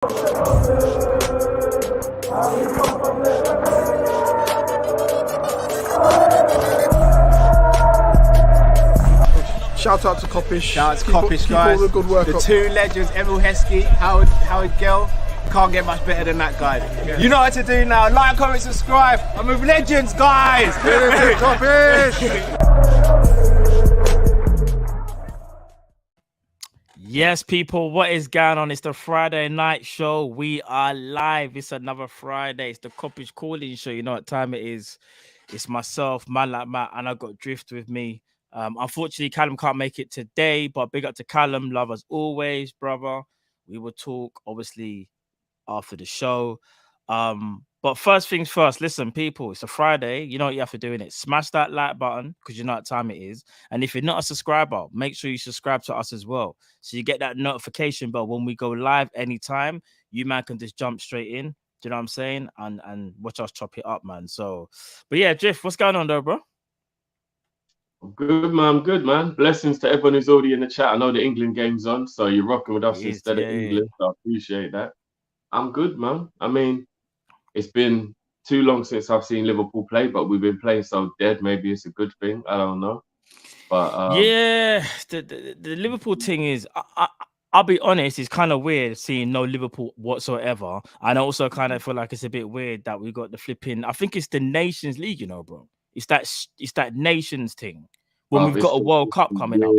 Shout out to Kopish. Shout out to Kopish, guys. Keep all the good work the up. two legends, Emil Heskey, Howard Gill. Can't get much better than that guy. Yeah. You know what to do now. Like, comment, subscribe. I'm with legends, guys. Kopish. Yes, people, what is going on? It's the Friday night show. We are live. It's another Friday. It's the Kopish Call-In show. You know what time it is. It's myself, man like Matt, and I got Drift with me. Unfortunately, Callum can't make it today, but big up to Callum. Love as always, brother. We will talk, obviously, after the show. But first things first, listen, people, it's a Friday. You know what you have to do in it. Smash that like button because you know what time it is. And if you're not a subscriber, make sure you subscribe to us as well. So you get that notification bell when we go live anytime. You, man, can just jump straight in. Do you know what I'm saying? And watch us chop it up, man. So, but yeah, Drift, what's going on though, bro? Good man. Blessings to everyone who's already in the chat. I know the England game's on, so you're rocking with us instead of England. So I appreciate that. I'm good, man. I mean, it's been too long since I've seen Liverpool play, but we've been playing so dead. Maybe it's a good thing. I don't know. But yeah, the Liverpool thing is, I'll be honest, it's kind of weird seeing no Liverpool whatsoever. And I also kind of feel like it's a bit weird that we got the flipping. I think it's the Nations League, you know, bro. It's that Nations thing when we've got a World Cup coming up.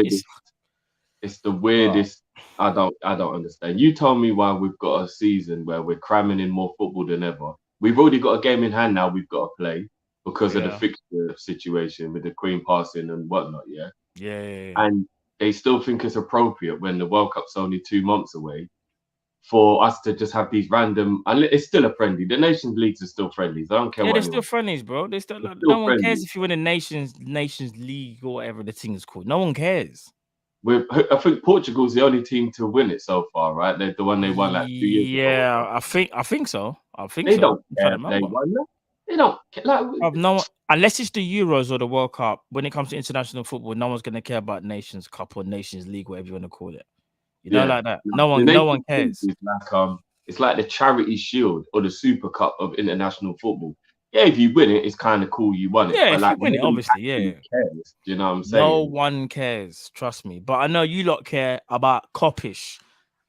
It's the weirdest. I don't understand. You told me why we've got a season where we're cramming in more football than ever. We've already got a game in hand now. We've got to play because of the fixture situation with the Queen passing and whatnot. Yeah. And they still think it's appropriate when the World Cup's only 2 months away for us to just have these random. And it's still a friendly. The Nations Leagues are still friendlies. I don't care. Yeah, what they're still friendlies, bro. They're still no one cares if you win a Nations League or whatever the thing is called. No one cares. I think Portugal's the only team to win it so far, right? They're the one they won like 2 years ago. Yeah, I think so. They don't care if they won that. They don't care. Like, no one, unless it's the Euros or the World Cup. When it comes to international football, no one's gonna care about Nations Cup or Nations League, whatever you want to call it. You know, like that. No one cares. It's like the Charity Shield or the Super Cup of international football. Yeah, if you win it, it's kind of cool you won it. Yeah, but if like, you win it, obviously, cares, do you know what I'm saying? No one cares, trust me. But I know you lot care about Kop-ish,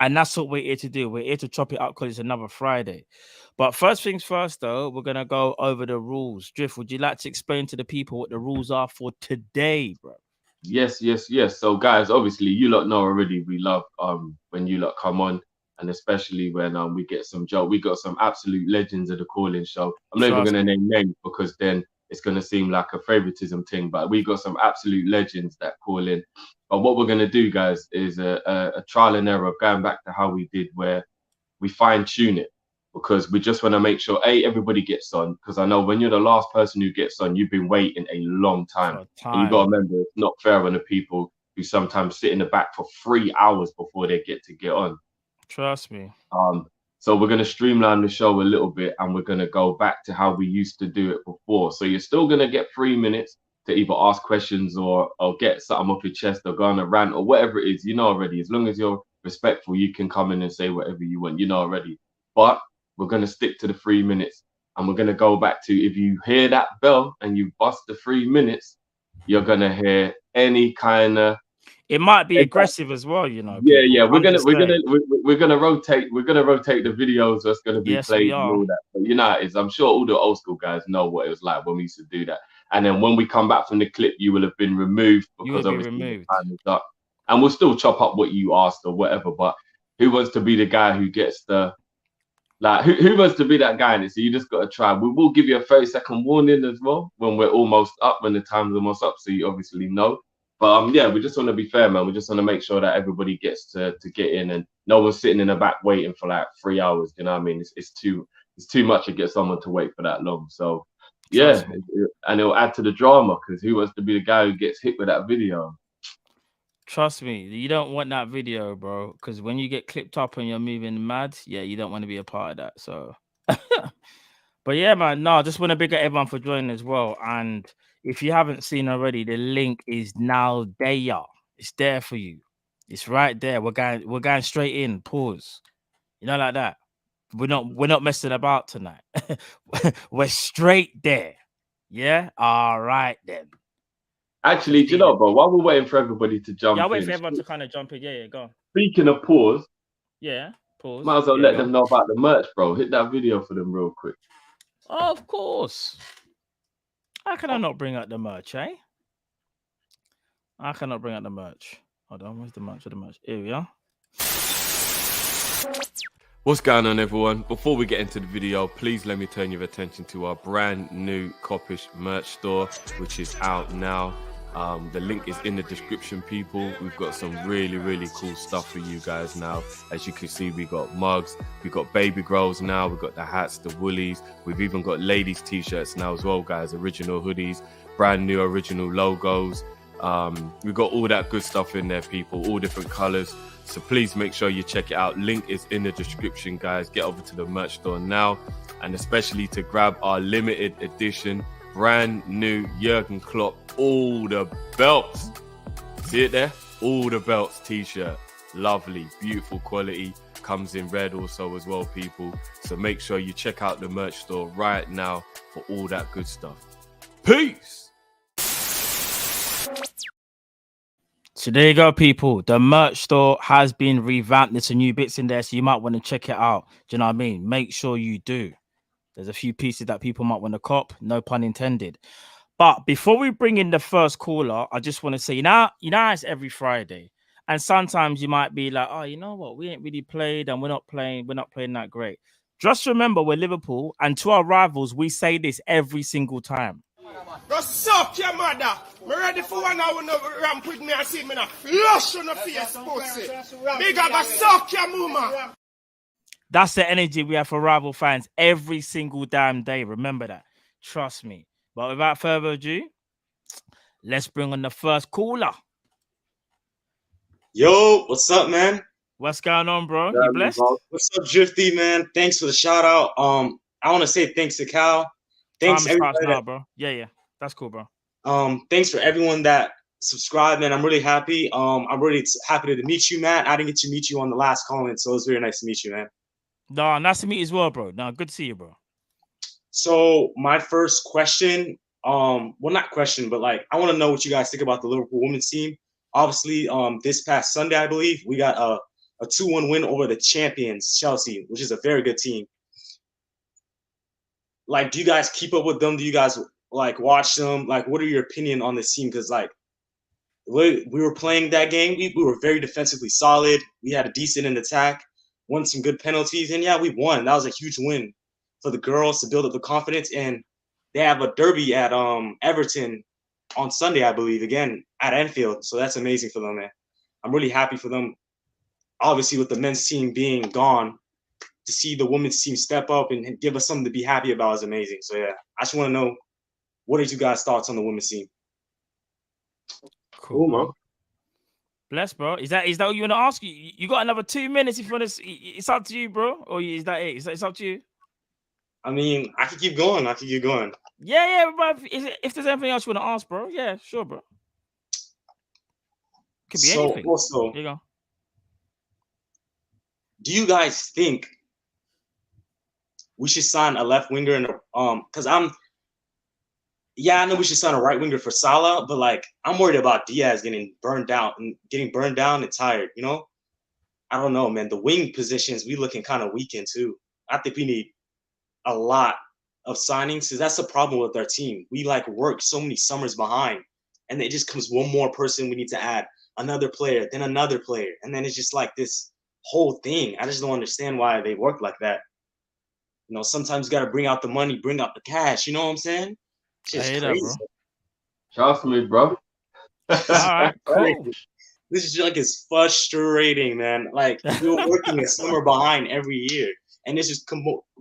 and that's what we're here to do. We're here to chop it up because it's another Friday. But first things first, though, we're gonna go over the rules. Drift, would you like to explain to the people what the rules are for today, bro? Yes. So, guys, obviously, you lot know already. We love when you lot come on. And especially when we get some joke, we got some absolute legends of the Call-In show. I'm not even going to name names because then it's going to seem like a favoritism thing. But we got some absolute legends that call in. But what we're going to do, guys, is a trial and error of going back to how we did, where we fine tune it, because we just want to make sure everybody gets on. Because I know when you're the last person who gets on, you've been waiting a long time. And you got to remember, it's not fair on the people who sometimes sit in the back for 3 hours before they get on. Trust me. So we're going to streamline the show a little bit, and we're going to go back to how we used to do it before. So you're still going to get 3 minutes to either ask questions or get something off your chest or go on a rant or whatever it is. You know already. As long as you're respectful, you can come in and say whatever you want. You know already. But we're going to stick to the 3 minutes, and we're going to go back to, if you hear that bell and you bust the 3 minutes, you're going to hear any kind of. It might be aggressive as well, you know. Yeah. We're gonna rotate. We're gonna rotate the videos that's gonna be played and all that. But you know, I'm sure all the old school guys know what it was like when we used to do that. And then when we come back from the clip, you will have been removed because obviously the time is up. And we'll still chop up what you asked or whatever. But who wants to be the guy who gets the who wants to be that guy in it? So you just got to try. We will give you a 30-second warning as well when we're almost up, when the time's almost up, so you obviously know. But we just want to be fair, man. We just want to make sure that everybody gets to get in, and no one's sitting in the back waiting for like 3 hours. You know what I mean? It's too much to get someone to wait for that long. So and it'll add to the drama, because who wants to be the guy who gets hit with that video? Trust me, you don't want that video, bro. Because when you get clipped up and you're moving mad, you don't want to be a part of that. So, but yeah, man. No, I just want to big up everyone for joining as well. And if you haven't seen already, the link is now there. It's there for you. It's right there. We're going straight in. Pause. You know, like that. We're not messing about tonight. We're straight there. Yeah. All right then. Actually, do you know, bro? While we're waiting for everybody to jump in, I'll wait for everyone to kind of jump in. Yeah, go on. Speaking of pause, pause. Might as well let them know about the merch, bro. Hit that video for them real quick. Oh, of course. How can I not bring out the merch, eh? I cannot bring out the merch. Hold on, where's the merch? Here we are. What's going on, everyone? Before we get into the video, please let me turn your attention to our brand new Kop-ish merch store, which is out now. The link is in the description, people. We've got some really cool stuff for you guys now. As you can see, we got mugs, we got baby grows now, we've got the hats, the woolies, we've even got ladies t-shirts now as well, guys. Original hoodies, brand new original logos. We've got all that good stuff in there, people, all different colors. So please make sure you check it out. Link is in the description, guys. Get over to the merch store now, and especially to grab our limited edition brand new Jurgen Klopp all the belts. See it there? All the belts t-shirt. Lovely, beautiful quality. Comes in red also as well, people. So make sure you check out the merch store right now for all that good stuff. Peace. So there you go, people. The merch store has been revamped. There's some new bits in there, so you might want to check it out. Do you know what I mean? Make sure you do. There's a few pieces that people might want to cop, no pun intended. But before we bring in the first caller, I just want to say, you know, it's every Friday. And sometimes you might be like, oh, you know what? We ain't really played and we're not playing that great. Just remember, we're Liverpool, and to our rivals, we say this every single time. Go suck your mother. Me ready for 1 hour no ramp with me and see me now. Flush on the face, pussy. Big go suck your mama. That's the energy we have for rival fans every single damn day. Remember that. Trust me. But without further ado, let's bring on the first caller. Yo, what's up, man? What's going on, bro? You blessed? What's up, Drifty, man? Thanks for the shout out. I want to say thanks to Cal. Thanks everybody now, bro. Yeah. That's cool, bro. Thanks for everyone that subscribed, man. I'm really happy. I'm really happy to meet you, man. I didn't get to meet you on the last comment, so it was very nice to meet you, man. No, nice to meet you as well, bro. No, good to see you, bro. So my first question, well, not question, but like I want to know what you guys think about the Liverpool women's team. Obviously, this past Sunday, I believe, we got a 2-1 win over the champions, Chelsea, which is a very good team. Like, do you guys keep up with them? Do you guys like watch them? Like, what are your opinion on this team? Because like we were playing that game, we were very defensively solid. We had a decent in attack, won some good penalties, and yeah, we won. That was a huge win for the girls to build up the confidence. And they have a derby at Everton on Sunday, I believe, again at Anfield. So that's amazing for them, man. I'm really happy for them. Obviously, with the men's team being gone, to see the women's team step up and give us something to be happy about is amazing. So yeah, I just want to know, what are you guys' thoughts on the women's team? Cool, man. Bless, bro. Is that what you want to ask? You got another 2 minutes if you want to. It's up to you, bro. Or is that it? It's up to you. I mean, I can keep going. Yeah, bro. If there's anything else you want to ask, bro, yeah, sure, bro. Could be anything. Also, there you go. Do you guys think we should sign a left winger and because I know we should sign a right winger for Salah, but like I'm worried about Diaz getting burned down and tired, you know? I don't know, man. The wing positions we looking kind of weakened too. I think we need a lot of signings because that's the problem with our team. We like work so many summers behind, and it just comes one more person we need to add, another player, then another player, and then it's just like this whole thing. I just don't understand why they work like that. You know, sometimes you got to bring out the money, bring out the cash. You know what I'm saying? It's just crazy. That, bro. Trust me, bro. All right, cool. This is like it's frustrating, man. Like we're working a summer behind every year, and it's just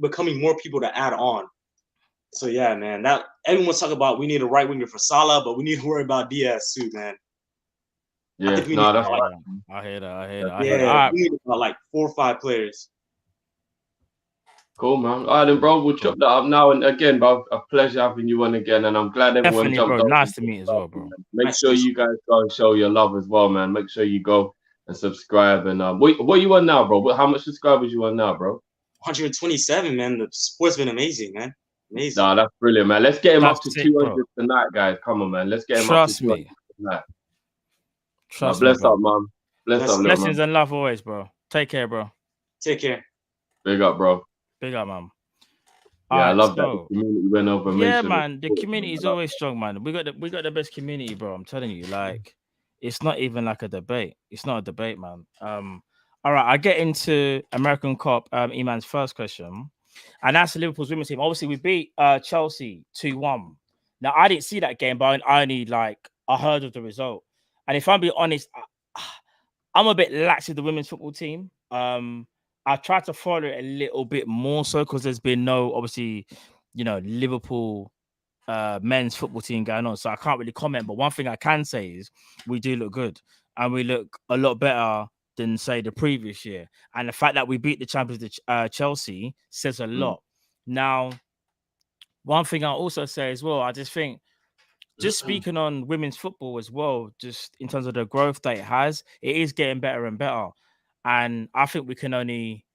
becoming more people to add on. So yeah, man. That everyone's talking about we need a right winger for Salah, but we need to worry about Diaz too, man. Yeah, I hear that. We need about like 4 or 5 players. Cool, man. All right, then, bro. We'll chop that up now. And again, bro, a pleasure having you on again. And I'm glad everyone jumped on. Nice to meet you as well, bro. Make sure you guys go and show your love as well, man. Make sure you go and subscribe. And what you on now, bro? How much subscribers you on now, bro? 127, man. The sport's been amazing, man. Amazing. No, that's brilliant, man. Let's get him That's up to sick, 200 bro. tonight, guys. Come on, man. Let's get him Trust up to 200 me. tonight. Trust me, Bless bro. up, man. Bless up, little Blessings man. and love always, bro. Take care, bro. Take care. Big up, bro. Big up, man. Yeah, I love that. So, The community went over. yeah, man. The community is always strong, man. We got the best community, bro. I'm telling you, like, it's not even like a debate. It's not a debate, man. All right, I get into American Cop, Iman's first question, and that's the Liverpool's women's team. Obviously, we beat Chelsea 2-1. Now, I didn't see that game, but I only I heard of the result. And if I'm being honest, I'm a bit lax with the women's football team. I tried to follow it a little bit more so because there's been no, obviously, Liverpool men's football team going on. So I can't really comment. But one thing I can say is we do look good and we look a lot better than, say, the previous year. And the fact that we beat the champions, Chelsea, says a lot. Now, one thing I'll also say as well, I just think, just speaking on women's football as well, just in terms of the growth that it is getting better and better. And I think we can only,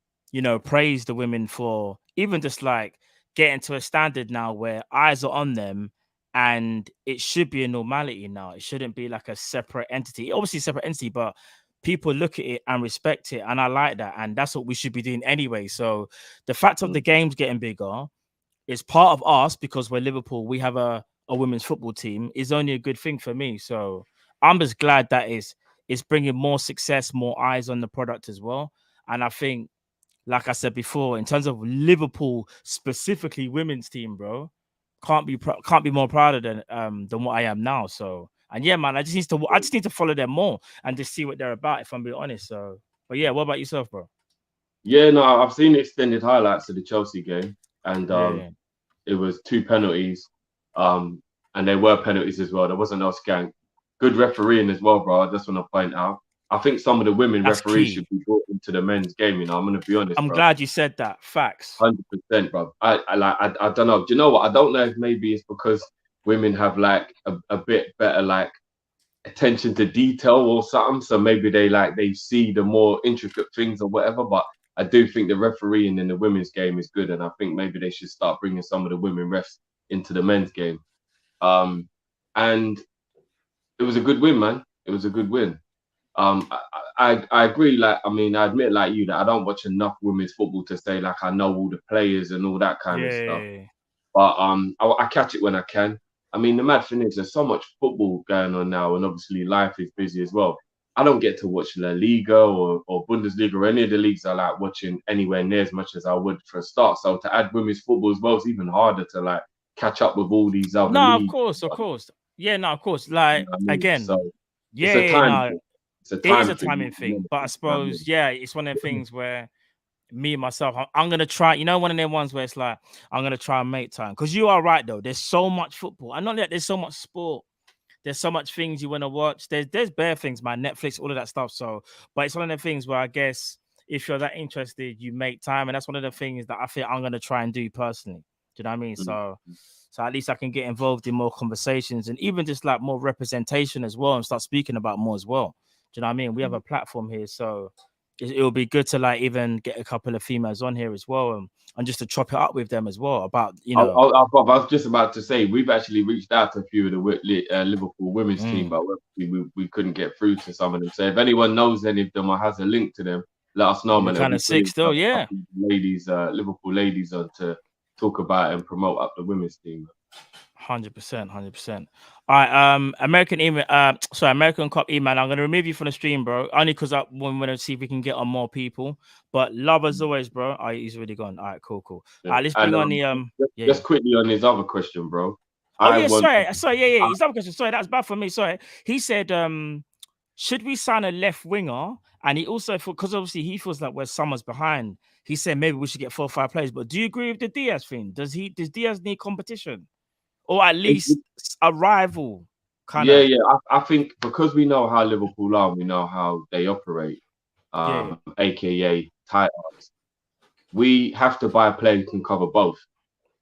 praise the women for even just like getting to a standard now where eyes are on them and it should be a normality now. It shouldn't be like a separate entity. Obviously, a separate entity, but people look at it and respect it. And I like that. And that's what we should be doing anyway. So the fact of the games getting bigger is part of us because we're Liverpool. We have a women's football team is only a good thing for me. So I'm just glad that it's bringing more success, more eyes on the product as well. And I think, like I said before, in terms of Liverpool specifically women's team, bro, can't be more prouder than what I am now. So, and yeah, man, I just need to follow them more and just see what they're about, if I'm being honest. So, but yeah, what about yourself, bro? Yeah, no, I've seen extended highlights of the Chelsea game, and it was 2 penalties, and they were penalties as well. There wasn't no skank. Good refereeing as well, bro. I just want to point out. I think some of the women referees should be brought into the men's game. I'm gonna be honest. I'm glad you said that. Facts. 100%, bro. I don't know. Do you know what? I don't know if maybe it's because women have like a bit better like attention to detail or something. So maybe they see the more intricate things or whatever. But I do think the refereeing in the women's game is good, and I think maybe they should start bringing some of the women refs into the men's game. And it was a good win, man. It was a good win. I agree. Like, I mean, I admit, like you, that I don't watch enough women's football to say like I know all the players and all that kind of stuff. But I catch it when I can. I mean, the mad thing is there's so much football going on now, and obviously life is busy as well. I don't get to watch La Liga or Bundesliga or any of the leagues I like watching anywhere near as much as I would for a start. So to add women's football as well, it's even harder to like catch up with all these other leagues. Of course. Yeah, no, of course. Like, you know what I mean? Again, so yeah, it's a time thing. It is a timing thing. But I suppose, it's one of the things where me and myself, I'm going to try, one of them ones where it's like, I'm going to try and make time. Because you are right, though. There's so much football. And not that there's so much sport. There's so much things you want to watch. There's bare things, man. Netflix, all of that stuff. So, but it's one of the things where I guess if you're that interested, you make time. And that's one of the things that I think I'm going to try and do personally. Do you know what I mean? So at least I can get involved in more conversations and even just like more representation as well and start speaking about more as well. Do you know what I mean? We have a platform here, so it will be good to like even get a couple of females on here as well and just to chop it up with them as well about, I was just about to say, we've actually reached out to a few of the Liverpool women's team, but we couldn't get through to some of them. So if anyone knows any of them or has a link to them, let us know, man. Kind of sick still, yeah. Ladies, Liverpool ladies on to talk about and promote up the women's team. 100%. All right, American Cop email. I'm gonna remove you from the stream, bro. Only because I want to see if we can get on more people. But love as always, bro. He's already gone. All right, cool. All right, let's bring on the Just quickly on his other question, bro. Sorry. His other question. Sorry, that's bad for me. Sorry. He said, should we sign a left winger? And he also, because obviously he feels like we're Summers behind. He said maybe we should get 4 or 5 players. But do you agree with the Diaz thing? Does Diaz need competition? Or at least a rival kind of. Yeah. I think because we know how Liverpool are, we know how they operate, aka tight arms. We have to buy a player who can cover both.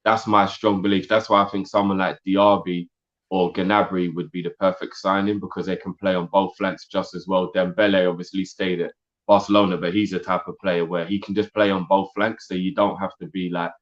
That's my strong belief. That's why I think someone like Diaby or Gnabry would be the perfect signing because they can play on both flanks just as well. Dembele obviously stayed at Barcelona, but he's a type of player where he can just play on both flanks, so you don't have to be like,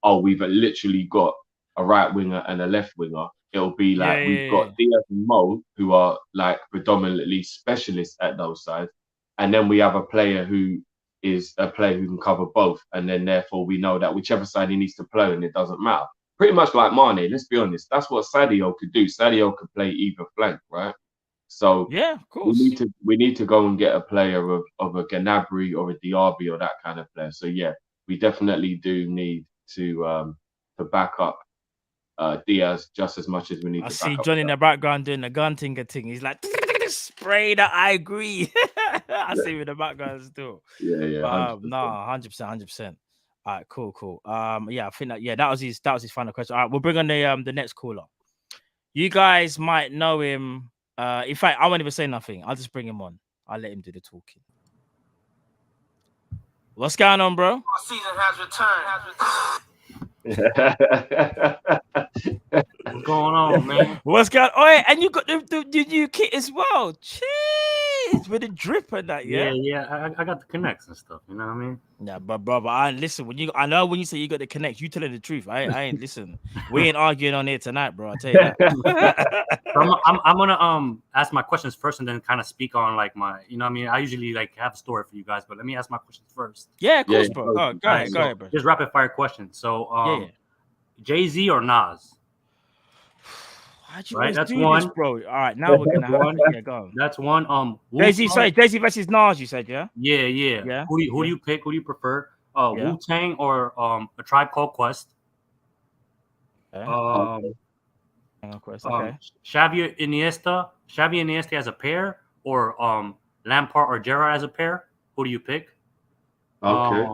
oh, we've literally got a right winger and a left winger. It'll be like we've got Diaz and Mo, who are like predominantly specialists at those sides, and then we have a player who is a player who can cover both, and then therefore we know that whichever side he needs to play, and it doesn't matter. Pretty much like Mane. Let's be honest, that's what Sadio could do. Sadio could play either flank, right? So yeah, of course. We need to go and get a player of a Gnabry or a Diaby or that kind of player. So yeah, we definitely do need to back up Diaz just as much as we need. I see Johnny in the background doing the gun thing. He's like, spray that. I agree. I see him in the background still. Yeah. No, 100%. All right, cool. Yeah, I think that was his final question. All right, we'll bring on the next caller. You guys might know him. In fact, I won't even say nothing. I'll just bring him on. I'll let him do the talking. What's going on, bro? Season has returned. What's going on, man? What's going on? Oh, and you got the new kit as well. Jeez, with the drip and that, yeah? Yeah. I got the connects and stuff, you know what I mean? Yeah, but brother, listen, I know when you say you got the connects, you telling the truth. I ain't listen. We ain't arguing on here tonight, bro. I'll tell you that. I'm gonna ask my questions first and then kind of speak on like my, you know what I mean? I usually like have a story for you guys, but let me ask my questions first. Yeah, of course, bro. Go ahead, bro. Just rapid fire questions. So Jay-Z or Nas? Right, that's one, this, bro. All right, now we're gonna have yeah, go on. That's one. Jay-Z versus Nas, you said, yeah? Yeah. Who do you pick? Who do you prefer? Wu-Tang or A Tribe Called Quest? Okay. Xavi Iniesta as a pair, or Lampard or Gerrard as a pair? Who do you pick? Okay.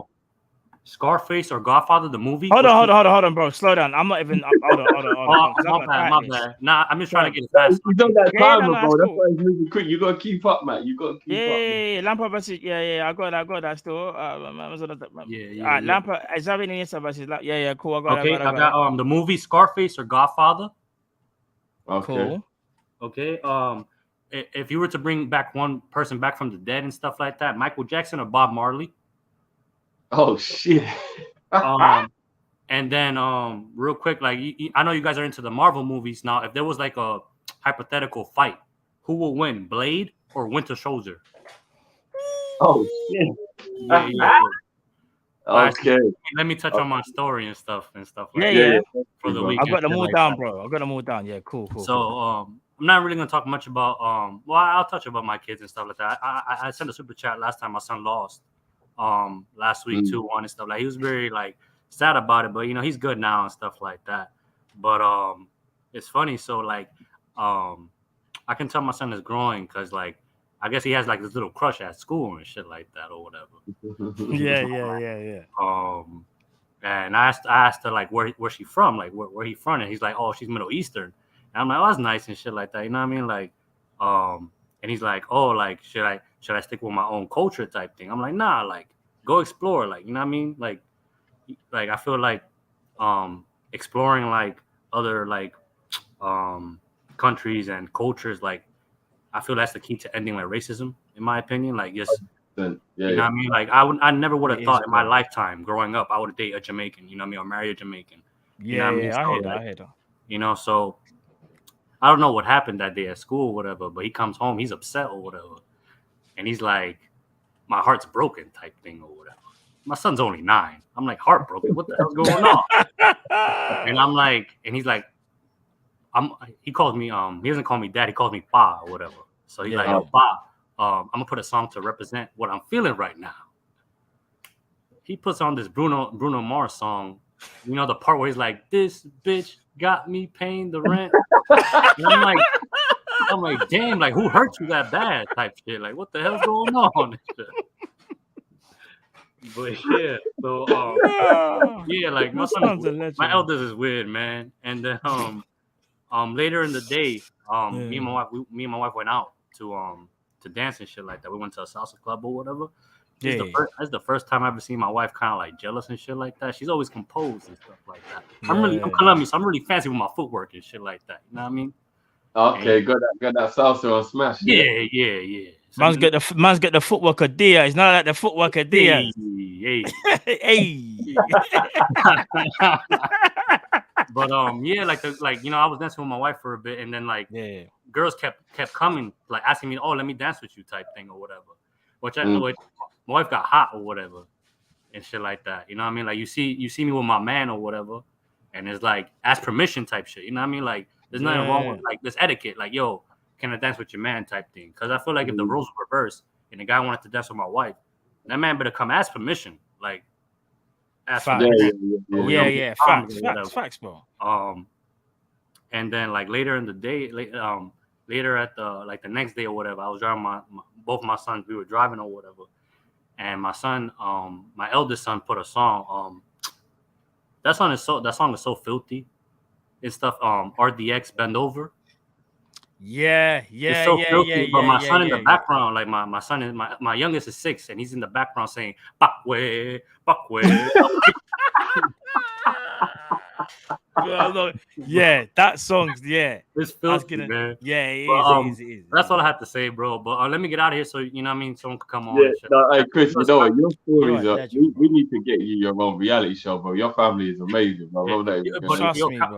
Scarface or Godfather, the movie? Hold on, bro. Slow down. I'm not even. Hold on. My bad. Nah, I'm just trying to get it fast. You don't got time, bro. That's why it's moving quick. You gotta keep up, man. You gotta keep up. Yeah. Lampard versus. Yeah. I got that still. Yeah. All right, Lampard. Xavi Iniesta versus. Yeah. Cool. I got the movie Scarface or Godfather. Okay. Cool. Okay. If you were to bring back one person back from the dead and stuff like that, Michael Jackson or Bob Marley? Oh shit. And then real quick, like I know you guys are into the Marvel movies now. If there was like a hypothetical fight, who will win, Blade or Winter Soldier? Oh shit. Yeah. Okay. Let me touch on my story and stuff like that. For the weekend. I got them all down, bro. I got them all down. Yeah, cool. So I'm not really gonna talk much about I'll touch about my kids and stuff like that. I sent a super chat last time my son lost. Last week 2-1 and stuff. Like he was very like sad about it, but you know he's good now and stuff like that. But it's funny. So like I can tell my son is growing because like I guess he has like this little crush at school and shit like that or whatever. Yeah. And I asked her like where she from, like where he from, and he's like, oh, she's Middle Eastern. And I'm like, oh, that's nice and shit like that. You know what I mean? Like and he's like, oh, like should I stick with my own culture type thing? I'm like, nah, like go explore, like, you know what I mean? Like I feel like exploring like other like countries and cultures, like I feel that's the key to ending like racism, in my opinion. Like just you know what I mean? Like I never would have thought in my lifetime growing up I would date a Jamaican, you know what I mean, or marry a Jamaican. You know what I mean? I hear that. You know, so I don't know what happened that day at school or whatever, but he comes home, he's upset or whatever. And he's like, my heart's broken type thing or whatever. My son's only 9. I'm like, heartbroken? What the hell's going on? And I'm like, and he's like, he calls me, he doesn't call me dad, he calls me pa or whatever. So he's like, oh, pa, I'm gonna put a song to represent what I'm feeling right now. He puts on this Bruno Mars song, you know, the part where he's like, this bitch got me paying the rent. And I'm like, damn, like who hurt you that bad type shit? Like what the hell's going on? But yeah, so yeah, like my eldest is weird, man. And then later in the day, me and my wife went out to dance and shit like that. We went to a salsa club or whatever. That's the first time I've ever seen my wife kind of like jealous and shit like that. She's always composed and stuff like that. I'm Colombian, so I'm really fancy with my footwork and shit like that. You know what I mean? Okay, got that salsa on smash. Yeah. So man's got the footwork of Dia. It's not like the footwork of Dia. Hey. Hey. But yeah, like I was dancing with my wife for a bit, and then like girls kept coming, like asking me, oh, let me dance with you type thing or whatever. Which my wife got hot or whatever and shit like that. You know what I mean? Like you see me with my man or whatever, and it's like ask permission type shit. You know what I mean? Like there's nothing wrong with like this etiquette. Like, yo, can I dance with your man type thing? Because I feel like if the roles were reversed and the guy wanted to dance with my wife, that man better come ask permission. Like ask permission. Yeah. Facts, bro. And then like later in the day, later at the next day or whatever, I was driving both my sons. We were driving or whatever, and my son, my eldest son, put a song. That song is so filthy and stuff. RDX Bend Over. Yeah. It's so filthy. But my son in the background, like my son is my youngest is 6, and he's in the background saying "Bakwe." Yeah, that song's it's filthy, man. Yeah, it is. That's all I have to say, bro. But let me get out of here, so you know what I mean. Someone could come on. Hey, Chris, you know what? Your stories are. We need to get you your own reality show, bro. Your family is amazing, bro. But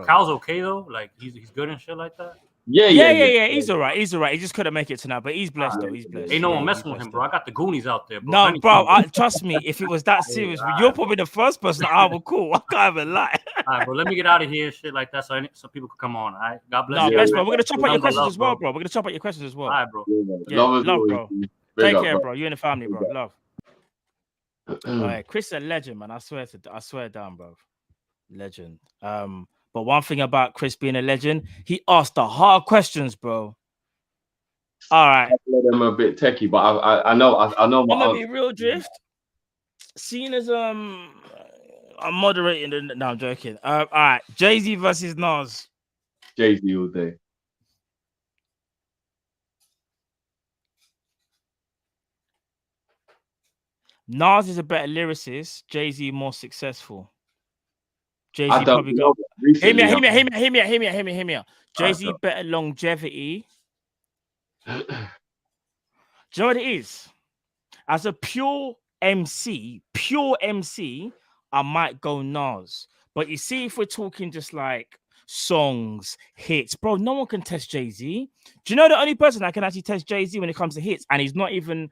Kyle's okay though. Like he's good and shit like that. Yeah. He's all right. He just couldn't make it tonight, but he's blessed though. He's blessed. Ain't no one messing with him, bro. I got the Goonies out there, bro. No, bro. Trust me. If it was that serious, you're probably the first person I would call. I can't even lie. All right, bro. Let me get out of here, shit like that, so people could come on. All right, God bless you. No, bro. We're gonna chop out your questions as well, bro. We're gonna chop out your questions as well. All right, bro. Love, bro. Take care, bro. You and the family, bro. Love. All right, Chris is a legend, man. I swear down, bro. Legend. But one thing about Chris being a legend, he asked the hard questions, bro. All right. I'm a bit techie, but I know. I'm gonna be real drift. Seeing as I'm moderating. No, I'm joking. All right. Jay-Z versus Nas. Jay-Z all day. Nas is a better lyricist. Jay-Z more successable. Jay-Z probably got. Hear me out. Jay-Z better longevity. Do you know what it is? As a pure MC, I might go Nas. But you see, if we're talking just like songs, hits, bro, no one can test Jay-Z. Do you know the only person that can actually test Jay-Z when it comes to hits? And he's not even,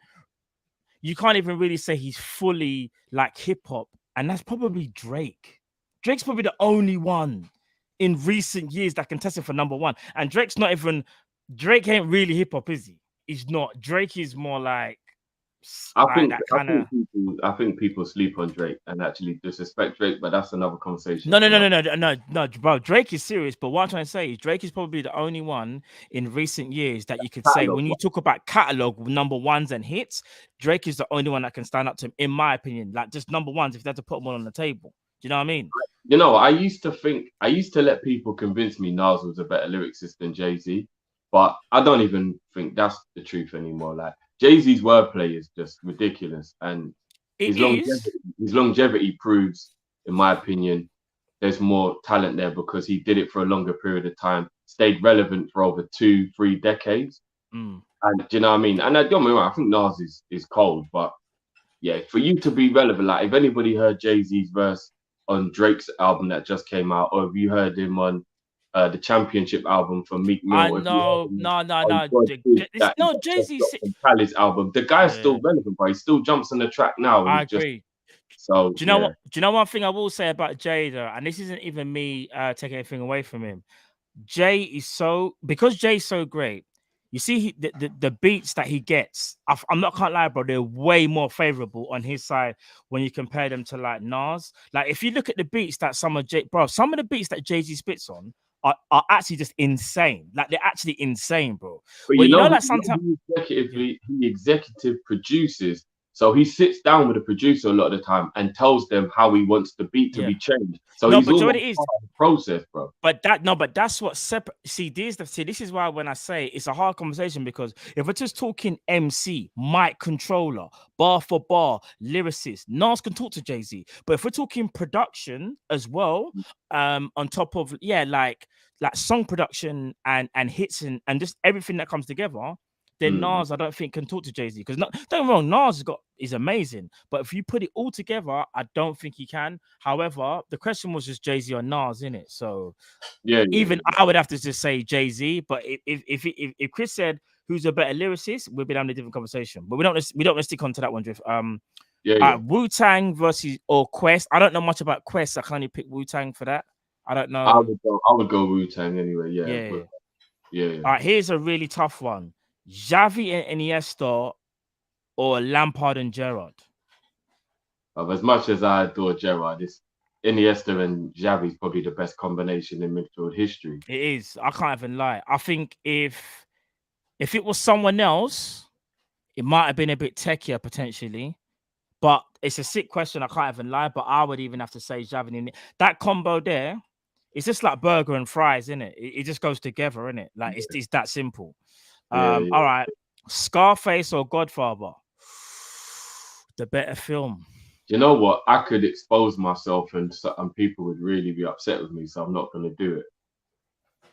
you can't even really say he's fully like hip-hop. And that's probably Drake. Drake's probably the only one in recent years that can test it for number one. And Drake ain't really hip hop, is he? He's not. Drake is more like I think people sleep on Drake and actually disrespect Drake, but that's another conversation. No, bro. Drake is serious, but what I'm trying to say is Drake is probably the only one in recent years that you could say when you talk about catalog number ones and hits, Drake is the only one that can stand up to him, in my opinion. Like just number ones, if they had to put them all on the table. Do you know what I mean? You know, I used to let people convince me Nas was a better lyricist than Jay-Z, but I don't even think that's the truth anymore. Like Jay-Z's wordplay is just ridiculous, and his longevity proves, in my opinion, there's more talent there because he did it for a longer period of time, stayed relevant for over 2-3 decades. And do you know what I mean? And don't get me wrong, I think Nas is cold, but yeah, for you to be relevant, like if anybody heard Jay-Z's verse on Drake's album that just came out, or have you heard him on the Championship album from Meek Mill? I know, no, Jay-Z's Khalid's album. The guy's still relevant, but he still jumps on the track now. I agree. So do you know what? Do you know one thing I will say about Jay though? And this isn't even me taking anything away from him. Because Jay's so great. You see, the beats that he gets, I'm not gonna lie, bro, they're way more favorable on his side when you compare them to like Nas. Like if you look at the beats that some of the beats that Jay-Z spits on are actually just insane. Like they're actually insane, bro. But you know like sometimes he executive produces. So he sits down with the producer a lot of the time and tells them how he wants the beat to be changed. So no, he's but you know almost what it is? part of the process, bro. But that's what separate. See, this is why when I say it's a hard conversation, because if we're just talking MC, mic controller, bar for bar, lyricist, Nas can talk to Jay-Z. But if we're talking production as well, on top of like song production and hits and just everything that comes together, then Nas, I don't think, can talk to Jay-Z. Because don't get me wrong, Nas is amazing. But if you put it all together, I don't think he can. However, the question was just Jay-Z or Nas, innit? So even I would have to just say Jay-Z. But if Chris said who's a better lyricist, we'd be having a different conversation. But we don't want to stick on to that one, Drift. Wu-Tang versus or Quest. I don't know much about Quest. I can only pick Wu-Tang for that. I don't know. I would go Wu-Tang anyway. Yeah. All right, here's a really tough one. Xavi and Iniesta or Lampard and Gerrard? As much as I adore Gerrard, Iniesta and Xavi is probably the best combination in midfield history. It is. I can't even lie. I think if it was someone else, it might have been a bit techier potentially. But it's a sick question. I can't even lie. But I would even have to say Xavi and that combo there. It's just like burger and fries, isn't it? It just goes together, isn't it? Like it's that simple. All right, Scarface or Godfather? The better film. You know what? I could expose myself and people would really be upset with me, so I'm not going to do it.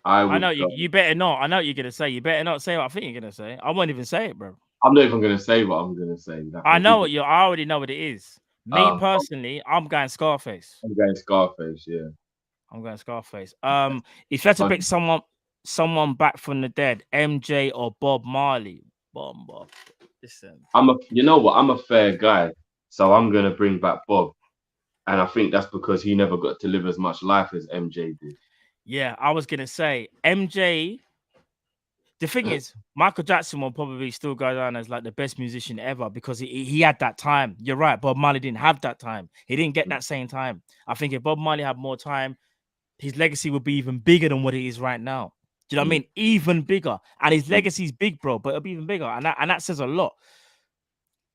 I know you better not. I know what you're going to say. You better not say what I think you're going to say. I won't even say it, bro. I'm not even going to say what I'm going to say. I already know what it is. Me personally, I'm going Scarface. I'm going Scarface, yeah. I'm going Scarface. If you had to pick someone back from the dead, MJ or Bob Marley? Bob. Listen. You know what? I'm a fair guy, so I'm gonna bring back Bob, and I think that's because he never got to live as much life as MJ did. Yeah, I was gonna say MJ. The thing is, Michael Jackson will probably still go down as like the best musician ever because he had that time. You're right. Bob Marley didn't have that time. He didn't get that same time. I think if Bob Marley had more time, his legacy would be even bigger than what it is right now. Do you know what I mean? Even bigger. And his legacy's big, bro, but it'll be even bigger. And that says a lot.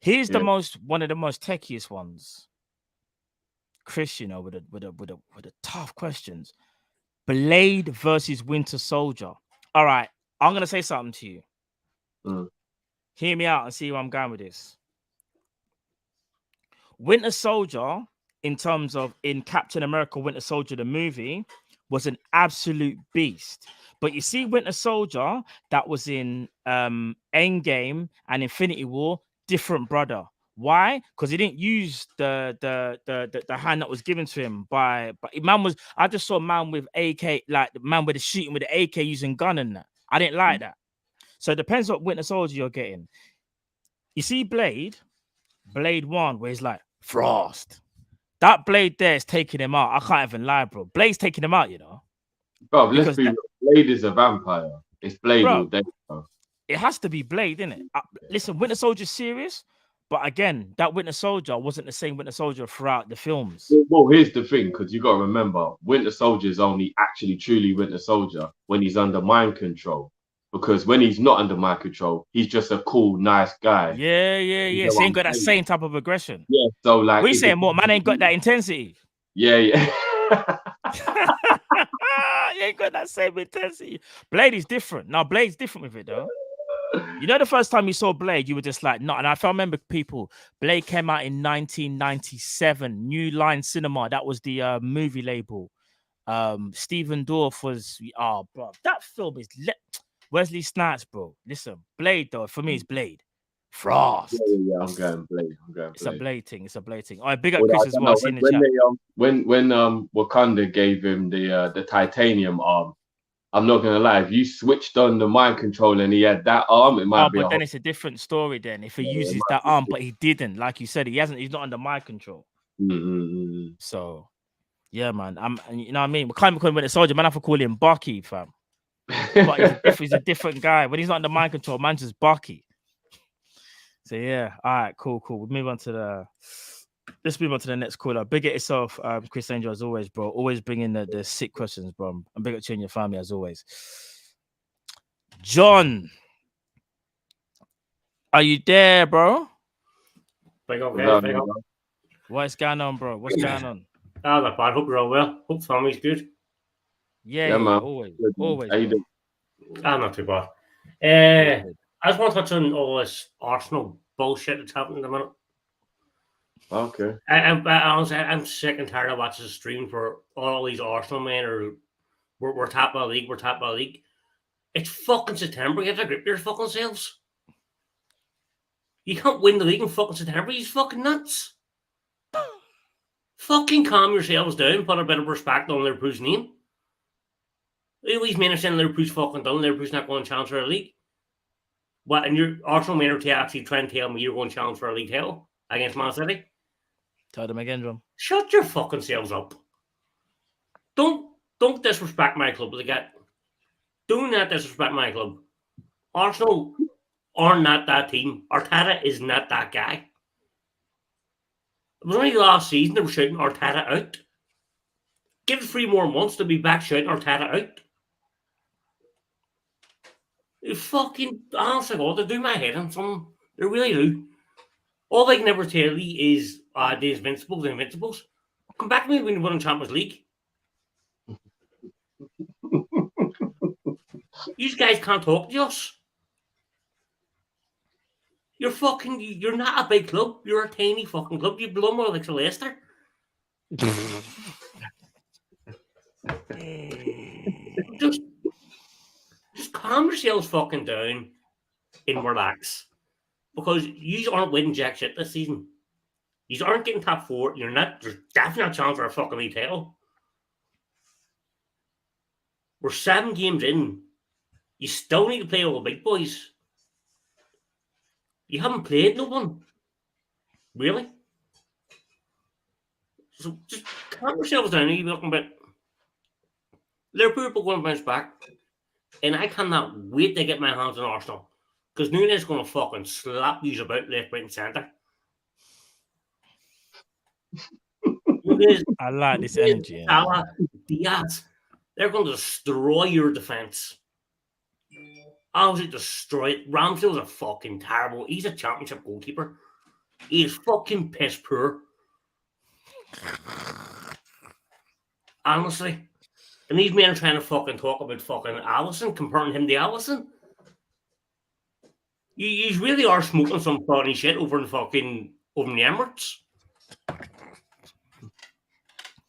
Here's one of the most techiest ones. Chris, with the tough questions. Blade versus Winter Soldier. All right, I'm gonna say something to you. Hear me out and see where I'm going with this. Winter Soldier, in terms of in Captain America Winter Soldier, the movie, was an absolute beast. But you see, Winter Soldier, that was in Endgame and Infinity War, different brother. Why? Because he didn't use the hand that was given to him by man was. I just saw a man with AK, like the man with the shooting with the AK using gun and that. I didn't like that. So it depends what Winter Soldier you're getting. You see Blade 1, where he's like Frost. That Blade there is taking him out. I can't even lie, bro. Blade's taking him out, Bro, let's be real. Blade is a vampire. It's Blade all day, bro. It has to be Blade, isn't it? Listen, Winter Soldier's serious, but again, that Winter Soldier wasn't the same Winter Soldier throughout the films. Well, here's the thing, because you got to remember, Winter Soldier is only actually truly Winter Soldier when he's under mind control. Because when he's not under mind control, he's just a cool, nice guy. Yeah. So he ain't got that same type of aggression. Yeah, so like... What are you saying, more? Man ain't got that intensity. Yeah. You ain't got that same intensity. Blade is different. Now, Blade's different with it, though. The first time you saw Blade, you were just like, no. And I remember people, Blade came out in 1997, New Line Cinema. That was the movie label. Stephen Dorff was, bro, that film is Wesley Snipes, bro. Listen, Blade, though, for me, it's Blade. Frost. Yeah, I'm going Blade. It's a Blade thing. All right, big up Chris as well. When Wakanda gave him the titanium arm, I'm not gonna lie. If you switched on the mind control and he had that arm, it might be. But then it's a different story. Then if he uses that arm, but he didn't, like you said, he's not under mind control. So, yeah, man. You know what I mean. We can't call him Winter Soldier. Man, I have to call him Bucky, fam. But he's a different guy. When he's not under mind control, man's just Bucky. So yeah, all right, cool. Let's move on to the next caller. Big at yourself, Chris Angel, as always, bro. Always bringing the sick questions, bro. And big at you and your family, as always. John, are you there, bro? Big up, guys. Big up. What's going on, bro? What's going on? Ah, not bad. Hope you're all well. Hope family's good. Yeah, man. Always. How you doing? Ah, not too bad. I just want to touch on all this Arsenal bullshit that's happening at the minute. Okay. Honestly, I'm sick and tired of watching the stream for all these Arsenal men or we're top of the league, we're top of the league. It's fucking September. You have to grip your fucking selves. You can't win the league in fucking September. You're fucking nuts. Fucking calm yourselves down. Put a bit of respect on Liverpool's name. All these men are saying Liverpool's fucking done. Liverpool's not going to challenge for a league. What? And your Arsenal men are to actually try and tell me you're going to challenge for a league title against Man City? Tell them again, John. Shut your fucking selves up. Don't disrespect my club like that. Do not disrespect my club. Arsenal are not that team. Arteta is not that guy. It was only last season they were shouting Arteta out. Give it 3 more months to be back shouting Arteta out. You fucking, honestly, God, they do my head in something. They really do. All they can ever tell you is the Invincibles. Come back to me when you win the Champions League. You guys can't talk to us. You're not a big club. You're a tiny fucking club. You belong more like to Leicester. just calm yourselves fucking down and relax. Because you aren't winning jack shit this season. You aren't getting top 4. There's definitely not a chance for a fucking league title. We're 7 games in. You still need to play all the big boys. You haven't played no one. Really? So just calm yourselves down. You're talking about Liverpool are going to bounce back. And I cannot wait to get my hands on Arsenal. Because Nunez is going to fucking slap you about left, right, and centre. I like this energy. Salah, Diaz, they're going to destroy your defence. Absolutely destroy it. Ramsdale's a fucking terrible. He's a championship goalkeeper. He is fucking piss poor. Honestly. And these men are trying to fucking talk about fucking Alisson, comparing him to Alisson. You really are smoking some funny shit over in the Emirates.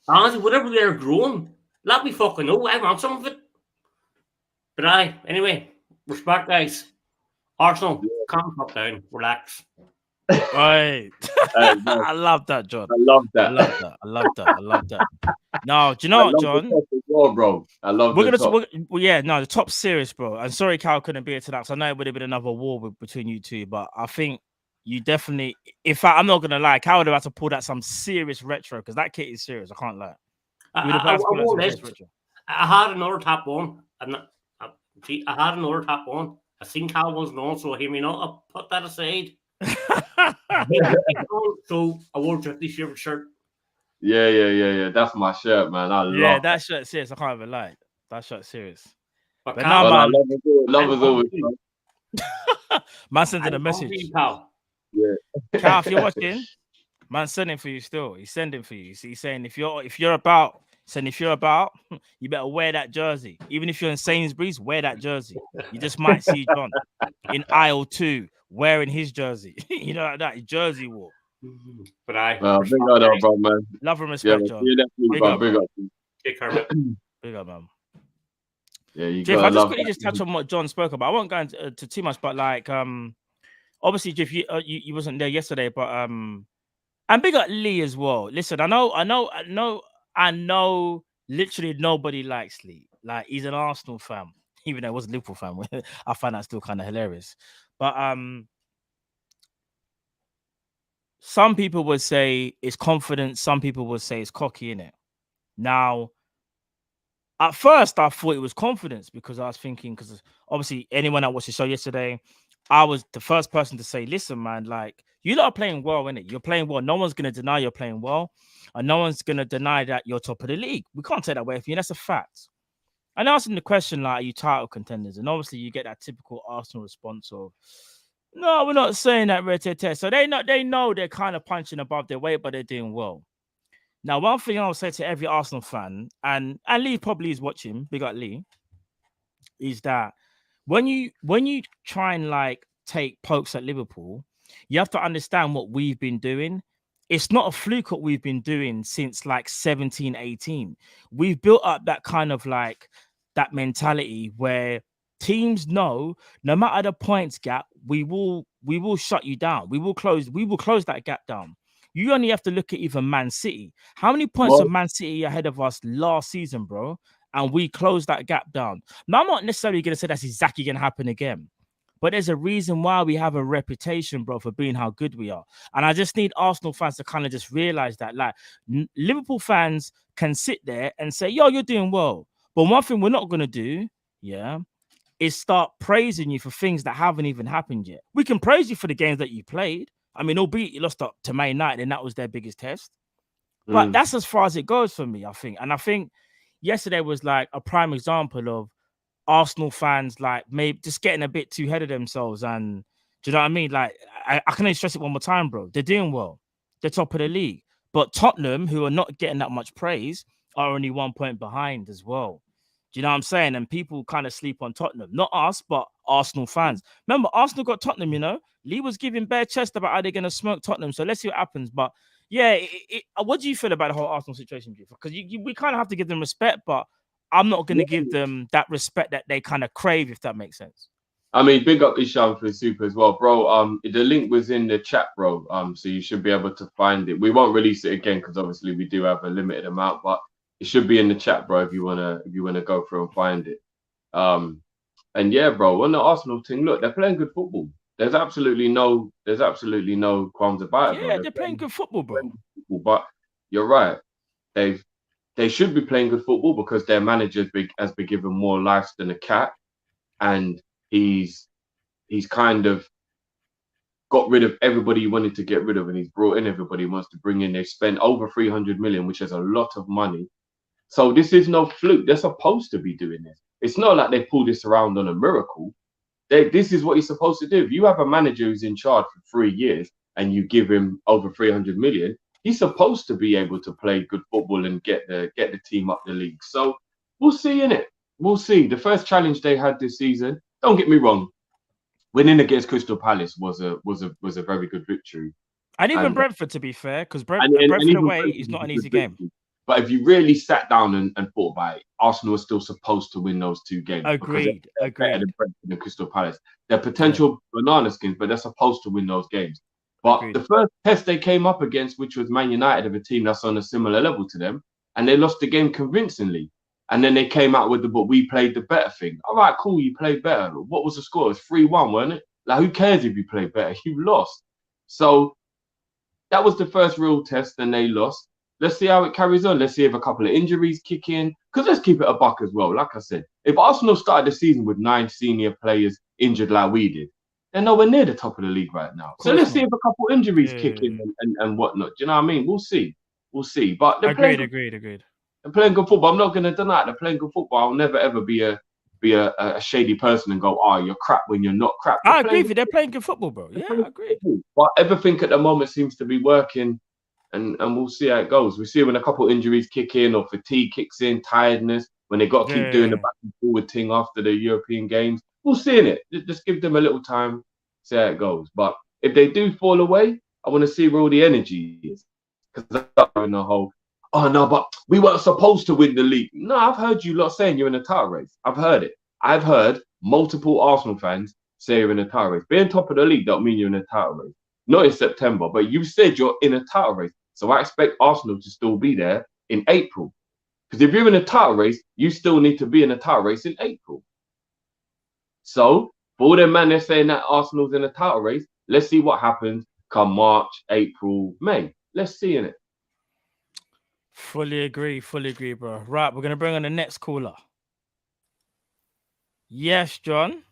Honestly, whatever they're growing, let me fucking know. I want some of it. But anyway, respect, guys. Arsenal, calm fuck down, relax. Right. I love that, John. I love that. I love that. No, do you know what, John? Bro. I love the top series, bro. And sorry, Cal couldn't be here tonight, because I know it would have been another war between you two, but I think you definitely, in fact, I'm not gonna lie, Cal would have had to pull out some serious retro, because that kit is serious. I can't lie. I had another top one. I had another top one. I seen Cal wasn't on, so hear me not. I'll put that aside. So I wore this shirt. Yeah. That's my shirt, man. I love that shirt serious. I can't even lie. That shirt serious. But now, man, love is always. Man sending a message. Cal. Yeah. Cal, if you're watching, man sending for you still. He's sending for you. He's saying if you're about, you better wear that jersey. Even if you're in Sainsbury's, wear that jersey. You just might see John in aisle 2 wearing his jersey. You know, like that jersey war. But big up, bro, man. Love and respect, John. Big up. Take care, Big up, man. Yeah, you Jeff, gotta I just love quickly just touch on what John spoke about. I won't go into too much, but like, obviously, Jeff, you wasn't there yesterday, but and big up Lee as well. Listen, I know. Literally nobody likes Lee. Like, he's an Arsenal fan, even though I was a Liverpool fan. I find that still kind of hilarious. But some people would say it's confidence. Some people would say it's cocky, innit? Now, at first, I thought it was confidence, because I was thinking, because obviously anyone that watched the show yesterday, I was the first person to say, listen, man, like, you lot are playing well, innit? You're playing well. No one's going to deny you're playing well. And no one's going to deny that you're top of the league. We can't take that away from you. That's a fact. And asking the question, like, are you title contenders? And obviously you get that typical Arsenal response of, No, we're not saying that, Red. So they know they're kind of punching above their weight, but they're doing well. Now, one thing I'll say to every Arsenal fan, and Lee probably is watching, big up Lee, is that when you try and like take pokes at Liverpool, you have to understand what we've been doing. It's not a fluke what we've been doing since like 17, 18. We've built up that kind of like that mentality where teams know no matter the points gap, we will shut you down. We will close that gap down. You only have to look at even Man City. How many points of Man City ahead of us last season, bro? And we closed that gap down. Now, I'm not necessarily going to say that's exactly going to happen again, but there's a reason why we have a reputation, bro, for being how good we are. And I just need Arsenal fans to kind of just realize that, like, Liverpool fans can sit there and say, yo, you're doing well. But one thing we're not going to do, is start praising you for things that haven't even happened yet. We can praise you for the games that you played. I mean, albeit you lost up to Man United and that was their biggest test. But that's as far as it goes for me, I think. And I think yesterday was like a prime example of Arsenal fans like maybe just getting a bit too ahead of themselves. And do you know what I mean? Like, I can only stress it one more time, bro. They're doing well. They're top of the league. But Tottenham, who are not getting that much praise, are only 1 point behind as well. Do you know what I'm saying? And people kind of sleep on Tottenham. Not us, but Arsenal fans. Remember, Arsenal got Tottenham, you know? Lee was giving bare chest about how they're going to smoke Tottenham. So let's see what happens. But yeah, what do you feel about the whole Arsenal situation? Because we kind of have to give them respect, but I'm not going to give them that respect that they kind of crave, if that makes sense. I mean, big up Isham for super as well, bro. The link was in the chat, bro. So you should be able to find it. We won't release it again because obviously we do have a limited amount, but it should be in the chat, bro. If you wanna go through and find it. And yeah, bro, on the Arsenal thing, look, they're playing good football. There's absolutely no qualms about it. Yeah, they're playing good football, bro. But you're right. They should be playing good football because their manager has been given more life than a cat, and he's kind of got rid of everybody he wanted to get rid of, and he's brought in everybody he wants to bring in. They've spent over 300 million, which is a lot of money. So this is no fluke. They're supposed to be doing this. It's not like they pulled this around on a miracle. This is what he's supposed to do. If you have a manager who's in charge for 3 years and you give him over 300 million, he's supposed to be able to play good football and get the team up the league. So we'll see, innit? We'll see. The first challenge they had this season, don't get me wrong, winning against Crystal Palace was a very good victory. And even Brentford, to be fair, because Brentford away is not an easy game. But if you really sat down and thought about it, Arsenal are still supposed to win those 2 games. Agreed. Better than Brentford and Crystal Palace. They're potential banana skins, but they're supposed to win those games. But the first test they came up against, which was Man United, of a team that's on a similar level to them, and they lost the game convincingly. And then they came out with but we played the better thing. All right, cool, you played better. What was the score? It was 3-1, wasn't it? Like, who cares if you played better? You lost. So that was the first real test, and they lost. Let's see how it carries on. Let's see if a couple of injuries kick in. Because let's keep it a buck as well. Like I said, if Arsenal started the season with 9 senior players injured like we did, they're nowhere near the top of the league right now. So let's see if a couple of injuries kick in and whatnot. Do you know what I mean? We'll see. But they're Agreed. They're playing good football. I'm not going to deny it. They're playing good football. I'll never ever be a shady person and go, oh, you're crap when you're not crap. I agree with you. They're playing good football, bro. Yeah, I agree. But everything at the moment seems to be working. And we'll see how it goes. We see when a couple of injuries kick in or fatigue kicks in, tiredness, when they got to keep doing the back and forward thing after the European games. We'll see in it. Just give them a little time, see how it goes. But if they do fall away, I want to see where all the energy is. Because that's in the whole, oh no, but we weren't supposed to win the league. No, I've heard you lot saying you're in a title race. I've heard it. I've heard multiple Arsenal fans say you're in a title race. Being top of the league don't mean you're in a title race. Not in September, but you said you're in a title race. So I expect Arsenal to still be there in April. Because if you're in a title race, you still need to be in a title race in April. So for all them man, they're saying that Arsenal's in a title race. Let's see what happens come March, April, May. Let's see in it. Fully agree, bro. Right, we're going to bring on the next caller. Yes, John.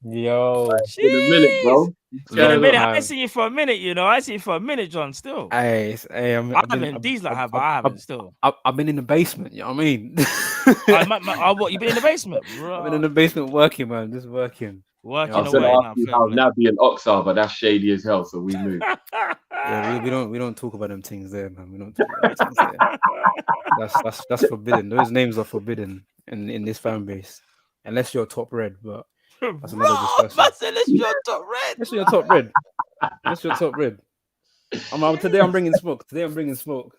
Yo. It's been a minute, bro. It's been a minute. I see you for a minute, you know. I see you for a minute, John, still. Hey, I haven't still. I've been in the basement, you know what I mean? What, you been in the basement, bro? I've been in the basement working, man. Just working. Working I was away going to now. ask you how Naby and Ox are, but that's shady as hell, so we move. Yeah, we don't talk about them things there, man. We don't talk about them things there. That's forbidden. Those names are forbidden in this fan base, unless you're top red. But that's another discussion. Unless you're top red. Unless you're top red. Unless you're top red. Today I'm bringing smoke. Today I'm bringing smoke.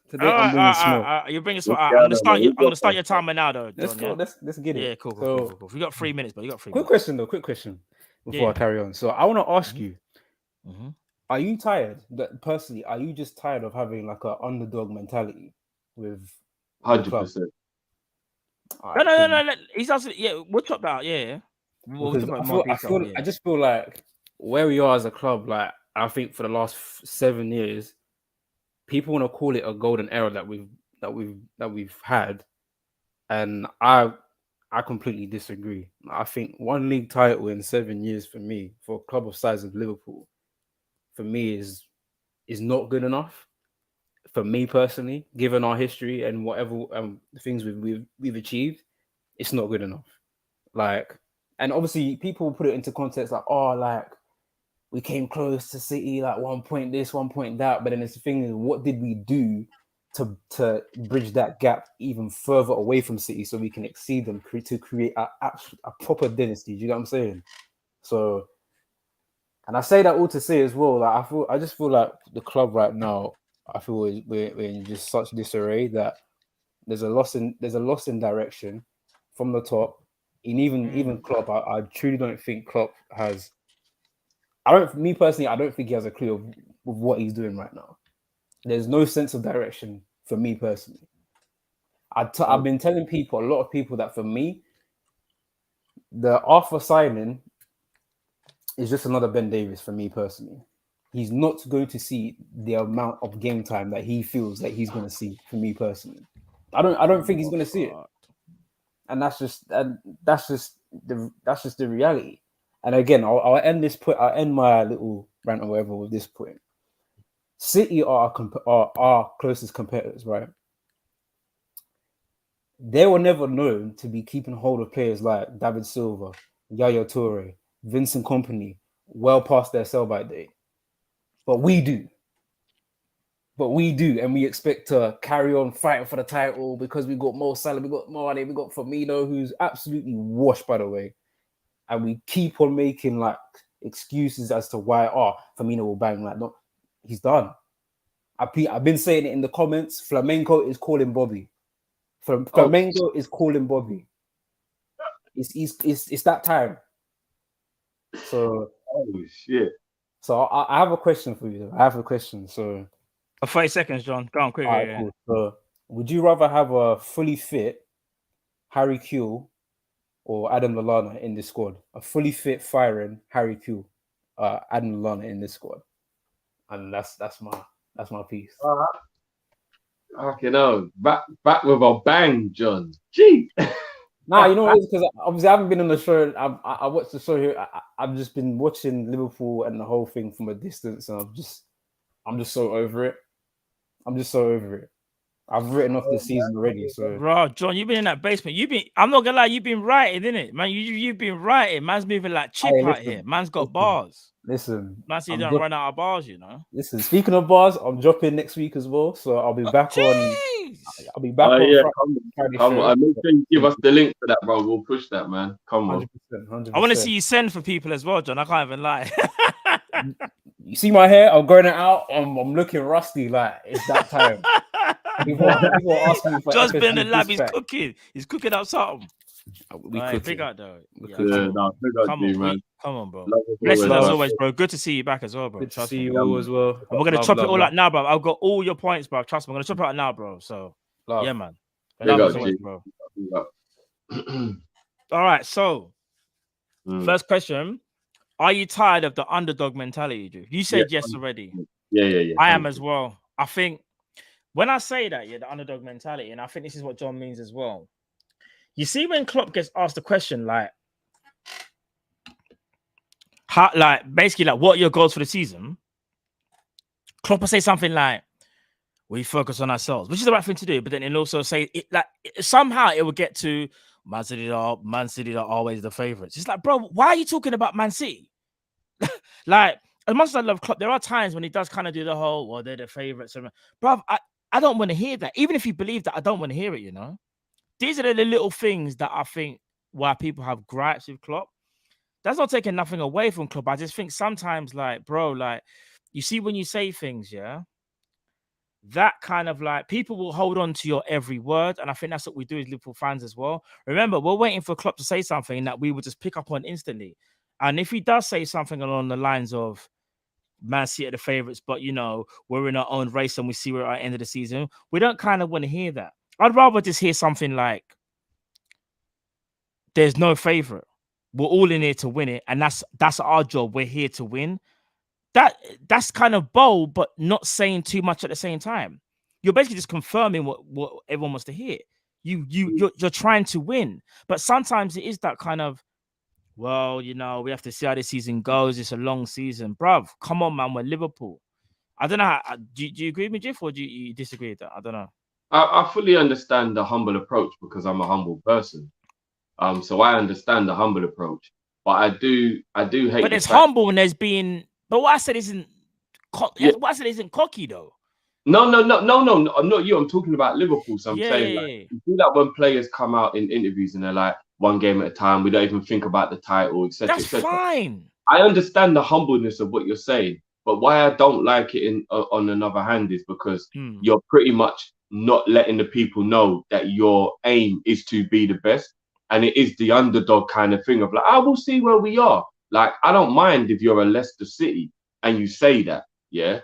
You're bringing smoke. I'm gonna start your timer now, though. John, Let's get it. Yeah, cool. We got 3 minutes, but you got 3 minutes. Quick question before I carry on. So I want to ask you: are you tired? Personally, are you just tired of having like an underdog mentality with 100%? No. He's asking. Yeah, we'll talk about. Yeah. I just feel like where we are as a club, like I think for the last 7 years, people want to call it a golden era that we've had, and I completely disagree. I think one league title in 7 years for me, for a club of size of Liverpool, for me is not good enough. For me personally, given our history and whatever things we've achieved, it's not good enough. Like, and obviously people put it into context like, oh, like we came close to City, like 1 point this, 1 point that. But then it's the thing is, what did we do to bridge that gap even further away from City so we can exceed them to create a proper dynasty? Do you know what I'm saying? So, and I say that all to say as well, like I just feel like the club right now, I feel we're in just such disarray that there's a loss in direction from the top. And even Klopp, I truly don't think Klopp has. I don't think he has a clue of what he's doing right now. There's no sense of direction for me personally. I've been telling a lot of people that for me, the Arthur signing is just another Ben Davies for me personally. He's not going to see the amount of game time that he feels that he's going to see for me personally. I don't think he's going to see it, and that's just the reality. And again, I'll end my little rant or whatever with this point. City are our closest competitors, right? They were never known to be keeping hold of players like David Silva, Yaya Toure, Vincent Kompany, well past their sell-by date. But we do. And we expect to carry on fighting for the title because we got Mo Salah, we got Mane, we got Firmino, who's absolutely washed, by the way. And we keep on making like excuses as to why Firmino will bang. Like, no, he's done. I've been saying it in the comments. Flamenco is calling Bobby. Flamenco is calling Bobby. It's that time. So shit. So I have a question for you. I have a question. So 30 seconds, John. Go on quick. Right, cool. So would you rather have a fully fit Harry Kewell or Adam Lallana in this squad? A fully fit, firing Harry Kewell, Adam Lallana in this squad, and that's my piece. Okay, no, back with a bang, John. Gee. Nah, you know what it is? Because obviously I haven't been on the show. I watched the show here. I've just been watching Liverpool and the whole thing from a distance, and I'm just so over it. I'm just so over it. I've written off the season already. So, bro, John, you've been in that basement. I'm not gonna lie, you've been writing, innit, man. You've been writing. Man's moving like Chip out here. Man's got bars. Listen, man, so you don't run out of bars, you know. Listen, speaking of bars, I'm dropping next week as well, so I'll be back on. I'll be back on. Yeah, Friday come on. Make sure you give us the link for that, bro. We'll push that, man. Come on. 100%. I want to see you send for people as well, John. I can't even lie. You see my hair? I'm growing it out. I'm looking rusty. Like it's that time. People are asking me for. John's been in the lab. He's cooking. He's cooking up something. We cooking. Big out though. Come on, bro. Blessings as always, bro. Good to see you back as well, bro. Good to see you all as well. And we're gonna chop it all out now, bro. I've got all your points, bro. Trust me, I'm gonna chop it out now, bro. So yeah, man. Always, bro. All right, so first question. Are you tired of the underdog mentality, Drew? You said yes already. Yeah. I am as well. I think when I say that, the underdog mentality, and I think this is what John means as well. You see, when Klopp gets asked the question, like, how, like, basically, like, what are your goals for the season? Klopp will say something like, we focus on ourselves, which is the right thing to do, but then it'll also say, somehow it will get to, Man City are always the favorites. It's like, bro, why are you talking about Man City? Like, as much as I love Klopp, there are times when he does kind of do the whole, well, they're the favorites. Bro, I don't want to hear that. Even if you believe that, I don't want to hear it, you know? These are the little things that I think why people have gripes with Klopp. That's not taking nothing away from Klopp. I just think sometimes, like, bro, like, you see when you say things, yeah, that kind of like people will hold on to your every word. And I think that's what we do as Liverpool fans as well. Remember, we're waiting for Klopp to say something that we will just pick up on instantly. And if he does say something along the lines of Man City are the favourites, but, you know, we're in our own race and we see we're at the end of the season, we don't kind of want to hear that. I'd rather just hear something like, there's no favourite. We're all in here to win it. And that's our job. We're here to win. That's kind of bold, but not saying too much at the same time. You're basically just confirming what everyone wants to hear. You're trying to win, but sometimes it is that kind of, well, you know, we have to see how this season goes. It's a long season, bruv. Come on, man. We're Liverpool. I don't know. Do you agree with me, Jeff, or do you disagree with that? I don't know. I fully understand the humble approach because I'm a humble person. So I understand the humble approach, but I do hate. But there's humble and there's being. But what I said isn't. What I said isn't cocky though. No. I'm not you. I'm talking about Liverpool. So I'm saying, like, you see that when players come out in interviews and they're like, one game at a time, we don't even think about the title, etc. That's fine. I understand the humbleness of what you're saying, but why I don't like it on another hand is because you're pretty much not letting the people know that your aim is to be the best, and it is the underdog kind of thing of like, I will see where we are. Like, I don't mind if you're a Leicester City and you say that, yeah.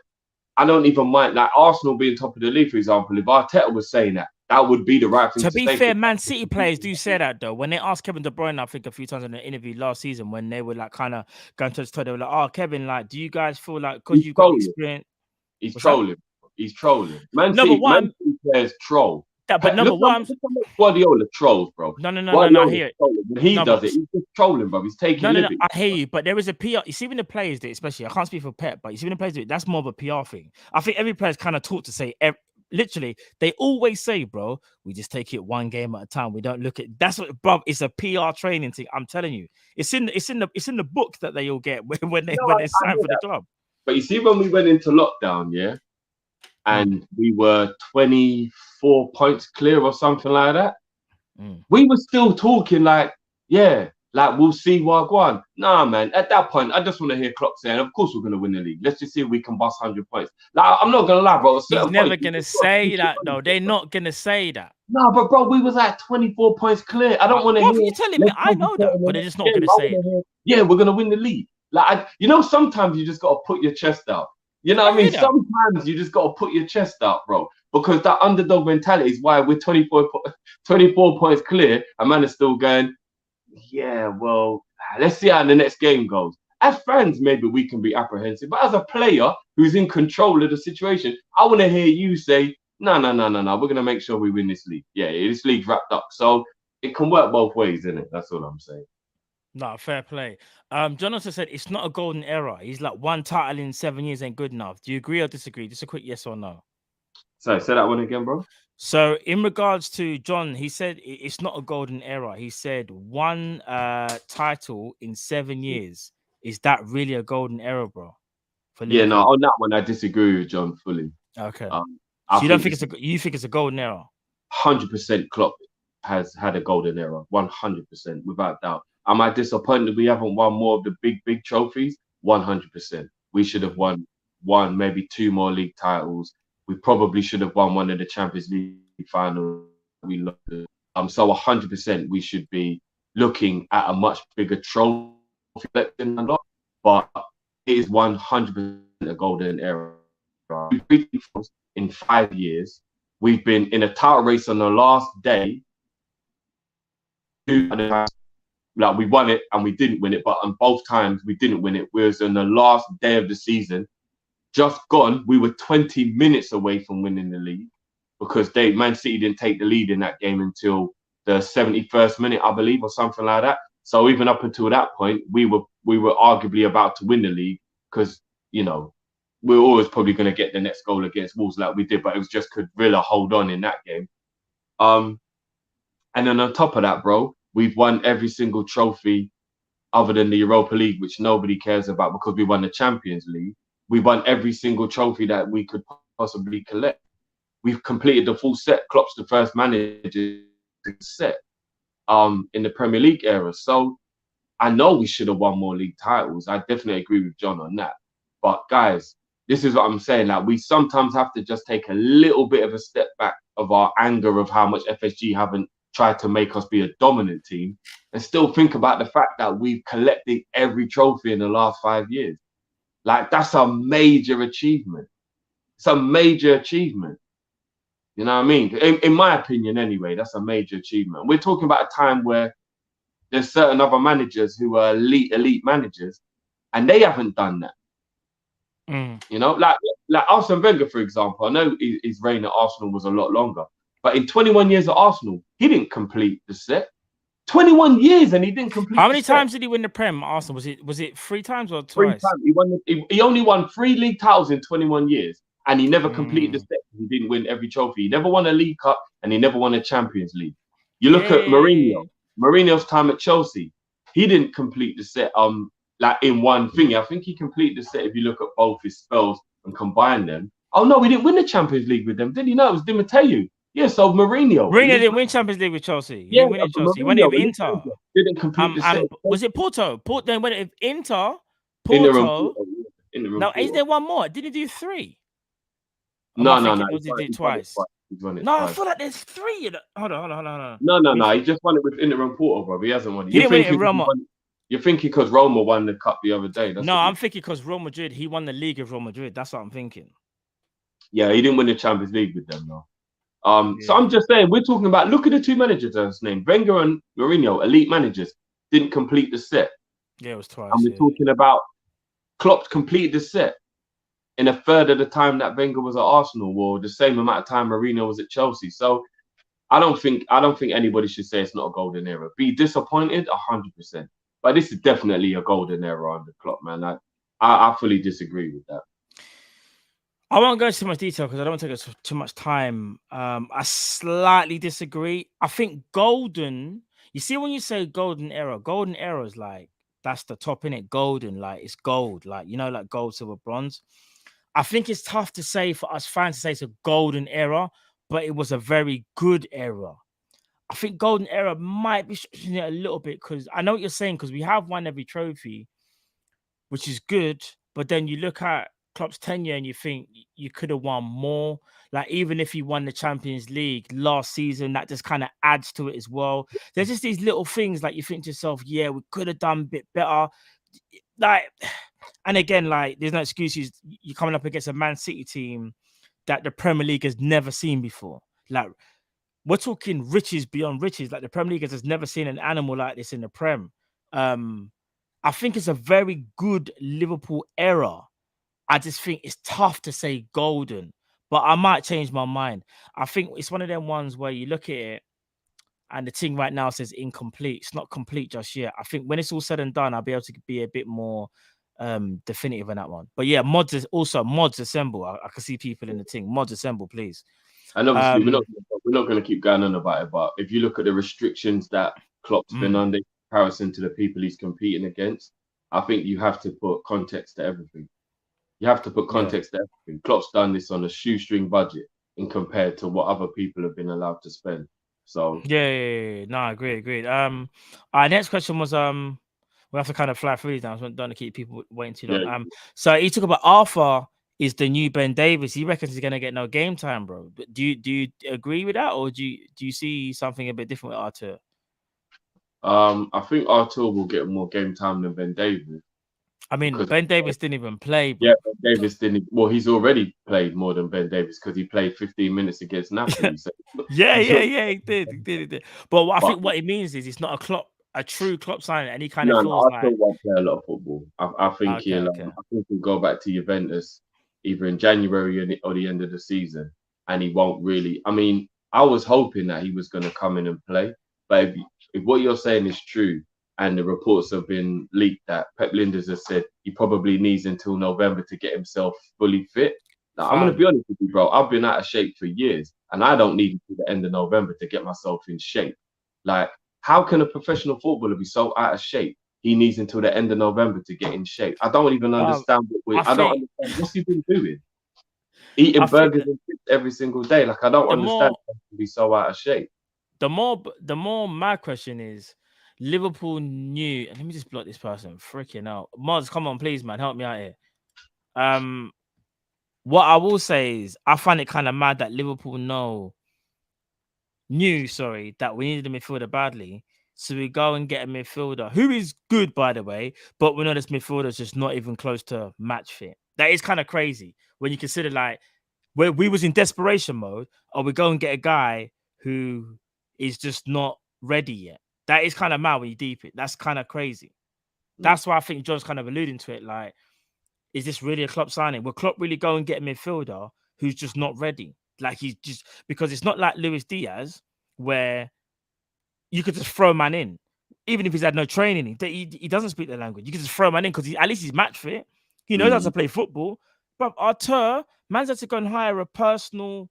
I don't even mind, like, Arsenal being top of the league, for example. If Arteta was saying that, that would be the right thing to say. To be fair, Man City players do say that though. When they asked Kevin De Bruyne, I think a few times in the interview last season, when they were like kind of going to the store, they were like, "Oh, Kevin, like, do you guys feel like because you've got experience?" He's trolling. He's trolling. Man City players troll. But number one, Guardiola trolls, bro. No, I hear it. When he does it, he's just trolling, bro. He's taking living. I hear you, but there is a PR. You see when the players do it, especially, I can't speak for Pep, but you see when the players do it, that's more of a PR thing. I think every player's kind of taught to say, literally, they always say, bro, we just take it one game at a time. We don't look at that's what, bro. It's a PR training thing. I'm telling you, it's in the book that they all get when they sign for the club. But you see, when we went into lockdown, yeah, and we were 24 points clear or something like that, we were still talking like, yeah, like we'll see what go on. Nah, man, at that point, I just want to hear Klopp saying, of course we're going to win the league. Let's just see if we can bust 100 points. Like, I'm not going to lie, bro. He's never going to say that, though. They're not going to say that. No, but bro, we was like 24 points clear. I don't want to hear. You're telling me, I know that, but they're just not going to say it. Yeah, we're going to win the league. Like, you know, sometimes you just got to put your chest out. You know what I mean? Sometimes you just got to put your chest out, bro. Because that underdog mentality is why we're 24 points clear, and man is still going, yeah, well, let's see how the next game goes. As fans, maybe we can be apprehensive, but as a player who's in control of the situation, I want to hear you say, no, we're going to make sure we win this league. Yeah, this league's wrapped up. So it can work both ways, isn't it? That's all I'm saying. No, fair play. John also said it's not a golden era. He's like, one title in 7 years ain't good enough. Do you agree or disagree? Just a quick yes or no. Sorry, say that one again, bro. So in regards to John, he said it's not a golden era. He said one title in 7 years. Is that really a golden era, bro? Yeah, no, on that one I disagree with John fully. Okay. So you don't think you think it's a golden era? 100% Klopp has had a golden era. 100%, without doubt. Am I disappointed we haven't won more of the big trophies? 100%. We should have won maybe 2 more league titles. We probably should have won one of the Champions League finals. We looked at. So 100% we should be looking at a much bigger trophy collection than that. But it is 100% a golden era. In 5 years, we've been in a title race on the last day. Like, we won it and we didn't win it, but on both times we didn't win it. Whereas on the last day of the season, just gone, we were 20 minutes away from winning the league because Man City didn't take the lead in that game until the 71st minute, I believe, or something like that. So even up until that point, we were arguably about to win the league because, you know, we were always probably going to get the next goal against Wolves like we did, but it was just could Villa hold on in that game. And then on top of that, bro, we've won every single trophy other than the Europa League, which nobody cares about because we won the Champions League. We won every single trophy that we could possibly collect. We've completed the full set. Klopp's the first manager to set in the Premier League era. So I know we should have won more league titles. I definitely agree with John on that. But guys, this is what I'm saying. Like, we sometimes have to just take a little bit of a step back of our anger of how much FSG haven't tried to make us be a dominant team and still think about the fact that we've collected every trophy in the last 5 years. Like, that's a major achievement. It's a major achievement. You know what I mean? In my opinion, anyway, that's a major achievement. We're talking about a time where there's certain other managers who are elite managers, and they haven't done that. You know, like Arsene Wenger, for example. I know his reign at Arsenal was a lot longer, but in 21 years at Arsenal, he didn't complete the set. 21 years, and he didn't complete. How many times did he win the Prem? Arsenal, was it 3 times or twice? 3 times. He only won 3 league titles in 21 years, and he never completed the set. He didn't win every trophy. He never won a League Cup, and he never won a Champions League. You look at Mourinho's time at Chelsea. He didn't complete the set. Like in one thing. I think he completed the set if you look at both his spells and combine them. Oh no, we didn't win the Champions League with them, did he? No, it was Di Matteo. Yeah, so Mourinho didn't win Champions League with Chelsea. He didn't win it Chelsea. He won it with Inter. Didn't complete the set. Was it Porto? Then went it with Inter, Porto. Now, is there one more? Did he do 3? No. Or did he do it twice? No, I feel like there's 3. Hold on. No. He just won it with Inter and Porto, bro. He hasn't won it. He didn't win it in Roma. You're thinking because Roma won the cup the other day. No, I'm thinking because Real Madrid, he won the league of Real Madrid. That's what I'm thinking. Yeah, he didn't win the Champions League with them, though. So I'm just saying, we're talking about, look at the 2 managers that's named. Wenger and Mourinho, elite managers, didn't complete the set. Yeah, it was twice. And we're talking about Klopp completed the set in a third of the time that Wenger was at Arsenal, or the same amount of time Mourinho was at Chelsea. So I don't think anybody should say it's not a golden era. Be disappointed, 100%. But this is definitely a golden era under Klopp, man. I fully disagree with that. I won't go into too much detail because I don't want to take us too much time. I slightly disagree. I think golden, you see when you say golden era is like, that's the top, innit? Golden, like it's gold, like, you know, like gold, silver, bronze. I think it's tough to say for us fans to say it's a golden era, but it was a very good era. I think golden era might be stretching it a little bit because I know what you're saying, because we have won every trophy, which is good. But then you look at Klopp's tenure and you think you could have won more. Like, even if he won the Champions League last season, that just kind of adds to it as well. There's just these little things like you think to yourself, yeah, we could have done a bit better. Like, and again, like, there's no excuses. You're coming up against a Man City team that the Premier League has never seen before. Like, we're talking riches beyond riches. Like, the Premier League has never seen an animal like this in the Prem. I think it's a very good Liverpool era. I just think it's tough to say golden, but I might change my mind. I think it's one of them ones where you look at it and the thing right now says incomplete. It's not complete just yet. I think when it's all said and done, I'll be able to be a bit more definitive on that one. But yeah, mods assemble. I can see people in the thing. Mods assemble, please. And obviously, we're not going to keep going on about it. But if you look at the restrictions that Klopp's been under in comparison to the people he's competing against, I think you have to put context to everything. You have to put context to everything. Klopp's done this on a shoestring budget in compared to what other people have been allowed to spend. So yeah. No, I agree. Our next question was we have to kind of fly through these now. So I don't want to keep people waiting too long. Yeah. So he talked about Arthur is the new Ben Davies. He reckons he's gonna get no game time, bro. But do you agree with that, or do you see something a bit different with Arthur? I think Arthur will get more game time than Ben Davies. I mean, Ben Davies didn't even play. Bro. Yeah, Ben Davies didn't. Well, he's already played more than Ben Davies because he played 15 minutes against Napoli. So. yeah, he did. But I think what it means is it's not a true Klopp signing, and he kind of feels I still won't play a lot of football. I think I think he'll go back to Juventus either in January or the end of the season, and he won't really. I mean, I was hoping that he was going to come in and play, but if what you're saying is true, and the reports have been leaked that Pep Lijnders has said he probably needs until November to get himself fully fit. Now, I'm going to be honest with you, bro. I've been out of shape for years, and I don't need until the end of November to get myself in shape. Like, how can a professional footballer be so out of shape? He needs until the end of November to get in shape. I don't even understand I don't understand what's he been doing. Eating burgers and chips every single day. Like, I don't understand how he can be so out of shape. The more my question is, Liverpool knew. Let me just block this person. Freaking out, Moz, come on, please, man, help me out here. What I will say is, I find it kind of mad that Liverpool knew that we needed a midfielder badly, so we go and get a midfielder who is good, by the way, but we know this midfielder is just not even close to match fit. That is kind of crazy when you consider, like, where we was in desperation mode, or we go and get a guy who is just not ready yet. That is kind of mad when you deep it. That's kind of crazy. That's why I think John's kind of alluding to it. Like, is this really a Klopp signing? Will Klopp really go and get a midfielder who's just not ready? Like, he's just, because it's not like Luis Diaz where you could just throw a man in, even if he's had no training. He doesn't speak the language. You can just throw a man in because at least he's match fit. He knows how to play football. But Artur, man's had to go and hire a personal,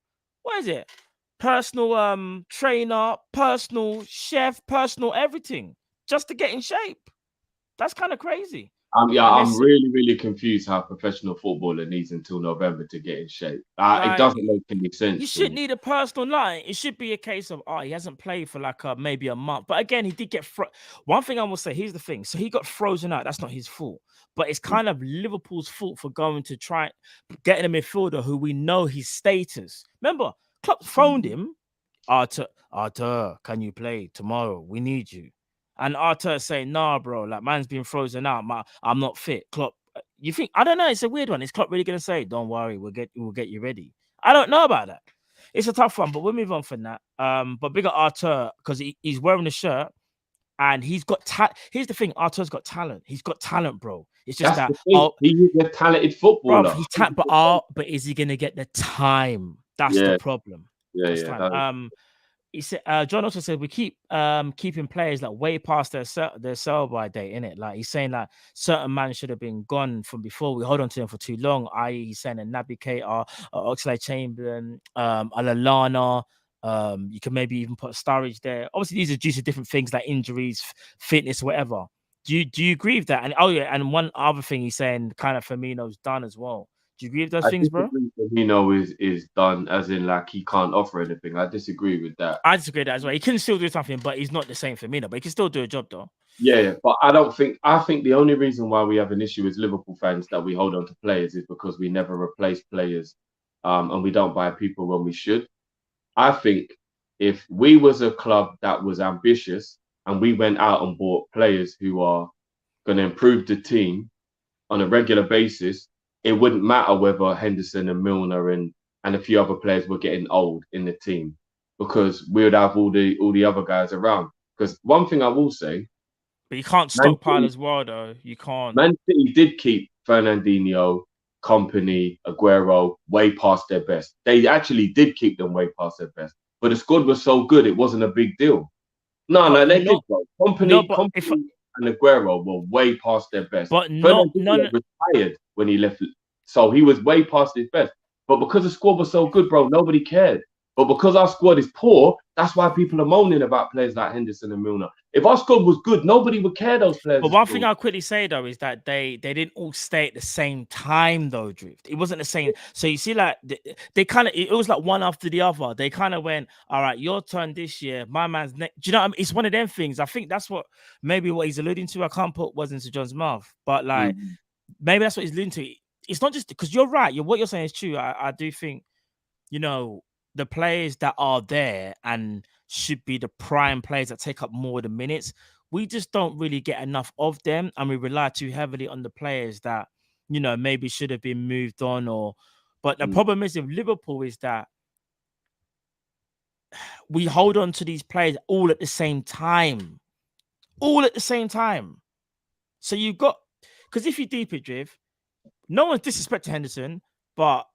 personal trainer, personal chef, personal everything, just to get in shape. That's kind of crazy. I'm really, really confused how a professional footballer needs until November to get in shape. It doesn't make any sense. You shouldn't need a personal line. It should be a case of, he hasn't played for like maybe a month. But again, he did get one thing I will say, here's the thing. So he got frozen out. That's not his fault. But it's kind of Liverpool's fault for going to try getting a midfielder who we know his status. Remember, Klopp phoned him. Artur, can you play tomorrow? We need you. And Artur saying, nah, bro, like, man's been frozen out. I'm not fit. Klopp, you think, I don't know, it's a weird one. Is Klopp really going to say, don't worry, we'll get you ready? I don't know about that. It's a tough one, but we'll move on from that. But bigger Artur, because he's wearing the shirt and he's got talent. Here's the thing, Artur's got talent. He's got talent, bro. It's just he's a talented footballer. Bro, but is he going to get the time? That's the problem. He said, John also said we keep keeping players like way past their sell-by date, innit? Like, he's saying that certain man should have been gone from before. We hold on to them for too long. I.e., he's saying a Naby Keita, Oxlade-Chamberlain, Lallana. You can maybe even put Sturridge there. Obviously, these are due to different things like injuries, fitness, whatever. Do you agree with that? And one other thing he's saying, kind of Firmino's done as well. Do you agree with those things, bro? Firmino is done, as in, like, he can't offer anything. I disagree with that. I disagree with that as well. He can still do something, but he's not the same Firmino. But he can still do a job, though. Yeah, but I think the only reason why we have an issue as Liverpool fans that we hold on to players is because we never replace players, and we don't buy people when we should. I think if we was a club that was ambitious and we went out and bought players who are going to improve the team on a regular basis, it wouldn't matter whether Henderson and Milner and a few other players were getting old in the team, because we would have all the other guys around. Because one thing I will say, but you can't stockpile as well, though. You can't. Man City did keep Fernandinho, Kompany, Aguero way past their best. They actually did keep them way past their best. But the squad was so good, it wasn't a big deal. No, they did, bro. Kompany and Aguero were way past their best. But Fernandinho retired when he left, so he was way past his best. But because the squad was so good, bro, nobody cared. But because our squad is poor, that's why people are moaning about players like Henderson and Milner. If our squad was good, nobody would care those players. But one thing I'll quickly say, though, is that they didn't all stay at the same time, though, Drift. It wasn't the same. So you see, like, they kind of, it was like one after the other. They kind of went, all right, your turn this year, my man's next. Do you know what I mean? It's one of them things. I think that's what he's alluding to. I can't put words into John's mouth, but like, maybe that's what he's alluding to. It's not just because you're right. What you're saying is true. I do think, the players that are there and should be the prime players that take up more of the minutes, we just don't really get enough of them, and we rely too heavily on the players that, maybe should have been moved on. But the problem is with Liverpool is that we hold on to these players all at the same time. So you've got, because if you deep it, Driv, no one's disrespecting Henderson, but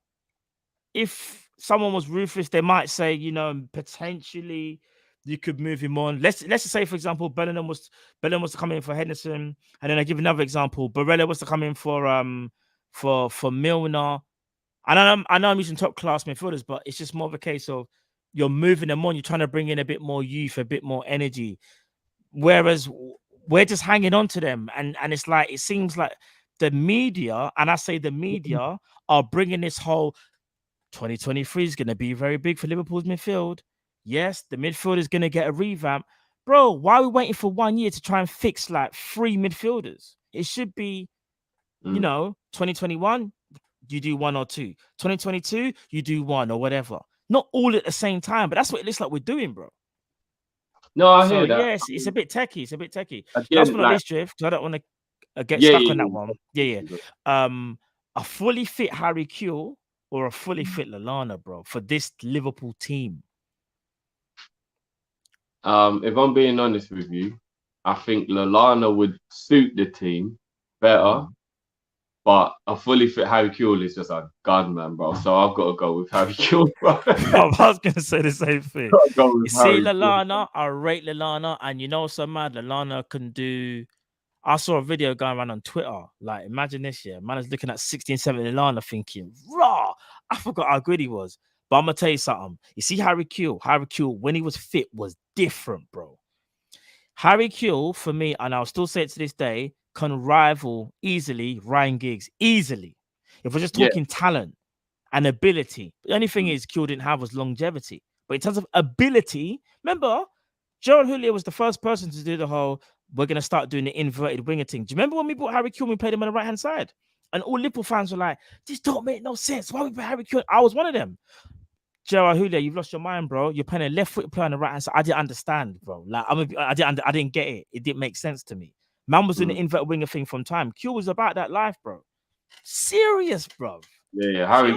if someone was ruthless, they might say, potentially you could move him on. Let's just say, for example, Bellingham was to come in for Henderson, and then I give another example. Barella was to come in for Milner. I know I'm using top class midfielders, but it's just more of a case of, you're moving them on. You're trying to bring in a bit more youth, a bit more energy. Whereas we're just hanging on to them, and it's like it seems like the media, and I say the media, are bringing this whole 2023 is going to be very big for Liverpool's midfield. Yes, the midfield is going to get a revamp. Bro, why are we waiting for 1 year to try and fix like 3 midfielders? It should be, 2021, you do 1 or 2. 2022, you do 1 or whatever. Not all at the same time, but that's what it looks like we're doing, bro. No, I hear that. Yes, it's a bit techie. It's a bit techie. Again, Last but not like- least, Drift, because I don't want to get Yeah, stuck yeah, on that yeah. one. Yeah. A fully fit Harry Kewell or a fully fit Lallana, bro, for this Liverpool team? If I'm being honest with you, I think Lallana would suit the team better, but a fully fit Harry Kewell is just a gunman, bro. So I've got to go with Harry Kewell, bro. I was going to say the same thing. Go with You see Harry Lallana, I rate Lallana, and you know so mad, Lallana can do... I saw a video going around on Twitter. Like, imagine this year. Man is looking at 16, 17 Lallana thinking, raw, I forgot how good he was. But I'm going to tell you something. You see Harry Kewell, when he was fit, was different, bro. Harry Kewell, for me, and I'll still say it to this day, can rival easily Ryan Giggs. Easily. If we're just talking talent and ability. The only thing is Kewell didn't have was longevity. But in terms of ability, remember, Gerald Houllier was the first person to do the whole, we're going to start doing the inverted winger thing. Do you remember when we bought Harry Kewell, we played him on the right-hand side? And all Liverpool fans were like, this don't make no sense. Why we put Harry Kewell? I was one of them. Gerald Houllier, you've lost your mind, bro. You're playing a left-foot player on the right-hand side. I didn't understand, bro. Like, I didn't get it. It didn't make sense to me. Man was doing the inverted winger thing from time. Kewell was about that life, bro. Serious, bro. Yeah. Harry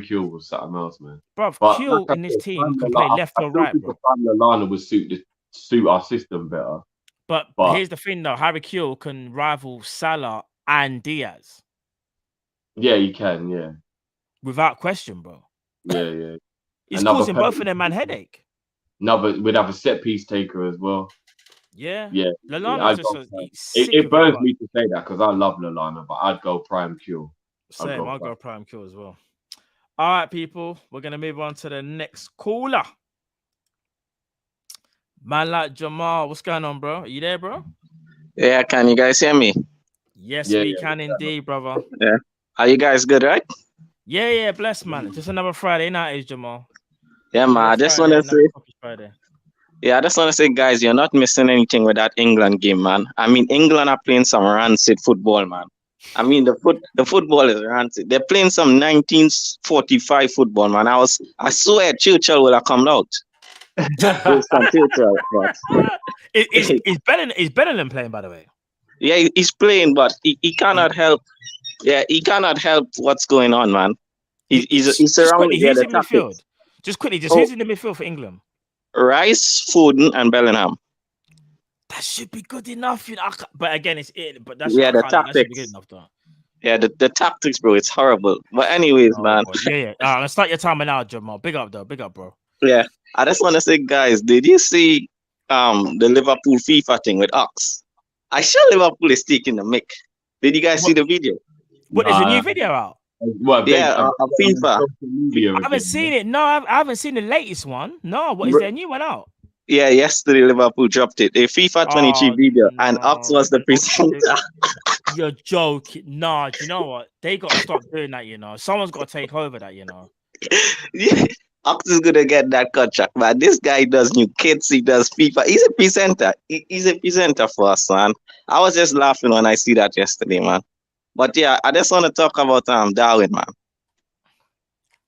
Kewell was something else, man. Bro, But Kewell like I in this said, team can play left or right, bro. Lallana would suit our system better. But here's the thing, though. Harry Kewell can rival Salah and Diaz. Yeah, he can. Yeah. Without question, bro. Yeah. He's causing both of them man headache. No, but we'd have a set piece taker as well. Yeah. Lallana's just it burns me to say that because I love Lallana, but I'd go prime Kewell. Same, I'll go prime Kewell as well. All right, people. We're going to move on to the next caller. Man like Jamal, what's going on, bro? Are you there, bro? Yeah, can you guys hear me? Yes, we can indeed, brother. Yeah. Are you guys good, right? Yeah, bless, man. Just another Friday night, is Jamal. Yeah, man. I just want to say, I just want to say, guys, you're not missing anything with that England game, man. I mean, England are playing some rancid football, man. I mean, the football is rancid. They're playing some 1945 football, man. I swear Churchill would have come out. Is Bellingham playing, by the way? Yeah, he's playing, but he cannot help. Yeah, he cannot help what's going on, man. He's surrounded by the tactics. Just quickly, who's in the midfield for England? Rice, Foden, and Bellingham. That should be good enough, you know. But again, it's it. But that's the tactics. tactics. That should be good enough, though. Yeah, the tactics, bro. It's horrible. But anyways, man. Yeah. Let's start your timer now, Jamal. Big up, though. Big up, bro. Yeah, I just want to say, guys, did you see the Liverpool FIFA thing with Ox? I sure Liverpool is taking the mick. Did you guys see the video? What, there's a new video out? FIFA. I haven't seen it. No, I haven't seen the latest one. No, what is there a new one out? Yeah, yesterday Liverpool dropped it. A FIFA 23 video, and Ox was the presenter. You're joking. Nah, do you know what? They got to stop doing that, you know. Someone's got to take over that, you know. Yeah. Ox is gonna get that contract, man. This guy does new kids, he does FIFA. He's a presenter. He's a presenter for us, man. I was just laughing when I see that yesterday, man. But yeah, I just want to talk about Darwin, man.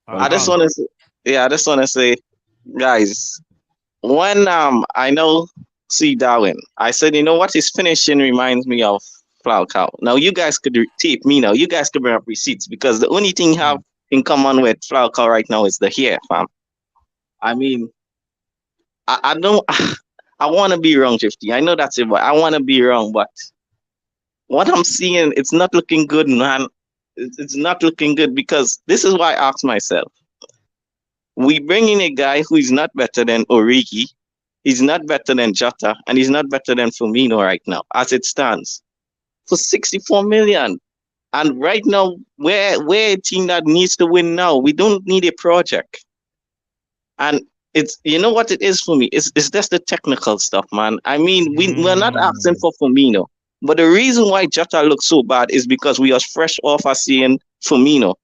I just want to say, guys, when I see Darwin, I said, you know what, his finishing reminds me of Falcao. Now you guys could tape me now. You guys could bring up receipts because the only thing you have in common with Falcao right now is the hair, fam. I mean, I don't. I want to be wrong, 50. I know that's it, but I want to be wrong. But what I'm seeing, it's not looking good, man. It's not looking good because this is why I asked myself. We bring in a guy who is not better than Origi, he's not better than Jota, and he's not better than Firmino right now, as it stands, for 64 million. And right now, we're a team that needs to win now. We don't need a project. And it's, you know what it is for me? It's just the technical stuff, man. I mean, we're not asking for Firmino. But the reason why Jota looks so bad is because we are fresh off of seeing Firmino.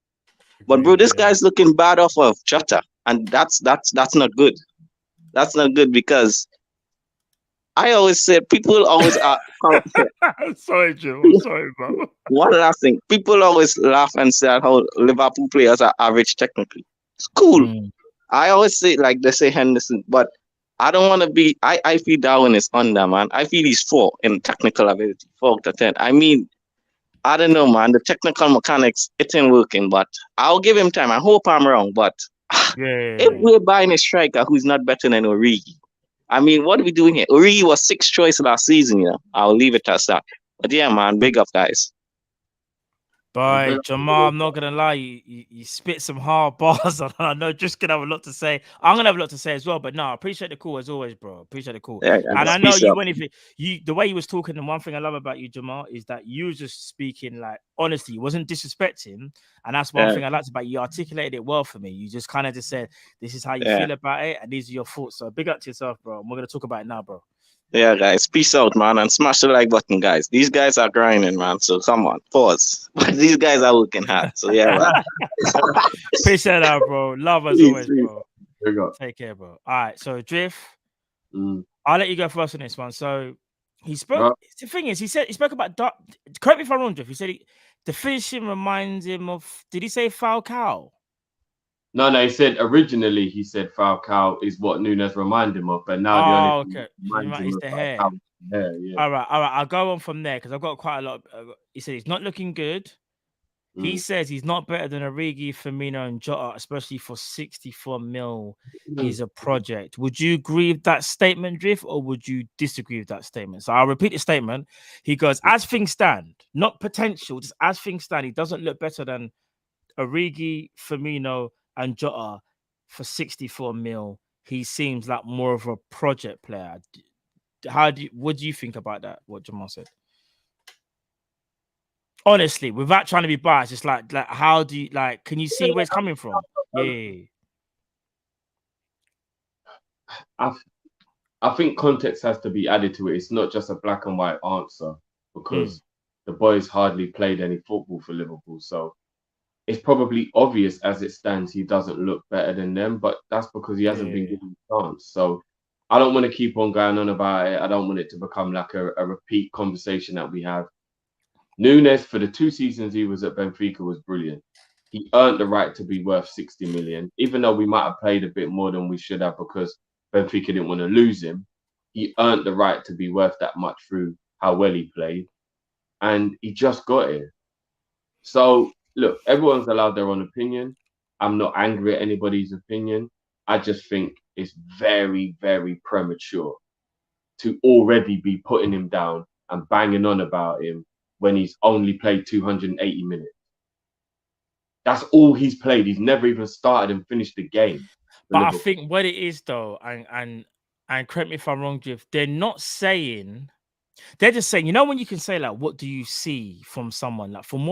But bro, this guy's looking bad off of Jota. And that's not good. That's not good because I always say people always are. Sorry, Joe. I'm sorry, bro. One last thing. People always laugh and say how Liverpool players are average technically. It's cool. I always say, like they say Henderson, but I don't want to be. I feel Darwin is under, man. I feel he's 4 in technical ability, 4 out of 10. I mean, I don't know, man. The technical mechanics, it ain't working, but I'll give him time. I hope I'm wrong, but if we're buying a striker who's not better than Origi, I mean, what are we doing here? Origi was 6th choice last season, you know. I'll leave it at that. But yeah, man, big up, guys. But Jamal, I'm not gonna lie, you spit some hard bars. I know just gonna have a lot to say. I'm gonna have a lot to say as well. But no, I appreciate the call as always, bro. Appreciate the call. Yeah, and I know you went the way you was talking. And one thing I love about you, Jamal, is that you was just speaking like honestly. You wasn't disrespecting, and that's one thing I liked about you. You articulated it well for me. You just kind of just said, "This is how you feel about it, and these are your thoughts." So big up to yourself, bro. And we're gonna talk about it now, bro. Yeah, guys. Peace out, man. And smash the like button, guys. These guys are grinding, man. So come on, pause. But these guys are working hard. So yeah, man. Appreciate that, bro. Love as always, bro. Take care, bro. All right. So Drift, I'll let you go first on this one. So he spoke. The thing is, he spoke about. Correct me if I'm wrong, Drift. He said the finishing reminds him of. Did he say Falcao? No, he said originally Falcao is what Nunez reminded him of, but now the only thing it's the hair. All right. I'll go on from there because I've got quite a lot. He said he's not looking good. He says he's not better than Origi, Firmino, and Jota, especially for 64 mil. He's a project. Would you agree with that statement, Drift, or would you disagree with that statement? So I'll repeat the statement. He goes, as things stand, not potential, just as things stand, he doesn't look better than Origi, Firmino, and Jota for 64 mil. He seems like more of a project player. What do you think about that? What Jamal said? Honestly, without trying to be biased, it's like how do you can you see where it's coming from? Yeah. I think context has to be added to it. It's not just a black and white answer because the boys hardly played any football for Liverpool. So it's probably obvious as it stands he doesn't look better than them, but that's because he hasn't been given a chance. So I don't want to keep on going on about it. I don't want it to become like a repeat conversation that we have. Nunez, for the 2 seasons he was at Benfica, was brilliant. He earned the right to be worth 60 million, even though we might have played a bit more than we should have because Benfica didn't want to lose him. He earned the right to be worth that much through how well he played, and he just got here. So look, everyone's allowed their own opinion. I'm not angry at anybody's opinion. I just think it's very, very premature to already be putting him down and banging on about him when he's only played 280 minutes. That's all he's played. He's never even started and finished the game. But I think what it is though, and correct me if I'm wrong, Jeff, they're not saying, they're just saying, you know, when you can say like, what do you see from someone? Like from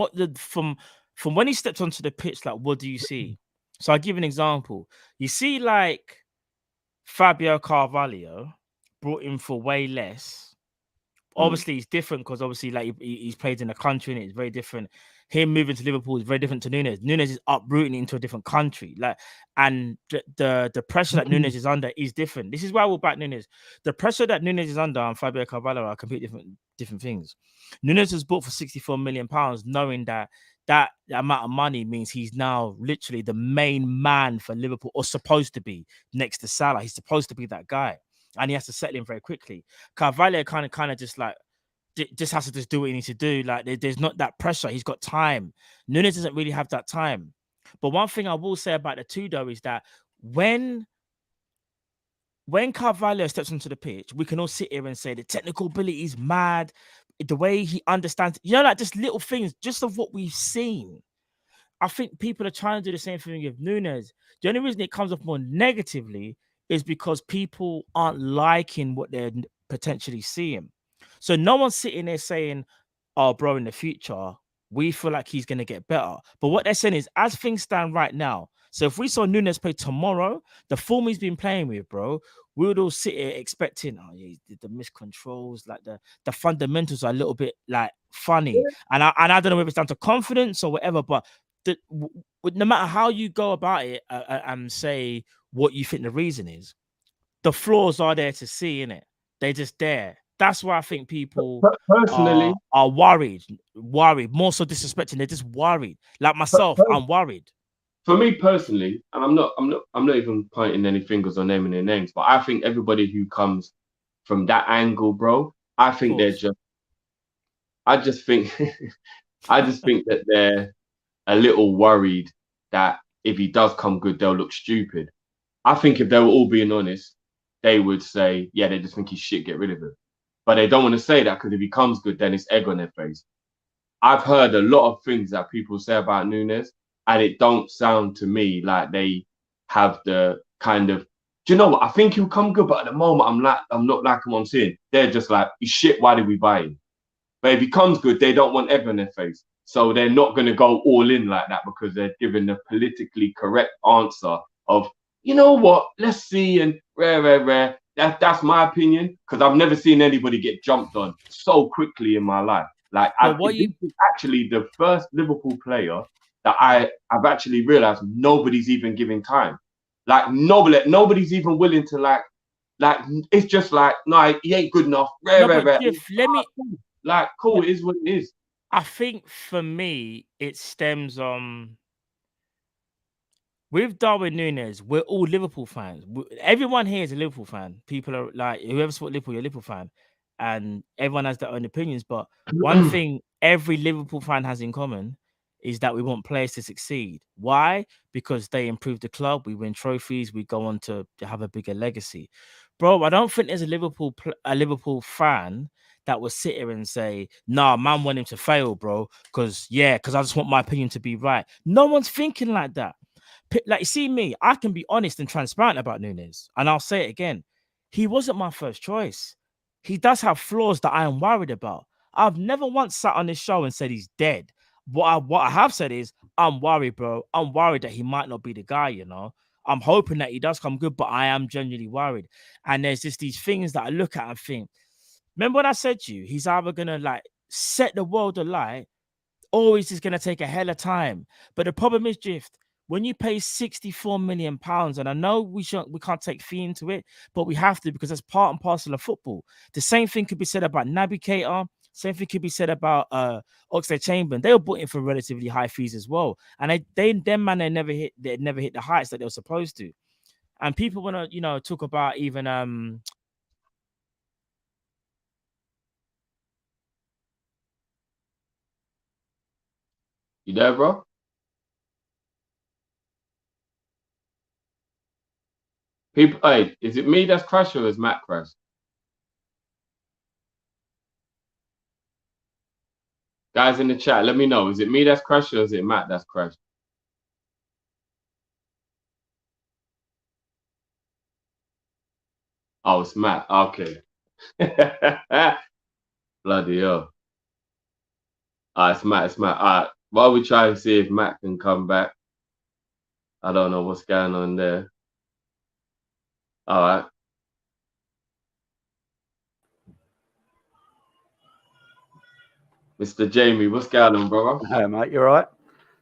when he stepped onto the pitch, like what do you see? So I'll give you an example. You see like Fabio Carvalho brought him for way less. Obviously, it's different because obviously, like he's played in a country and it's very different. Him moving to Liverpool is very different to Nunez. Nunez is uprooting into a different country, and the pressure that Nunez is under is different. This is why we'll back Nunez. The pressure that Nunez is under and Fabio Carvalho are completely different things. Nunez was bought for £64 million, knowing that amount of money means he's now literally the main man for Liverpool, or supposed to be next to Salah. He's supposed to be that guy. And he has to settle in very quickly. Carvalho kind of just like just has to just do what he needs to do. Like there's not that pressure. He's got time. Nunez doesn't really have that time. But one thing I will say about the two though is that when Carvalho steps onto the pitch, we can all sit here and say the technical ability is mad. The way he understands, like just little things, just of what we've seen. I think people are trying to do the same thing with Nunez. The only reason it comes off more negatively is because people aren't liking what they're potentially seeing. So no one's sitting there saying, oh, bro, in the future, we feel like he's going to get better. But what they're saying is, as things stand right now, So if we saw Nunez play tomorrow, the form he's been playing with, bro, we would all sit here expecting, oh yeah, the miscontrols, like the fundamentals are a little bit like funny. And I don't know if it's down to confidence or whatever, but no matter how you go about it and say what you think the reason is, the flaws are there to see, innit? They're just there. That's why I think people personally are worried, more so disrespecting. They're just worried. Like myself, I'm worried. For me personally, and I'm not even pointing any fingers or naming their names, but I think everybody who comes from that angle, bro, I think they're just, I just think that they're a little worried that if he does come good, they'll look stupid. I think if they were all being honest, they would say, yeah, they just think he's shit, get rid of him. But they don't want to say that because if he comes good, then it's egg on their face. I've heard a lot of things that people say about Nunez, and it don't sound to me like they have the kind of, do you know what? I think he'll come good, but at the moment, I'm not like what I'm saying. They're just like, he's shit, why did we buy him? But if he comes good, they don't want egg on their face. So they're not going to go all in like that because they're giving the politically correct answer of, you know what, let's see, and rare. That's my opinion, because I've never seen anybody get jumped on so quickly in my life. Like, this is actually the first Liverpool player that I've actually realized nobody's even giving time. Like, nobody's even willing to like, it's just like, no, he ain't good enough. Rare. Jeff, let me... Like, cool, it is what it is. I think for me, it stems on... With Darwin Nunez, we're all Liverpool fans. Everyone here is a Liverpool fan. People are like, whoever support Liverpool, you're a Liverpool fan. And everyone has their own opinions. But one thing every Liverpool fan has in common is that we want players to succeed. Why? Because they improve the club, we win trophies, we go on to have a bigger legacy. Bro, I don't think there's a Liverpool fan that will sit here and say, nah, man, want him to fail, bro. Because I just want my opinion to be right. No one's thinking like that. Like, you see me, I can be honest and transparent about Nunez. And I'll say it again. He wasn't my first choice. He does have flaws that I am worried about. I've never once sat on this show and said he's dead. What I have said is, I'm worried, bro. I'm worried that he might not be the guy, you know. I'm hoping that he does come good, but I am genuinely worried. And there's just these things that I look at and think, remember when I said to you, he's either going to like set the world alight or he's just going to take a hell of time. But the problem is, Jift, when you pay £64 million, and I know we can't take fee into it, but we have to because that's part and parcel of football. The same thing could be said about Naby Keita. Same thing could be said about Oxlade-Chamberlain. They were bought in for relatively high fees as well, and they never hit the heights that they were supposed to. And people want to talk about even You there, bro? People, hey, is it me that's crashed or is Matt crashed? Guys in the chat, let me know. Is it me that's crashed or is it Matt that's crashed? Oh, it's Matt. Okay. Bloody hell. It's Matt. All right. While we try and see if Matt can come back. I don't know what's going on there. All right. Mr. Jamie, what's going on, brother? Hey, mate, you all right?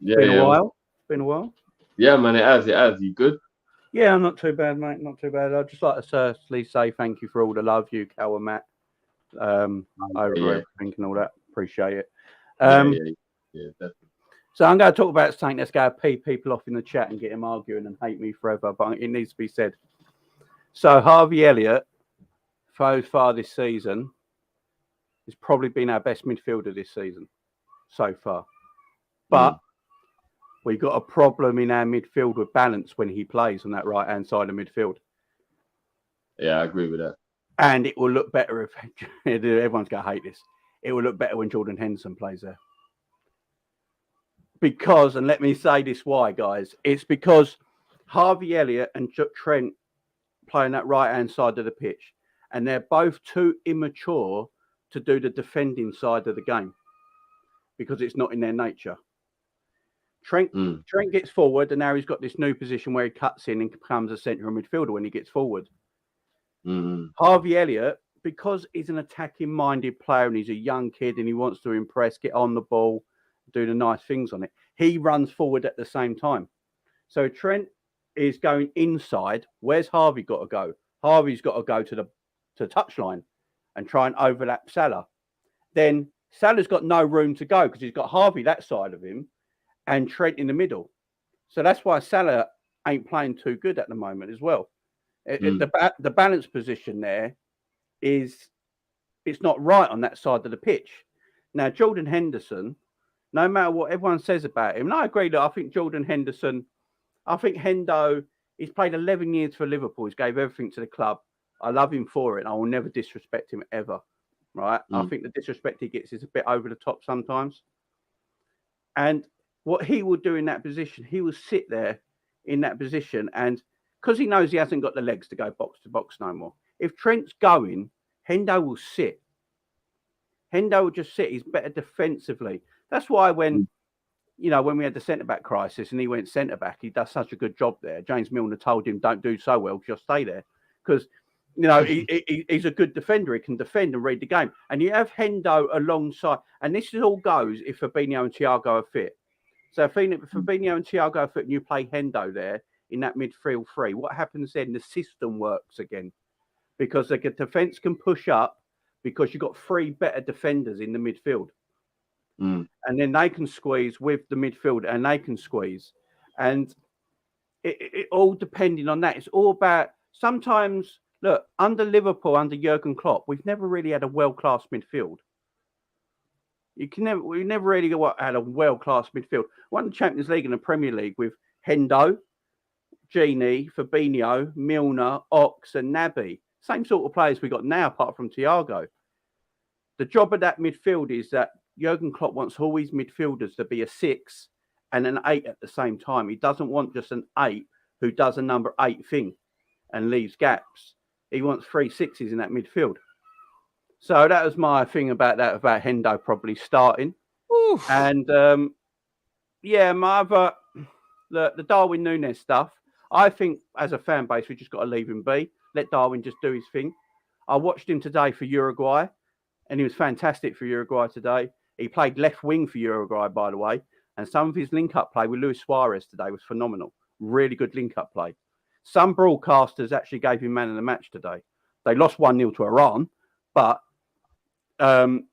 Yeah, Been a while. Been a while. Yeah, man, it has. You good? Yeah, I'm not too bad, mate. Not too bad. I'd just like to firstly say thank you for all the love, you, Cal and Matt, over everything and all that. Appreciate it. Yeah, definitely. So I'm going to talk about something that's going to pee people off in the chat and get them arguing and hate me forever, but it needs to be said. So Harvey Elliott, so far this season, has probably been our best midfielder this season so far. But we've got a problem in our midfield with balance when he plays on that right-hand side of midfield. Yeah, I agree with that. And it will look better if everyone's going to hate this. It will look better when Jordan Henderson plays there. Because, and let me say this why, guys, it's because Harvey Elliott and Trent playing that right-hand side of the pitch, and they're both too immature to do the defending side of the game because it's not in their nature. Trent gets forward, and now he's got this new position where he cuts in and becomes a central midfielder when he gets forward. Harvey Elliott, because he's an attacking-minded player and he's a young kid and he wants to impress, get on the ball, do the nice things on it, he runs forward at the same time. So Trent is going inside. Where's Harvey got to go? Harvey's got to go to the touchline and try and overlap Salah. Then Salah's got no room to go because he's got Harvey that side of him and Trent in the middle. So that's why Salah ain't playing too good at the moment as well. The balance position there it's not right on that side of the pitch. Now, Jordan Henderson, no matter what everyone says about him, and I agree that I think Jordan Henderson, I think Hendo, he's played 11 years for Liverpool. He's gave everything to the club. I love him for it. I will never disrespect him ever. Right? I think the disrespect he gets is a bit over the top sometimes. And what he will do in that position, he will sit there in that position, and because he knows he hasn't got the legs to go box to box no more. If Trent's going, Hendo will sit. Hendo will just sit. He's better defensively. That's why when we had the centre-back crisis and he went centre-back, he does such a good job there. James Milner told him, don't do so well, just stay there. Because, he's a good defender. He can defend and read the game. And you have Hendo alongside. And this all goes if Fabinho and Thiago are fit. So if Fabinho and Thiago are fit and you play Hendo there in that midfield three, what happens then? The system works again. Because the defence can push up because you've got three better defenders in the midfield. And then they can squeeze with the midfield and they can squeeze. And it all depending on that. It's all about sometimes, look, under Liverpool, under Jurgen Klopp, we've never really had a world-class midfield. We never really had a world-class midfield. Won the Champions League and the Premier League with Hendo, Gini, Fabinho, Milner, Ox and Naby. Same sort of players we got now, apart from Thiago. The job of that midfield is that Jurgen Klopp wants all his midfielders to be a 6 and an 8 at the same time. He doesn't want just an 8 who does a number 8 thing and leaves gaps. He wants 3 6s in that midfield. So that was my thing about Hendo probably starting. Oof. And my other, the Darwin Nunez stuff, I think as a fan base, we just got to leave him be. Let Darwin just do his thing. I watched him today for Uruguay, and he was fantastic for Uruguay today. He played left wing for Uruguay, by the way, and some of his link-up play with Luis Suarez today was phenomenal. Really good link-up play. Some broadcasters actually gave him man of the match today. They lost 1-0 to Iran, but Darwin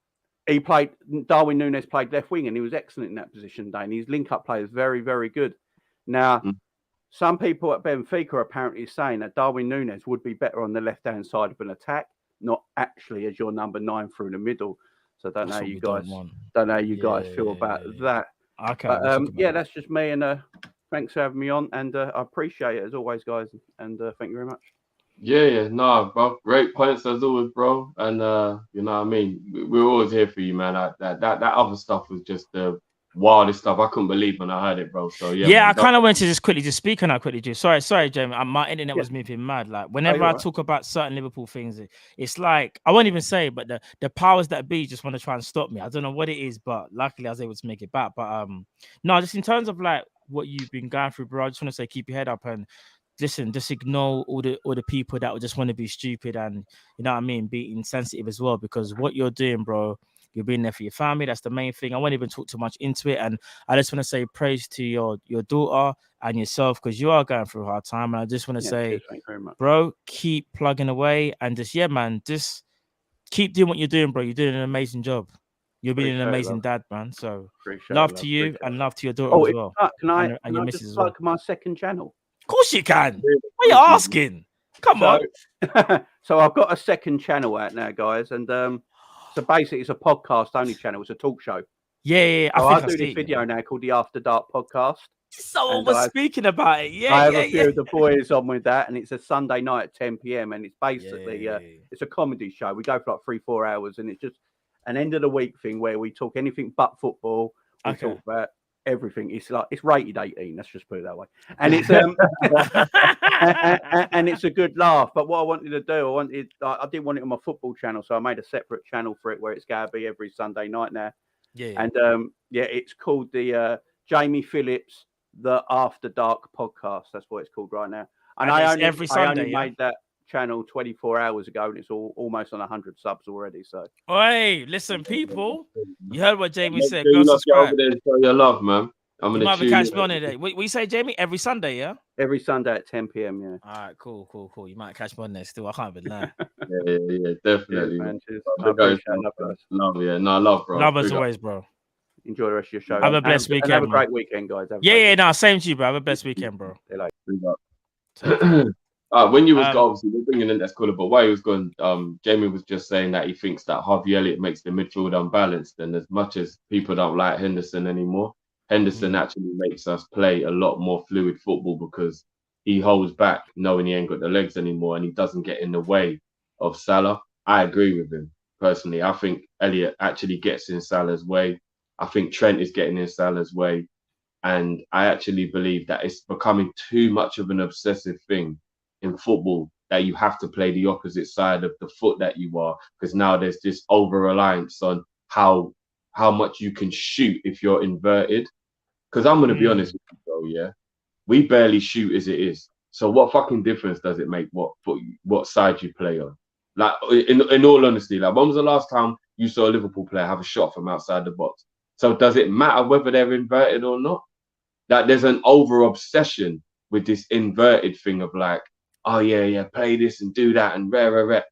Nunez played left wing, and he was excellent in that position today, and his link-up play is very, very good. Now, some people at Benfica are apparently saying that Darwin Nunez would be better on the left-hand side of an attack, not actually as your number 9 through the middle. So I don't know how you guys feel about that. Okay. But, that's just me. And thanks for having me on. And I appreciate it as always, guys. And thank you very much. Bro. Great points as always, bro. And you know what I mean? We're always here for you, man. That other stuff was just the wildest stuff. I couldn't believe when I heard it, bro. So I kind of wanted to just speak on that quickly. Sorry, Jamie. My internet was moving mad. Like whenever I talk about certain Liverpool things, it's like I won't even say, but the powers that be just want to try and stop me. I don't know what it is, but luckily I was able to make it back. But no, just in terms of like what you've been going through, bro. I just want to say keep your head up and listen. Just ignore all the people that would just want to be stupid and you know what I mean, be insensitive as well. Because what you're doing, bro. You're being there for your family. That's the main thing. I won't even talk too much into it. And I just want to say praise to your daughter and yourself because you are going through a hard time. And I just want to say, bro, keep plugging away and just keep doing what you're doing, bro. You're doing an amazing job. You're being an amazing dad, man. So love to you and love to your daughter as well. Can I just plug my second channel? Of course you can. What are you asking? Come on. So I've got a second channel out now, guys. And so basically, it's a podcast-only channel. It's a talk show. Yeah. I do this video now called the After Dark Podcast. Someone was speaking about it. Yeah, I have a few of the boys on with that, and it's a Sunday night at 10 p.m. And it's basically it's a comedy show. We go for like 3-4 hours, and it's just an end of the week thing where we talk anything but football. We talk about everything. It's rated 18. Let's just put it that way. And it's and it's a good laugh. But what I wanted to do, I didn't want it on my football channel, so I made a separate channel for it where it's going to be every Sunday night now. And it's called the Jamie Phillips, the After Dark podcast. That's what it's called right now. And it's I only, every Sunday, made that channel 24 hours ago, and it's almost on 100 subs already. So, hey, listen, people, you heard what Jamie Make said. sure Go you lot get over subscribe. there and show your love, man. I'm You gonna might be tune catch me in. on it. We say, Jamie, every Sunday, yeah? every Sunday at 10 p.m. Yeah. All right, cool. You might catch me on there still. I can't even lie. Yeah, definitely. Cheers, man. Cheers. Big I appreciate guys, it. Love, guys. love, yeah. No, love, bro. Love as Big up. always, bro. Enjoy the rest of your show. Have a blessed weekend. And have a man. great weekend, guys. Yeah, same to you, bro. Have a blessed weekend, bro. See you later. Big up. When you was obviously we're bringing in that's cool, but while he was going, Jamie was just saying that he thinks that Harvey Elliott makes the midfield unbalanced, and as much as people don't like Henderson anymore, Henderson actually makes us play a lot more fluid football because he holds back knowing he ain't got the legs anymore, and he doesn't get in the way of Salah. I agree with him personally. I think Elliott actually gets in Salah's way. I think Trent is getting in Salah's way, and I actually believe that it's becoming too much of an obsessive thing in football that you have to play the opposite side of the foot that you are, because now there's this over reliance on how much you can shoot if you're inverted. Because I'm gonna be honest with you, bro, yeah, we barely shoot as it is. So what fucking difference does it make what side you play on? Like in all honesty, like when was the last time you saw a Liverpool player have a shot from outside the box? So does it matter whether they're inverted or not? That there's an over obsession with this inverted thing of like, oh yeah, play this and do that and rare.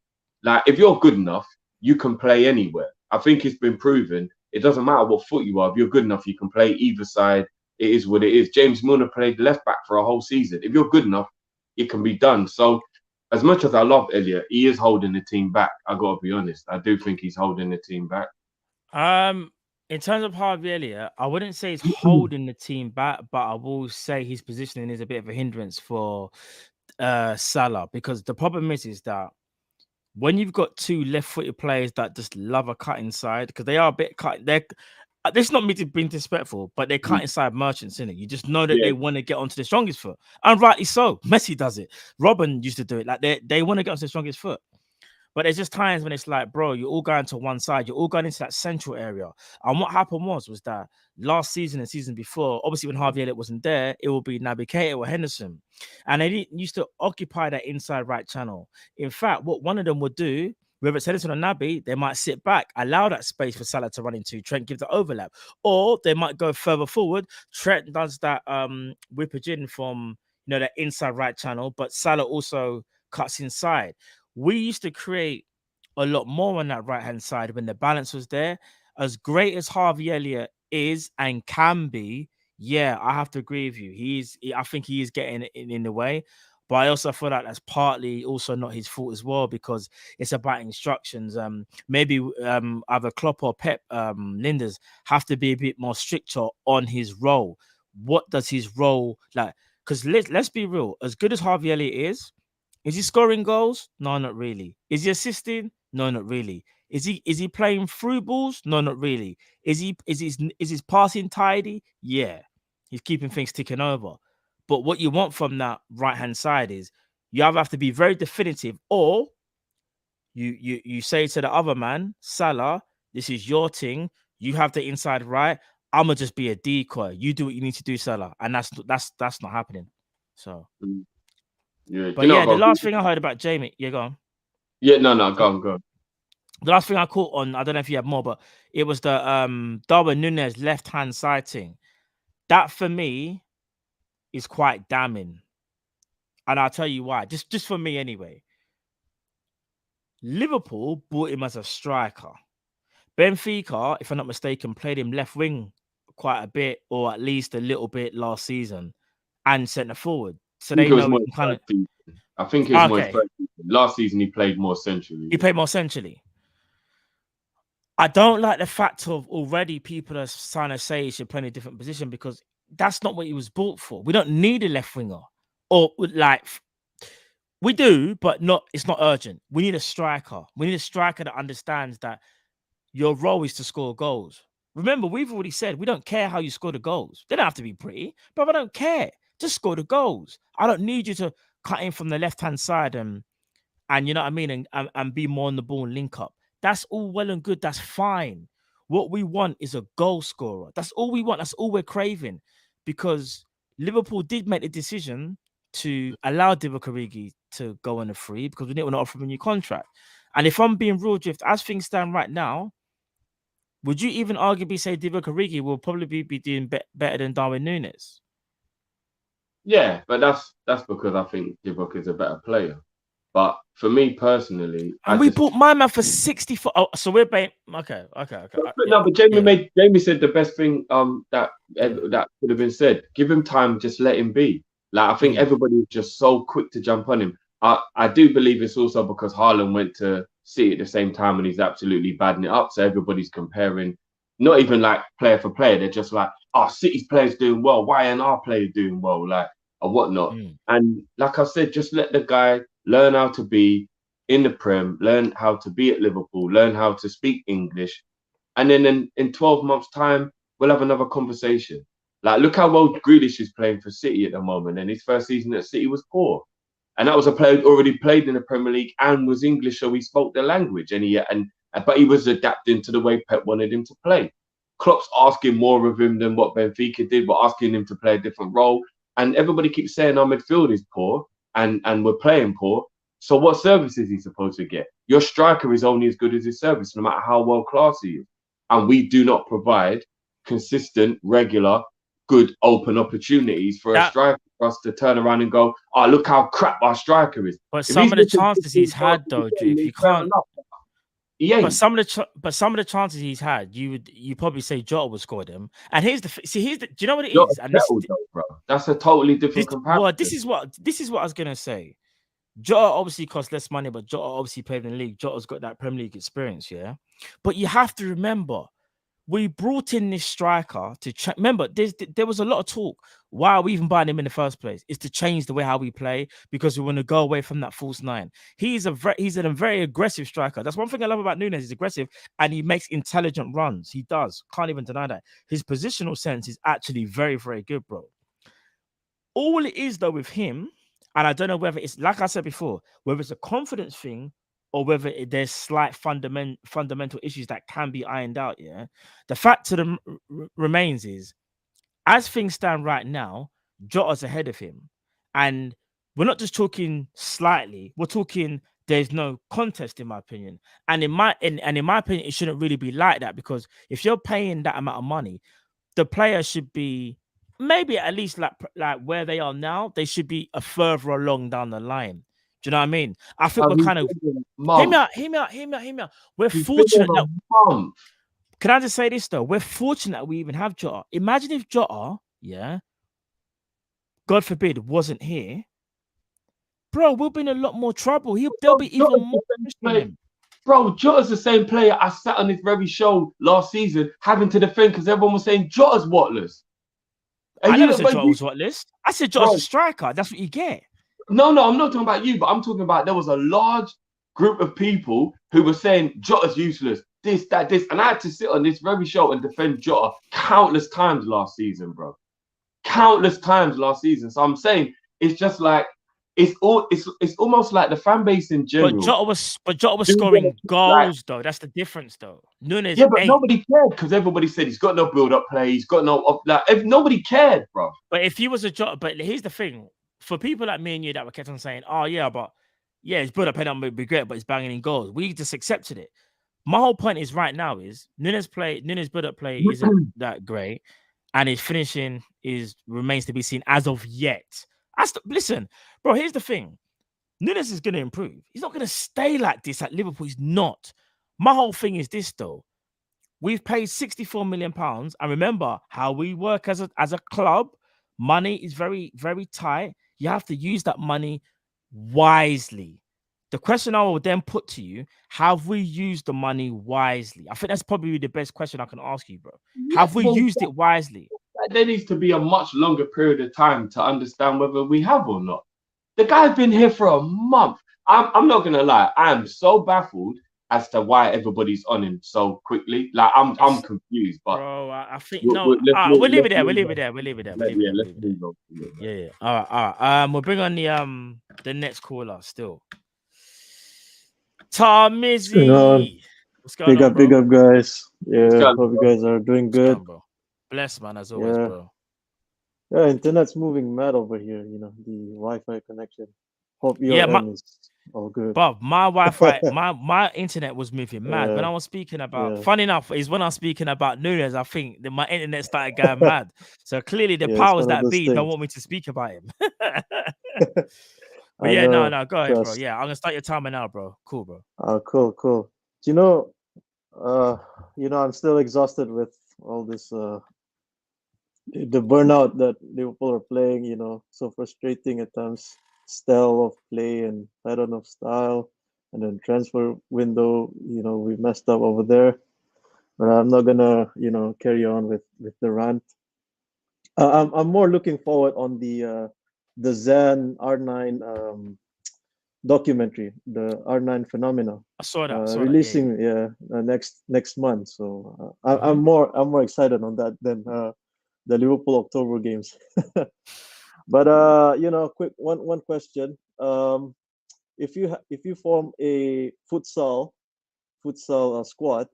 Like if you're good enough, you can play anywhere. I think it's been proven. It doesn't matter what foot you are. If you're good enough, you can play either side. It is what it is. James Milner played left back for a whole season. If you're good enough, it can be done. So as much as I love Elliott, he is holding the team back. I gotta be honest. I do think he's holding the team back. In terms of Harvey Elliott, I wouldn't say he's holding the team back, but I will say his positioning is a bit of a hindrance for Salah, because the problem is that when you've got two left-footed players that just love a cut inside, because they are a bit cut. This is not me to be disrespectful, but they're cut inside merchants, innit? You just know that they want to get onto the strongest foot, and rightly so. Messi does it. Robin used to do it. Like they want to get onto the strongest foot. But there's just times when it's like, bro, you're all going to one side. You're all going into that central area. And what happened was that last season and season before, obviously when Harvey Elliott wasn't there, it will be Naby Keita or Henderson. And they used to occupy that inside right channel. In fact, what one of them would do, whether it's Henderson or Naby, they might sit back, allow that space for Salah to run into. Trent gives the overlap. Or they might go further forward. Trent does that whippage in from that inside right channel, but Salah also cuts inside. We used to create a lot more on that right-hand side when the balance was there. As great as Harvey Elliott is and can be, yeah, I have to agree with you. I think he is getting in the way. But I also feel like that's partly also not his fault as well, because it's about instructions. Maybe either Klopp or Pep Linders have to be a bit more stricter on his role. What does his role like? Because let's be real. As good as Harvey Elliott is he scoring goals? No, not really. Is he assisting? No, not really. Is he playing through balls? No, not really. Is his passing tidy? Yeah. He's keeping things ticking over. But what you want from that right-hand side is you either have to be very definitive, or you say to the other man, Salah, this is your thing. You have the inside right. I'ma just be a decoy. You do what you need to do, Salah. And that's not happening. So Yeah, but the last thing I heard about Jamie, go on. Yeah, no, go on. The last thing I caught on, I don't know if you have more, but it was the Darwin Nunez left-hand side thing. That for me is quite damning. And I'll tell you why. Just for me anyway. Liverpool bought him as a striker. Benfica, if I'm not mistaken, played him left wing quite a bit, or at least a little bit last season, and centre forward. So they know kind of. I think it was more his first season. Last season he played more centrally. He played more centrally. I don't like the fact of already people are trying to say he should play in a different position, because that's not what he was bought for. We don't need a left winger, or like we do, but it's not urgent. We need a striker. We need a striker that understands that your role is to score goals. Remember, we've already said we don't care how you score the goals. They don't have to be pretty, but I don't care. Just score the goals. I don't need you to cut in from the left-hand side and you know what I mean, and be more on the ball and link up. That's all well and good. That's fine. What we want is a goal scorer. That's all we want. That's all we're craving, because Liverpool did make the decision to allow Divock Origi to go on a free because we didn't want to offer him a new contract. And if I'm being real, Drift, as things stand right now, would you even arguably say Divock Origi will probably be doing better than Darwin Nunez? Yeah, but that's because I think Divock is a better player. But for me personally, and we bought my man for 64. Oh, so we're paying. Okay. No, but Jamie said the best thing that could have been said. Give him time, just let him be. Like I think everybody was just so quick to jump on him. I do believe it's also because Haaland went to City at the same time and he's absolutely badding it up. So everybody's comparing, not even like player for player. They're just like, oh, City's players doing well. Why aren't our players doing well? Like or whatnot. And like I said, just let the guy learn how to be in the Prem, learn how to be at Liverpool, learn how to speak English. And then in 12 months' time, we'll have another conversation. Like, look how well Grealish is playing for City at the moment. And his first season at City was poor. And that was a player who already played in the Premier League and was English, so he spoke the language. But he was adapting to the way Pep wanted him to play. Klopp's asking more of him than what Benfica did, but asking him to play a different role. And everybody keeps saying our midfield is poor and we're playing poor. So what service is he supposed to get? Your striker is only as good as his service, no matter how well class he is. And we do not provide consistent, regular, good, open opportunities for a striker for us to turn around and go, oh, look how crap our striker is. But some of the chances he's had, though, Drift, you can't. But some of the chances he's had, you probably say Jota would score them. And here's the do you know what it is? And bro. That's a totally different comparison. Well, this is what I was gonna say. Jota obviously costs less money, but Jota obviously played in the league. Jota's got that Premier League experience, yeah. But you have to remember, we brought in this striker to remember. There was a lot of talk. Why are we even buying him in the first place? Is to change the way how we play because we want to go away from that false nine. He's a very aggressive striker. That's one thing I love about Nunez. He's aggressive and he makes intelligent runs. He does. Can't even deny that. His positional sense is actually very, very good, bro. All it is though with him, and I don't know whether it's like I said before, whether it's a confidence thing or whether there's slight fundamental issues that can be ironed out. Yeah, the fact of the remains is, as things stand right now, Jota's ahead of him, and we're not just talking slightly. We're talking there's no contest, in my opinion, and in my opinion, it shouldn't really be like that because if you're paying that amount of money, the player should be maybe at least like where they are now. They should be a further along down the line. Do you know what I mean? I think we're kind of hear me out. We're fortunate that. Can I just say this though? We're fortunate that we even have Jota. Imagine if Jota, yeah, God forbid, wasn't here, bro. We'll be in a lot more trouble. There'll be even more. Bro, Jota's the same player I sat on this very show last season having to defend because everyone was saying Jota's whatless. I never said Jota was whatless. I said Jota's a striker. That's what you get. No, I'm not talking about you, but I'm talking about there was a large group of people who were saying Jota's useless, this, that, this. And I had to sit on this very show and defend Jota countless times last season, bro. Countless times last season. So I'm saying it's just like it's almost like the fan base in general. But Jota was scoring goals though. That's the difference though. Nunez, yeah, but nobody cared because everybody said he's got no build-up play. He's got no nobody cared, bro. But if he was a Jota, but here's the thing. For people like me and you that were kept on saying, oh, yeah, his build-up play would be great, but he's banging in goals. We just accepted it. My whole point is right now is Nunez build-up play isn't that great, and his finishing remains to be seen as of yet. Listen, bro, here's the thing. Nunez is going to improve. He's not going to stay like this at Liverpool. He's not. My whole thing is this, though. We've paid £64 million, and remember how we work as a club. Money is very, very tight. You have to use that money wisely. The question I will then put to you, have we used the money wisely? I think that's probably the best question I can ask you, bro. Have we used it wisely? There needs to be a much longer period of time to understand whether we have or not. The guy's been here for a month. I'm not going to lie. I am so baffled as to why everybody's on him so quickly. Like I'm confused, but bro, I think we'll leave it there. We'll leave it there. Yeah. All right. We'll bring on the next caller still. Tarmizzy. What's going on, bro? Big up, guys. Yeah, hope you guys are doing good. On, bro? Bless, man, as always, bro. Yeah, internet's moving mad over here. You know, the Wi-Fi connection. Hope your end is all good. Bob, my Wi-Fi, my internet was moving mad when I was speaking about. Funny enough, is when I was speaking about Nunez, I think that my internet started going mad. So clearly, the powers that be don't want me to speak about him. But yeah, no, go ahead, bro. Yeah, I'm gonna start your timer now, bro. Cool, bro. Cool. Do you know? I'm still exhausted with all this. The burnout that Liverpool are playing. You know, so frustrating at times. Style of play and pattern of style, and then transfer window. You know, we messed up over there. But I'm not gonna, carry on with the rant. I'm more looking forward on the Zen R9 documentary, the R9 phenomena. I saw that. Releasing next month. So I'm more excited on that than the Liverpool October games. But quick one question. If you form a futsal squad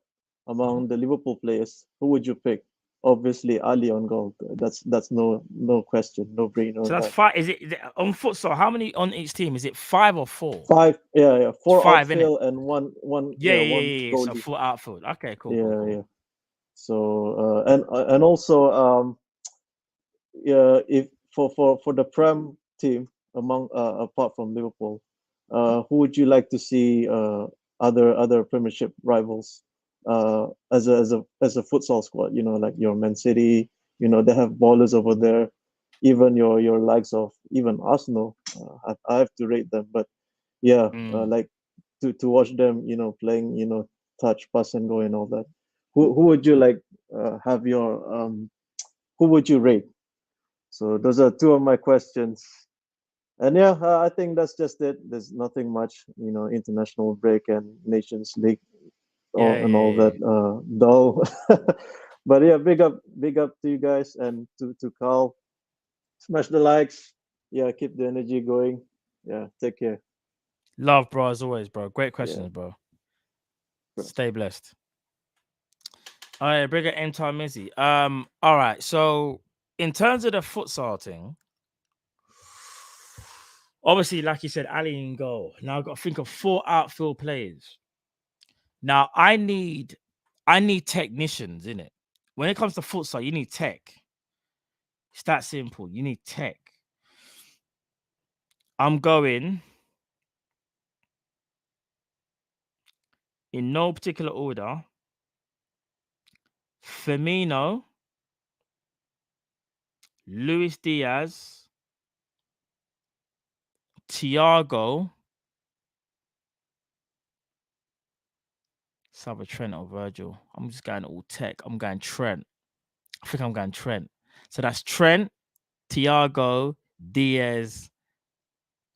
among the Liverpool players, who would you pick? Obviously, Ali on goal. That's no question, no brainer. So that's 5. Is it on futsal? How many on each team? Is it 5 or 4? 5. Yeah. 4 5, outfield and one. Yeah. So 4 outfield. Okay, cool. Yeah. So and also if for the Prem team among apart from Liverpool, who would you like to see other Premiership rivals as a futsal squad? You know, like your Man City. You know, they have ballers over there. Even your likes of even Arsenal. I have to rate them, but like to watch them. You know, playing. You know, touch, pass, and go and all that. Who would you like have your who would you rate? So those are 2 of my questions. And I think that's just it. There's nothing much, international break and Nations League and all that dull. But big up to you guys and to Carl. Smash the likes. Yeah, keep the energy going. Yeah, take care. Love, bro, as always, bro. Great questions, bro. Stay blessed. All right, bring it in time, Mizzy. All right, so in terms of the futsal thing, obviously, like you said, Ali in goal. Now I've got to think of 4 outfield players. Now I need technicians in it. When it comes to futsal, you need tech. It's that simple. You need tech. I'm going in no particular order. Firmino, Luis Diaz, Thiago, let's have a Trent or Virgil. I'm just going all tech. I'm going Trent. I think I'm going Trent. So that's Trent, Thiago, Diaz,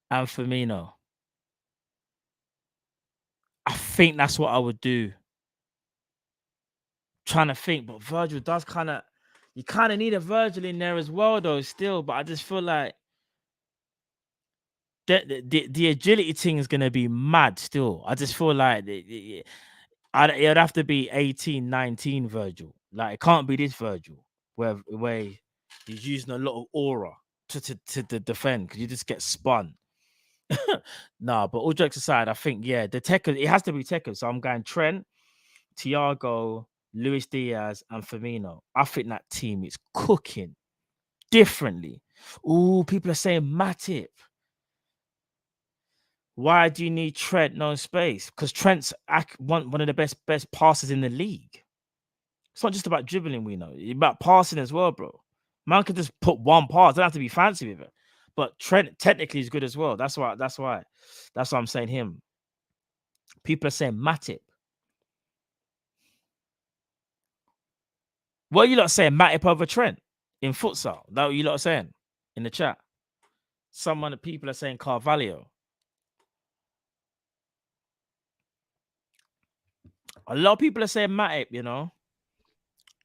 and Firmino. I think that's what I would do. Trying to think, but Virgil does you kind of need a Virgil in there as well, though, still. But I just feel like the agility thing is going to be mad still. I just feel like it'd have to be 18, 19 Virgil. Like, it can't be this Virgil where he's using a lot of aura to defend because you just get spun. Nah, but all jokes aside, I think, the tech, it has to be tech. So I'm going Trent, Thiago, Luis Diaz, and Firmino. I think that team is cooking differently. Ooh, people are saying Matip. Why do you need Trent no space? Because Trent's one of the best passers in the league. It's not just about dribbling, we know. It's about passing as well, bro. Man can just put one pass. Don't have to be fancy with it. But Trent technically is good as well. That's why I'm saying him. People are saying Matip. What are you lot saying? Matip over Trent in futsal? That what you lot are saying in the chat? Some of the people are saying Carvalho. A lot of people are saying Matip, you know.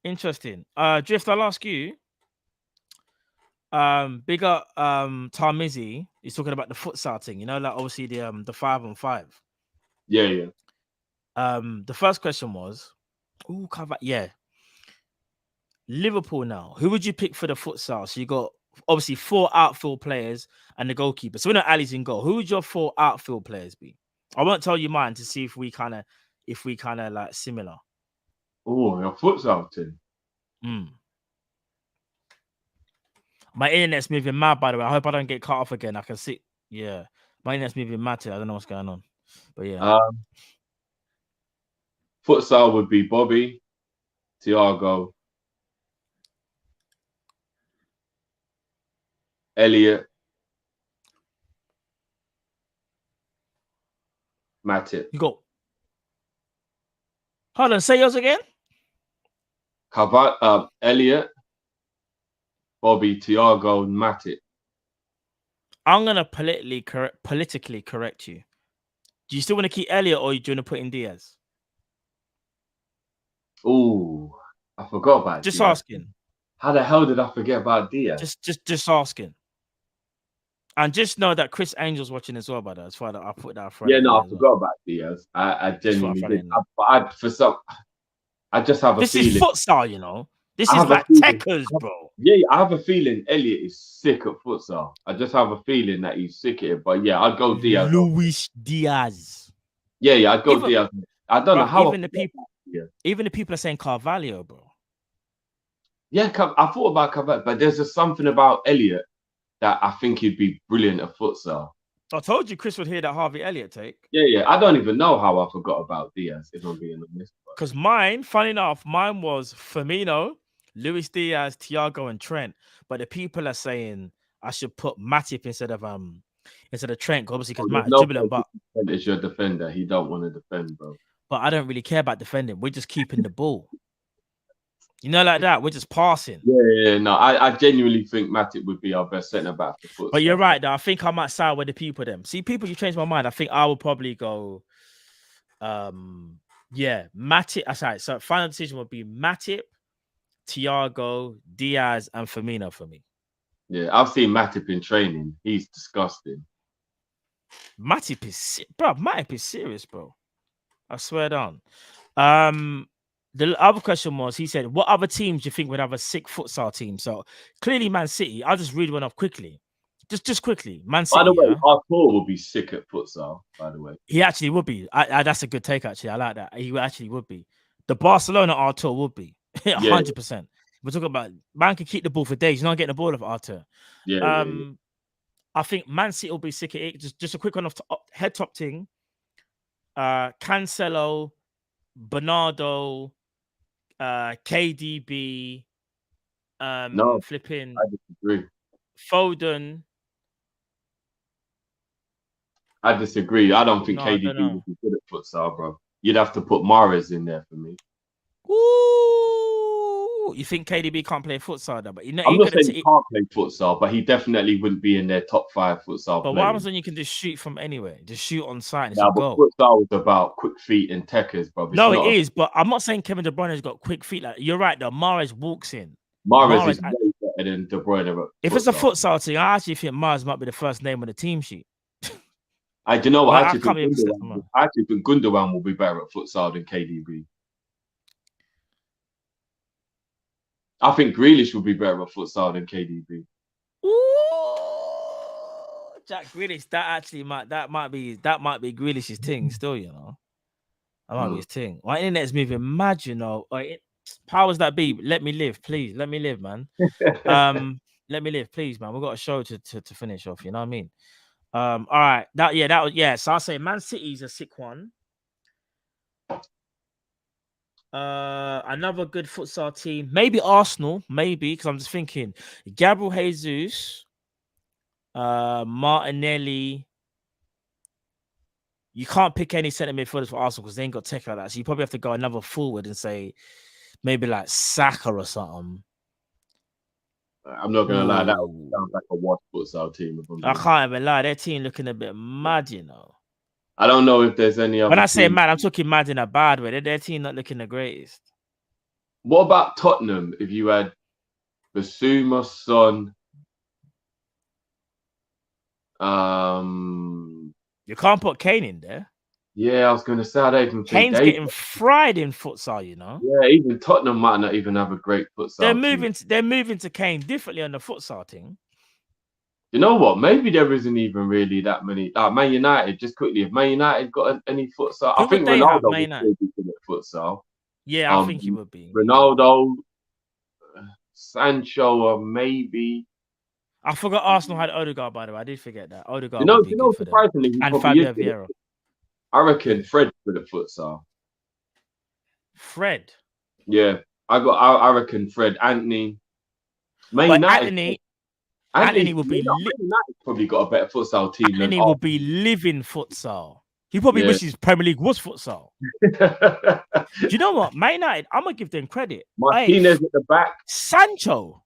Interesting. Drift, I'll ask you. Bigger Tarmizi is talking about the futsal thing, you know, like obviously the 5-on-5. Yeah. The first question was, yeah, Liverpool now. Who would you pick for the futsal? So you got obviously 4 outfield players and the goalkeeper. So we know Ali's in goal. Who would your 4 outfield players be? I won't tell you mine to see if we kind of like similar. Oh, your futsal team. My internet's moving mad, by the way. I hope I don't get cut off again. I can see. Yeah, my internet's moving mad today. I don't know what's going on, but yeah. Futsal would be Bobby, Thiago, Elliot, Matip. You go. Hold on, say yours again. Elliot, Bobby, Thiago, Matip. I'm gonna politically correct you. Do you still want to keep Elliot, or do you want to put in Diaz? Oh, I forgot about Just Diaz. asking. How the hell did I forget about Diaz? Just asking. And just know that Chris Angel's watching as well, by that. That's why I put that. Yeah, no, I forgot about Diaz. I genuinely did. I just have a feeling. This is futsal, you know. This is like techers, bro. Yeah, I have a feeling Elliot is sick at futsal. I just have a feeling that he's sick at it. But yeah, I'd go Diaz. Luis Diaz. Yeah, I'd go Diaz. I don't know how. Even the people are saying Carvalho, bro. Yeah, I thought about Carvalho, but there's just something about Elliot that I think he'd be brilliant at futsal. I told you Chris would hear that Harvey Elliott take. Yeah. I don't even know how I forgot about Diaz, if I'm being honest. Because mine, funny enough, mine was Firmino, Luis Diaz, Thiago, and Trent. But the people are saying I should put Matip instead of Trent, obviously because Matt dribbling. But it's your defender. He don't want to defend, bro. But I don't really care about defending. We're just keeping the ball. You know, like that. We're just passing. Yeah. No, I genuinely think Matip would be our best centre back for futsal. But you're right, though. I think I might side with the people. See, people, you changed my mind. I think I will probably go. Matip. Sorry. So final decision would be Matip, Thiago, Diaz, and Firmino for me. Yeah, I've seen Matip in training. He's disgusting. Matip is serious, bro. I swear down. The other question was, he said, what other teams do you think would have a sick futsal team? So clearly Man City. I'll just read one off quickly. Just quickly. Man City. By the way, Artur would be sick at futsal, by the way. He actually would be. That's a good take, actually. I like that. He actually would be. The Barcelona Artur would be. 100%. We're talking about, man can keep the ball for days. You're not getting the ball of Artur. Yeah. I think Man City will be sick at it. Just a quick one off head top thing. Cancelo, Bernardo, KDB, flipping. I disagree. Foden. I disagree. I don't think KDB would be good at futsal, bro. You'd have to put Mahrez in there for me. Ooh, you think KDB can't play futsal, though? But I'm not saying he can't play futsal, but he definitely wouldn't be in their top 5 futsal. But what happens when you can just shoot from anywhere? Just shoot on sight. But futsal is about quick feet and techers, bro. No, it is. But I'm not saying Kevin De Bruyne has got quick feet. Like, you're right, though. Mahrez walks in. Mahrez is way better than De Bruyne. If it's a futsal team, I actually think Mahrez might be the first name on the team sheet. Do you know what? I actually think Gundogan will be better at futsal than KDB. I think Grealish would be better at futsal than KDB. Ooh, Jack Grealish, that might be Grealish's thing still, you know. That might be his thing. My internet's moving mad, you know. Powers that be, let me live, please. Let me live, man. Let me live, please, man. We've got a show to finish off, you know what I mean? All right. So I'll say Man City's a sick one. Another good futsal team, maybe Arsenal, because I'm just thinking Gabriel Jesus, Martinelli. You can't pick any centre midfielders for Arsenal because they ain't got tech like that. So you probably have to go another forward and say maybe like Saka or something. I'm not gonna lie, that sounds like a watch futsal team. I can't even lie, their team looking a bit mad, you know. I don't know if there's any other. When I say mad, I'm talking mad in a bad way. Their team not looking the greatest. What about Tottenham? If you had Basuma, Son, you can't put Kane in there. Yeah, I was going to say I don't even think Kane's getting fried in futsal, you know. Yeah, even Tottenham might not even have a great futsal team. They're moving to Kane differently on the futsal thing. You know what? Maybe there isn't even really that many. Like Man United, just quickly, if Man United got any futsal, I think Ronaldo would still be good at futsal. Yeah, I think he would be. Ronaldo, Sancho, or maybe. I forgot Arsenal had Odegaard, by the way. I did forget that. Odegaard would would be you know, good for them. surprisingly, And Fabio Vieira. I reckon Fred's good at futsal. Fred? Yeah, I reckon Fred, Anthony. Anthony will be. United's probably got a better futsal team. Anthony will be living futsal. He probably wishes Premier League was futsal. Do you know what? Man United, I'm gonna give them credit. Martinez at the back. Sancho.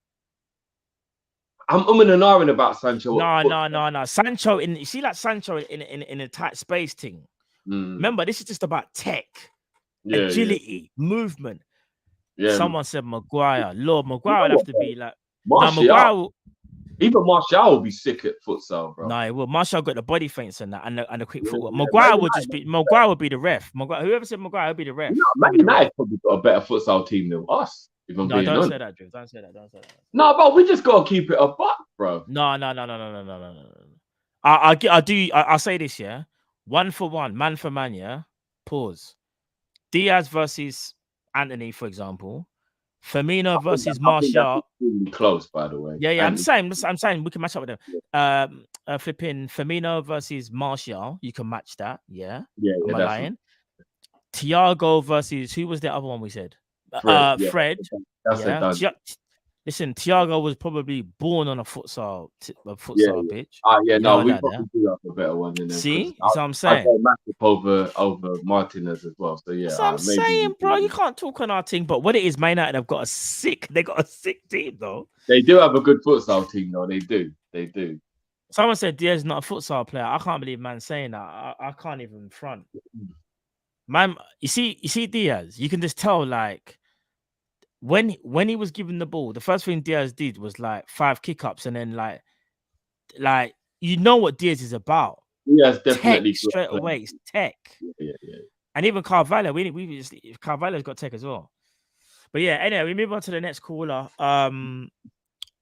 I'm and ahhing about Sancho. No. Sancho you see like Sancho in a tight space thing. Remember, this is just about tech, agility, movement. Yeah. Someone said Maguire. Lord, Maguire would have to be like Martial. Even Martial will be sick at futsal, bro. No, well, Martial got the body feints and that, and the quick footwork. Maguire would just be. Maguire would be the ref. Whoever said Maguire would be the ref. Man United probably got a better futsal team than us. No, don't say that, Drew. Don't say that. No, but we just gotta keep it a buck, bro. No. I'll say this, yeah. 1-for-1, man for man, yeah. Pause. Diaz versus Anthony, for example. Firmino versus Martial. Really close, by the way. Yeah. I'm saying we can match up with them. Flipping Firmino versus Martial, you can match that. Yeah. Am I lying? Thiago versus who was the other one we said? Fred. That's it. Listen, Thiago was probably born on a futsal pitch. We probably do have a better one in there. See, that's what I'm saying. I go over Martinez as well. So yeah, that's what I'm saying, bro. You can't talk on our team, but what it is, Man United have got a sick team, though. They do have a good futsal team, though. They do. Someone said Diaz is not a futsal player. I can't believe man saying that. I can't even front. Man, you see Diaz. You can just tell, like. When he was given the ball, the first thing Diaz did was like 5 kick-ups, and then like you know what Diaz is about. Yes, definitely. Tech straight away, it's tech. Yeah. And even Carvalho, Carvalho's got tech as well. But yeah, anyway, we move on to the next caller. And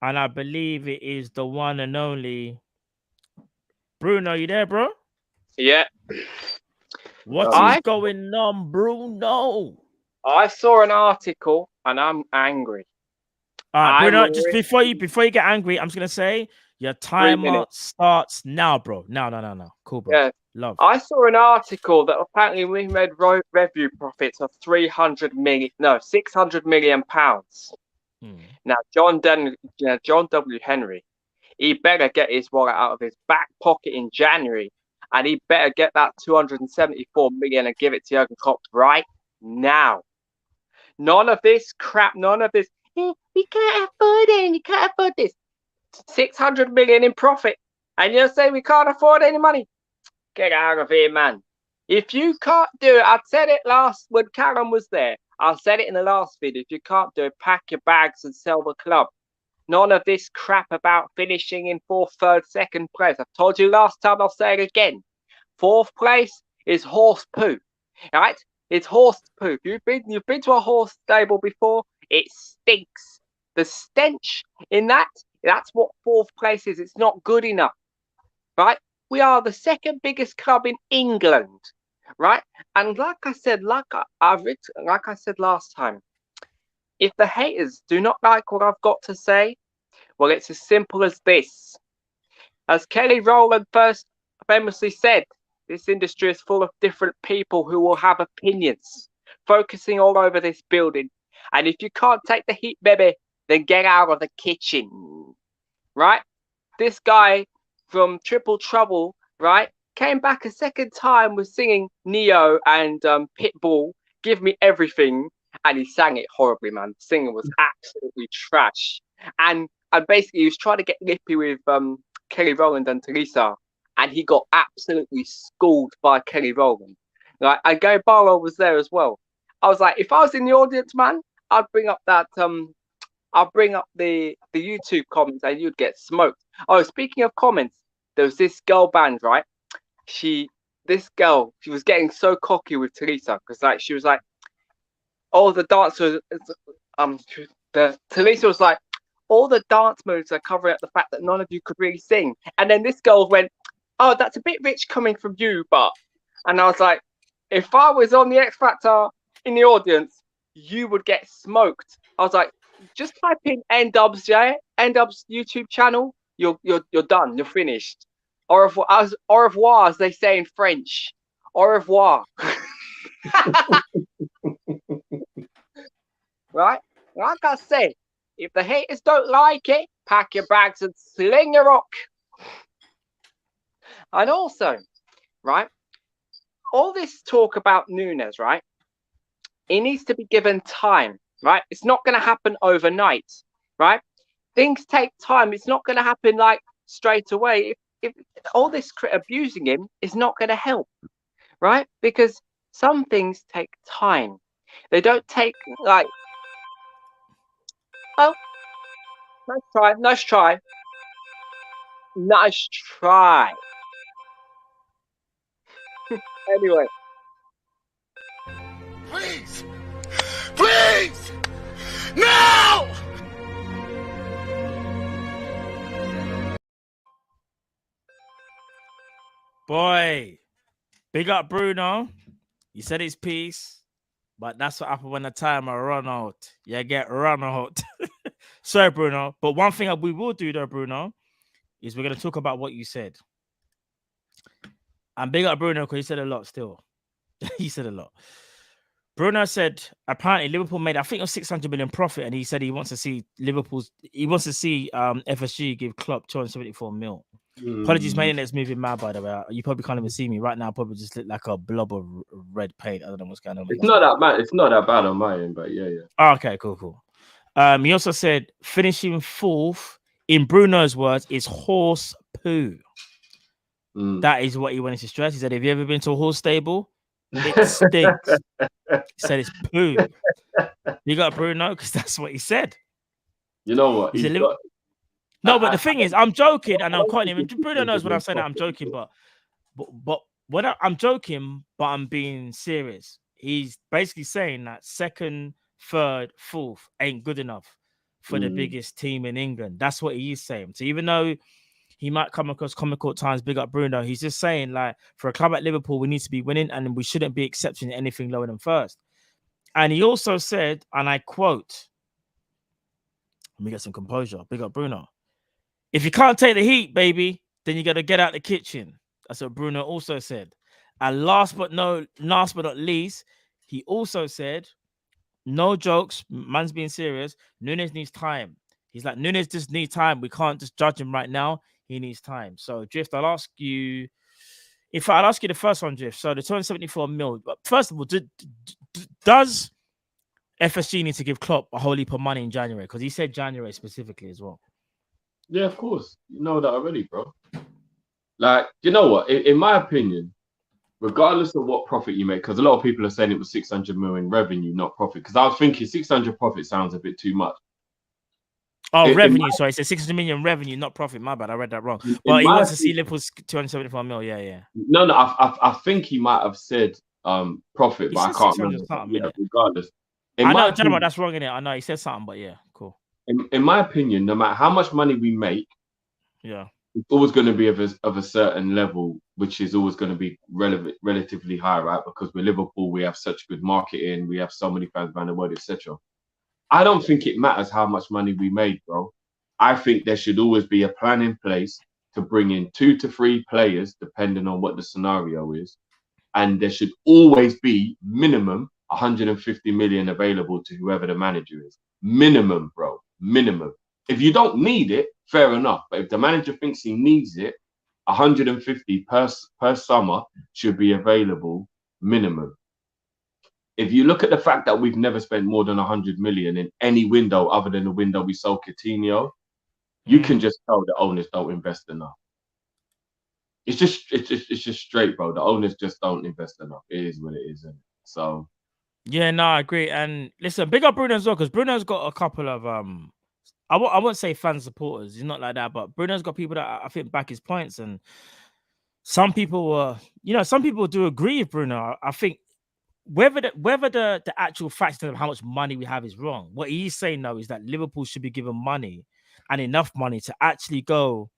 I believe it is the one and only Bruno. You there, bro? Yeah. What is going on, Bruno? I saw an article and I'm angry. All right, Bruno, just before you get angry, I'm just gonna say your timer starts now, bro. No. Cool, bro. Yeah. Love. I saw an article that apparently we made revenue profits of 600 million pounds. Now, John W. Henry, he better get his wallet out of his back pocket in January, and he better get that 274 million and give it to Jurgen Klopp right now. None of this crap, none of this. We can't afford it. We can't afford this. 600 million in profit, and you're saying we can't afford any money? Get out of here, man. If you can't do it, I said it when Karen was there. I said it in the last video. If you can't do it, pack your bags and sell the club. None of this crap about finishing in 4th, 3rd, 2nd place. I've told you last time, I'll say it again. 4th place is horse poo. Right? It's horse poop. You've been to a horse stable before. It stinks. The stench in that's what 4th place is. It's not good enough. Right? We are the 2nd biggest club in England. Right? And like I said last time, if the haters do not like what I've got to say, well, it's as simple as this. As Kelly Rowland first famously said, this industry is full of different people who will have opinions, focusing all over this building. And if you can't take the heat, baby, then get out of the kitchen. Right? This guy from Triple Trouble, right, came back a 2nd time with singing Neo and Pitbull, Give Me Everything. And he sang it horribly, man. The singing was absolutely trash. And basically, he was trying to get lippy with Kelly Rowland and Teresa. And he got absolutely schooled by Kelly Rowland. Like, and Gary Barlow was there as well. I was like, if I was in the audience, man, I'd bring up that I'll bring up the YouTube comments and you'd get smoked. Oh, speaking of comments, there was this girl band, right? this girl, she was getting so cocky with Talisa because like she was like, oh, the dancers, Talisa was like, all the dance moves are covering up the fact that none of you could really sing. And then this girl went, oh, that's a bit rich coming from you, but. And I was like, if I was on the X Factor in the audience, you would get smoked. I was like, just type in N-Dubs, N-Dubs YouTube channel. You're done. You're finished. Au revoir, as they say in French. Au revoir. Right? Like I said, if the haters don't like it, pack your bags and sling your rock. And also, right, all this talk about Nunez, right, it needs to be given time, right? It's not going to happen overnight, right? Things take time. It's not going to happen like straight away. If all this abusing him is not going to help, right? Because some things take time. They don't take like, oh, nice try. Anyway. Please! Now! Boy, big up Bruno. He said his piece, but that's what happened when the timer run out. You get run out. Sorry, Bruno. But one thing we will do though, Bruno, is we're going to talk about what you said. And big up Bruno because he said a lot still. He said a lot. Bruno said apparently Liverpool made, I think, a 600 million profit, and he said he wants to see FSG give Klopp 274 mil. Apologies, my internet's moving mad, by the way. You probably can't even see me right now. I probably just look like a blob of red paint. I don't know what's going on. It's not that bad. It's not that bad on my end, but yeah. Oh, okay, cool. He also said finishing fourth, in Bruno's words, is horse poo. That is what he wanted to stress. He said, have you ever been to a horse stable? It stinks. He said it's poo. You got Bruno because that's what he said. You know what? No, but the thing is, I'm joking and I'm quite him. Bruno knows when I'm saying that I'm joking, but when I'm joking, but I'm being serious. He's basically saying that second, third, fourth ain't good enough for the biggest team in England. That's what he is saying. So even though he might come across comical at times, big up Bruno, he's just saying, like, for a club at Liverpool, we need to be winning and we shouldn't be accepting anything lower than first. And he also said, and I quote, let me get some composure, big up Bruno. If you can't take the heat, baby, then you got to get out the kitchen. That's what Bruno also said. And last but not least, he also said, no jokes, man's being serious, Nunez needs time. He's like, Nunez just needs time. We can't just judge him right now. He needs time. So, Drift, I'll ask you, I'll ask you the first one, Drift. So, the 274 mil. But first of all, does FSG need to give Klopp a whole heap of money in January? Because he said January specifically as well. Yeah, of course. You know that already, bro. Like, you know what? In my opinion, regardless of what profit you make, because a lot of people are saying it was 600 million revenue, not profit. Because I was thinking 600 profit sounds a bit too much. Oh, revenue. Sorry, it's 600 million revenue, not profit. My bad. I read that wrong. But he wants to see Liverpool's 274 mil. Yeah. No. I think he might have said profit, but I can't remember. Yeah, regardless. I know, General, that's wrong in it. I know he said something, but yeah, cool. In my opinion, no matter how much money we make, it's always going to be of a certain level, which is always going to be relatively high, right? Because we're Liverpool, we have such good marketing, we have so many fans around the world, etc. I don't think it matters how much money we made, bro. I think there should always be a plan in place to bring in 2 to 3 players, depending on what the scenario is. And there should always be minimum 150 million available to whoever the manager is. Minimum, bro. Minimum. If you don't need it, fair enough. But if the manager thinks he needs it, 150 per summer should be available minimum. If you look at the fact that we've never spent more than 100 million in any window other than the window we sold Coutinho, you can just tell the owners don't invest enough. It's just straight, bro. The owners just don't invest enough. It is what it is, isn't it? So yeah, no, I agree. And listen, big up Bruno as well, because Bruno's got a couple of I won't say fan supporters. He's not like that, but Bruno's got people that I think back his points, and some people do agree with Bruno. I think whether the actual facts of how much money we have is wrong. What he's saying though is that Liverpool should be given money and enough money to actually go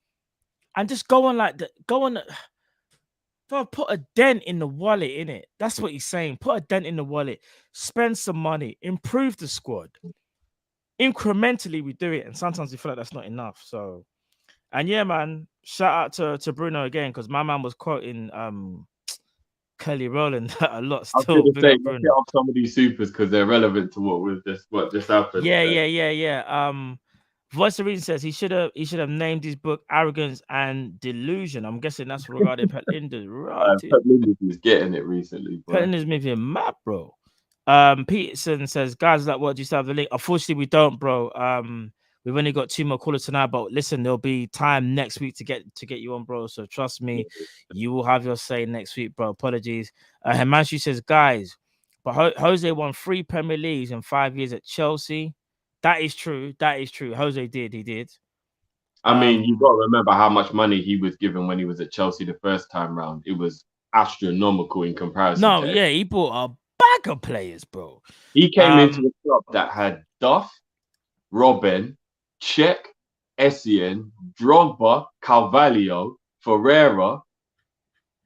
and just put a dent in the wallet, innit? That's what he's saying. Put a dent in the wallet, spend some money, improve the squad. Incrementally, we do it, and sometimes we feel like that's not enough. So, and yeah, man, shout out to Bruno again, because my man was quoting Kelly Rowland a lot still. I was going to say, let's get off some of these supers because they're relevant to what just happened. Yeah. Voice of Reason says he should have named his book Arrogance and Delusion. I'm guessing that's regarding Pet Linders. Right. Pet Linders is getting it recently. Pet Linders moving mad, bro. Peterson says, guys, like, what do you still have the link? Unfortunately, we don't, bro. We've only got 2 more callers tonight, but listen, there'll be time next week to get you on, bro. So trust me, you will have your say next week, bro. Apologies. Himanshu says, guys, but Jose won 3 Premier Leagues in 5 years at Chelsea. That is true. Jose did. He did. I mean, you've got to remember how much money he was given when he was at Chelsea the first time round. It was astronomical in comparison. No, yeah, he bought a bag of players, bro. He came into a club that had Duff, Robben, Cech, Essien, Drogba, Carvalho, Ferreira.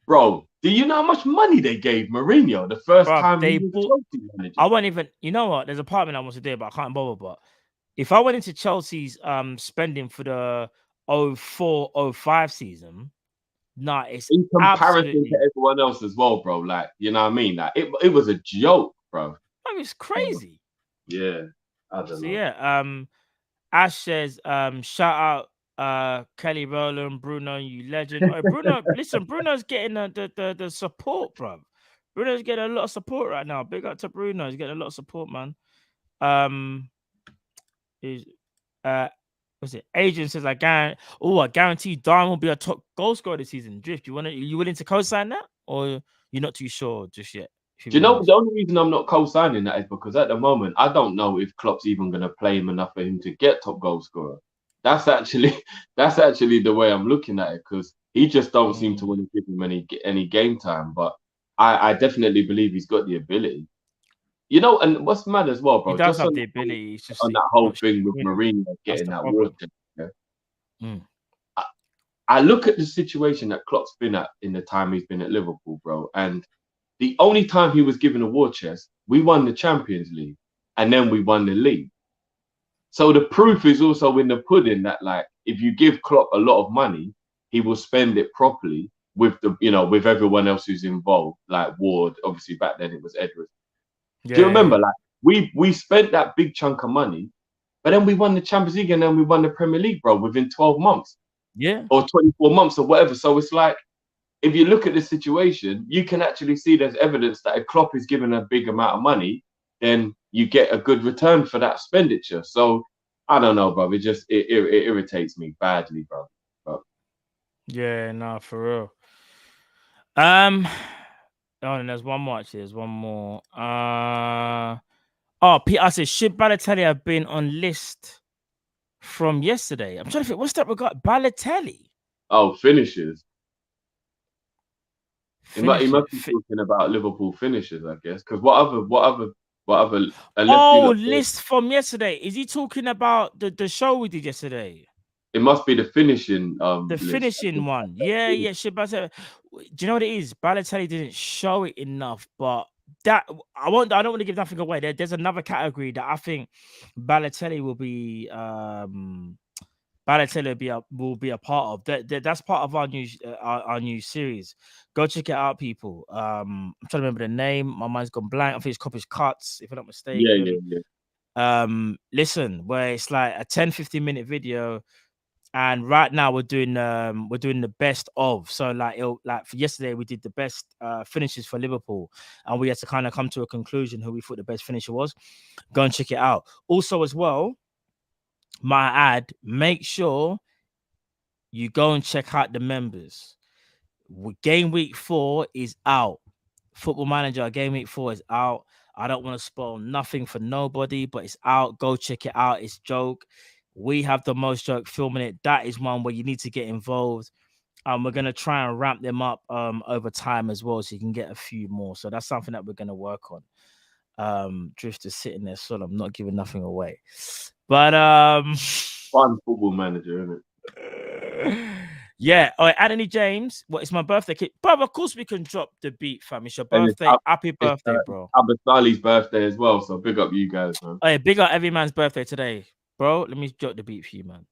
Bro, do you know how much money they gave Mourinho the first time they he was bought? Chelsea manager? I won't even. You know what? There's a part of me I want to do, but I can't bother. But if I went into Chelsea's spending for the 04-05 season, nah, it's in comparison to everyone else as well, bro. Like, you know what I mean? Like, it was a joke, bro. I mean, it's crazy. Yeah, I don't know. Yeah, Ash says, shout out Kelly Rowland, Bruno, you legend. Oh, Bruno, listen, Bruno's getting the support, bro. Bruno's getting a lot of support right now. Big up to Bruno. He's getting a lot of support, man. What's it? Adrian says, I guarantee Darwin will be a top goal scorer this season. Drift, you willing to co-sign that, or you're not too sure just yet? Do you know the only reason I'm not co-signing that is because at the moment I don't know if Klopp's even going to play him enough for him to get top goal scorer. That's actually the way I'm looking at it, because he just don't seem to want to give him any game time. But I definitely believe he's got the ability. You know, and what's mad as well, bro? He does have the ability. It's just on that whole thing with Mourinho getting that water. Yeah? I look at the situation that Klopp's been at in the time he's been at Liverpool, bro, and the only time he was given a war chest, we won the Champions League, and then we won the league. So the proof is also in the pudding that, like, if you give Klopp a lot of money, he will spend it properly with with everyone else who's involved, like Ward. Obviously, back then it was Edwards. Do you remember? Like, we spent that big chunk of money, but then we won the Champions League and then we won the Premier League, bro, within 12 months. Yeah. Or 24 months or whatever. So it's like, if you look at the situation, you can actually see there's evidence that if Klopp is given a big amount of money, then you get a good return for that expenditure. So I don't know, bro. It irritates me badly, bro. Yeah, no, for real. Oh, and there's one more actually. There's one more. Peter says, should Balotelli have been on list from yesterday? I'm trying to think. What's that regard? Balotelli? Oh, finishes. He must be talking about Liverpool finishes, I guess. Because what other? List from yesterday. Is he talking about the show we did yesterday? It must be the finishing. Finishing one. Yeah. Should Balotelli? Do you know what it is? Balotelli didn't show it enough, but that I don't want to give nothing away. There's another category that I think Balotelli will be. Balotelli will be a part of. That's part of our new series. Go check it out, people. I'm trying to remember the name. My mind's gone blank. I think it's Kopish Cuts, if I'm not mistaken. Yeah. Listen, where it's like a 10-15 minute video, and right now we're doing the best of. So like for yesterday we did the best finishes for Liverpool, and we had to kind of come to a conclusion who we thought the best finisher was. Go and check it out. Also, as well, my ad, make sure you go and check out the members. Game week 4 is out. Football Manager game week 4 is out. I don't want to spoil nothing for nobody, but it's out. Go check it out. It's joke. We have the most joke filming it. That is one where you need to get involved. We're gonna try and ramp them up over time as well, so you can get a few more. So that's something that we're gonna work on. Drift is sitting there, so I'm not giving nothing away. But fun football manager, isn't it? Yeah. Oh, Anthony James. Well, it's my birthday, kid. Bro, of course we can drop the beat, fam. It's your birthday. Happy birthday, bro. Abasali's birthday as well, so big up you guys, man. Hey, big up every man's birthday today, bro. Let me drop the beat for you, man.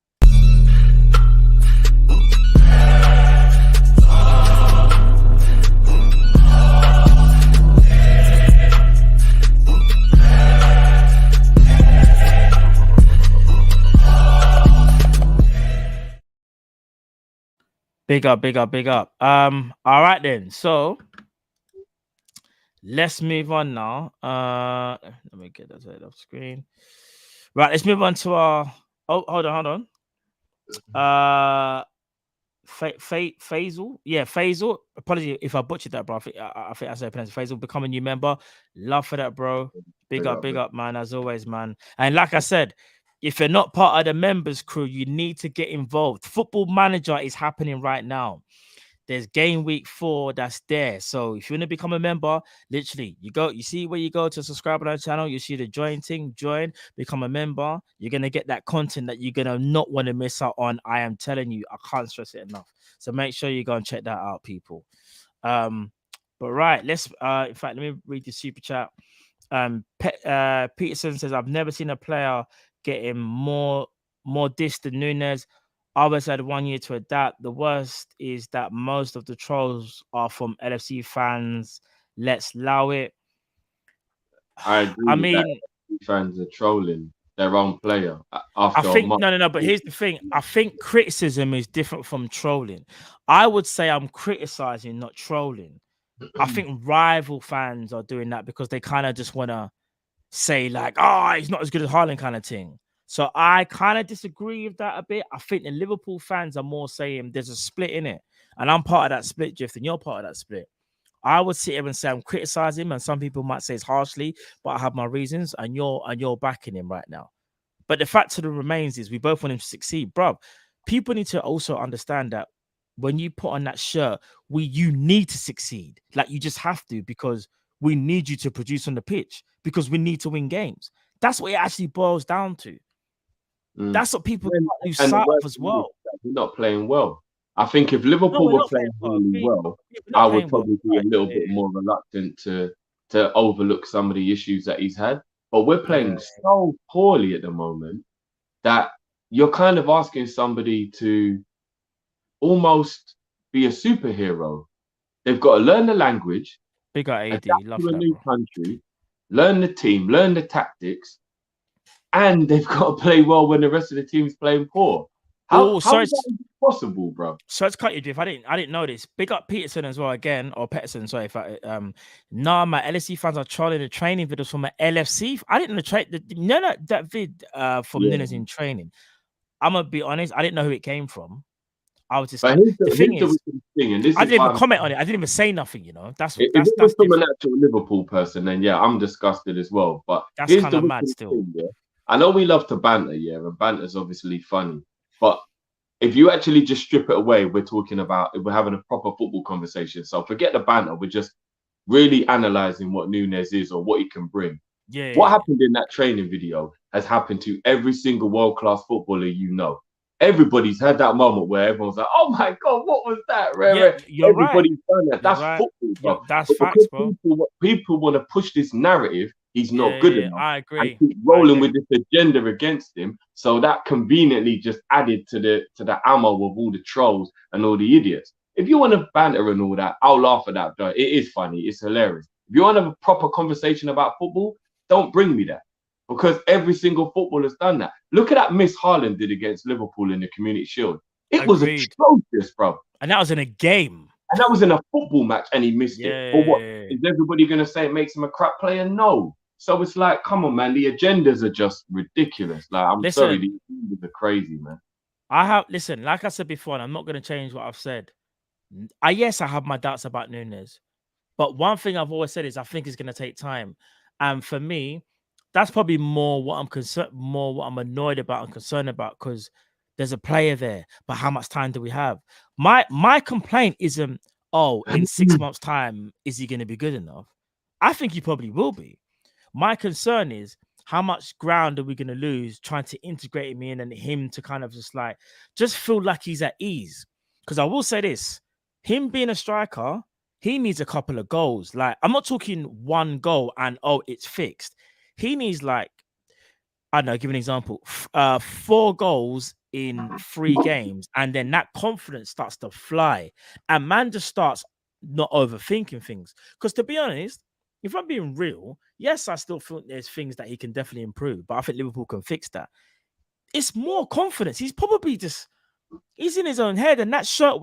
Big up, big up, big up. All right then. So let's move on now. Let me get that off screen. Right, let's move on to our hold on. Faisal. Yeah, Faisal. Apology if I butchered that, bro. I think I said Faisal, become a new member. Love for that, bro. Big up, man, as always, man. And like I said, if you're not part of the members crew, you need to get involved. Football Manager is happening right now. There's game week 4 that's there. So if you want to become a member, literally, you see where you go to subscribe to our channel, you see the join thing, become a member. You're going to get that content that you're going to not want to miss out on. I am telling you, I can't stress it enough. So make sure you go and check that out, people. But right, let's, in fact, let me read the super chat. Peterson says, I've never seen a player getting more diss than Nunez. Others had 1 year to adapt. The worst is that most of the trolls are from LFC fans. Let's allow it. I agree. I mean, fans are trolling their own player. After I think no. But here's the thing. I think criticism is different from trolling. I would say I'm criticizing, not trolling. I think rival fans are doing that because they kind of just want to say like, oh, he's not as good as Haaland kind of thing. So I kind of disagree with that a bit. I think the Liverpool fans are more saying there's a split in it. And I'm part of that split, Jeff, and you're part of that split. I would sit here and say I'm criticizing him, and some people might say it's harshly, but I have my reasons, and you're backing him right now. But the fact of the remains is we both want him to succeed, bro. People need to also understand that when you put on that shirt, you need to succeed. Like you just have to, because we need you to produce on the pitch, because we need to win games. That's what it actually boils down to. That's what people lose sight of as well. We're not playing well. I think if Liverpool were playing really well, I would probably be a little bit more reluctant to overlook some of the issues that he's had. But we're playing so poorly at the moment that you're kind of asking somebody to almost be a superhero. They've got to learn the language, big AD, love to a new country, learn the team, learn the tactics, and they've got to play well when the rest of the team's playing poor. How is that possible, bro? So it's cut you, Jeff. I didn't know this. Big up Peterson as well again, or Peterson. Sorry if my LFC fans are trolling the training videos from an LFC. I didn't know that vid from Nunez in training. I'm gonna be honest. I didn't know who it came from. I was just. The thing is, I didn't even comment on it. I didn't even say nothing. You know, if it was from an actual Liverpool person, then yeah, I'm disgusted as well. But that's kind of mad still. Thing, yeah? I know we love to banter, yeah, and banter's obviously funny. But if you actually just strip it away, we're having a proper football conversation. So forget the banter. We're just really analysing what Nunez is or what he can bring. Yeah. What happened in that training video has happened to every single world-class footballer you know. Everybody's had that moment where everyone's like, "Oh my God, what was that?" Everybody's done that. That's football, bro. That's facts, bro. People want to push this narrative. He's not good enough. I agree. And keep rolling with this agenda against him. So that conveniently just added to the ammo of all the trolls and all the idiots. If you want to banter and all that, I'll laugh at that. It is funny. It's hilarious. If you want to have a proper conversation about football, don't bring me that. Because every single footballer's done that. Look at that miss Haaland did against Liverpool in the Community Shield. It was atrocious, bro. And that was in a game. And that was in a football match and he missed it. But what? Is everybody going to say it makes him a crap player? No. So it's like, come on, man. The agendas are just ridiculous. Like, I'm sorry, the agendas are crazy, man. Like I said before, and I'm not going to change what I've said. Yes, I have my doubts about Nunez. But one thing I've always said is I think it's going to take time. And for me, that's probably more what I'm annoyed about and concerned about, because There's a player there, but how much time do we have? My complaint isn't, oh, in 6 months' time, is he going to be good enough? I think he probably will be. My concern is how much ground are we going to lose trying to integrate him in and him to kind of just feel like he's at ease. Because I will say this, him being a striker, he needs a couple of goals. Like, I'm not talking one goal and, oh, it's fixed. He needs, like, I don't know, give an example, 4 goals in 3 games, and then that confidence starts to fly, and man just starts not overthinking things. Because to be honest, if I'm being real, yes, I still think there's things that he can definitely improve, but I think Liverpool can fix that. It's more confidence. He's probably he's in his own head, and that shirt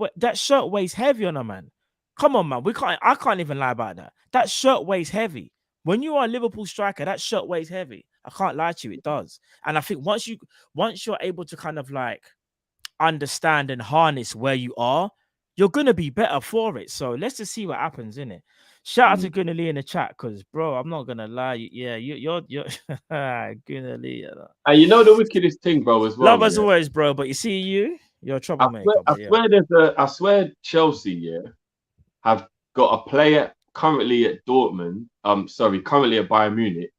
weighs heavy on a man. Come on, man. I can't even lie about that. That shirt weighs heavy. When you are a Liverpool striker, that shirt weighs heavy. I can't lie to you, it does. And I think once you're able to kind of like understand and harness where you are, you're gonna be better for it. So let's just see what happens, innit? Shout out to Gunnar in the chat, because bro, I'm not gonna lie. Yeah, you're Gunnar Lee. And you know the wickedest thing, bro, as well. Love as always, bro. But you see, you're a troublemaker. I swear Chelsea, have got a player currently at Dortmund. Currently at Bayern Munich,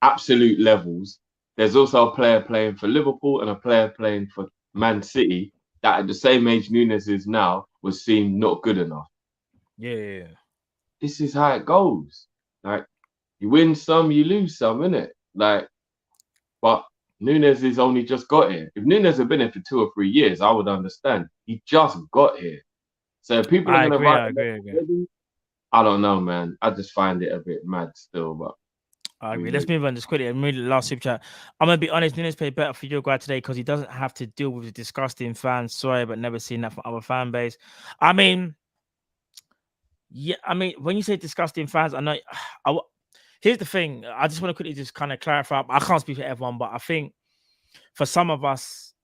absolute levels. There's also a player playing for Liverpool and a player playing for Man City that at the same age Nunez is now was seen not good enough. Yeah. This is how it goes. Like, you win some, you lose some, innit? Like, but Nunez has only just got here. If Nunez had been here for 2 or 3 years, I would understand. He just got here. So if people are going to agree. I don't know, man. I just find it a bit mad still, but I agree. Let's move on just quickly. I'm reading the last super chat. I'm gonna be honest, Nunez played better for Uruguay today because he doesn't have to deal with the disgusting fans. Sorry, but never seen that from other fan base. I mean, when you say disgusting fans, I know. Here's the thing. I just want to quickly just kind of clarify. I can't speak for everyone, but I think for some of us,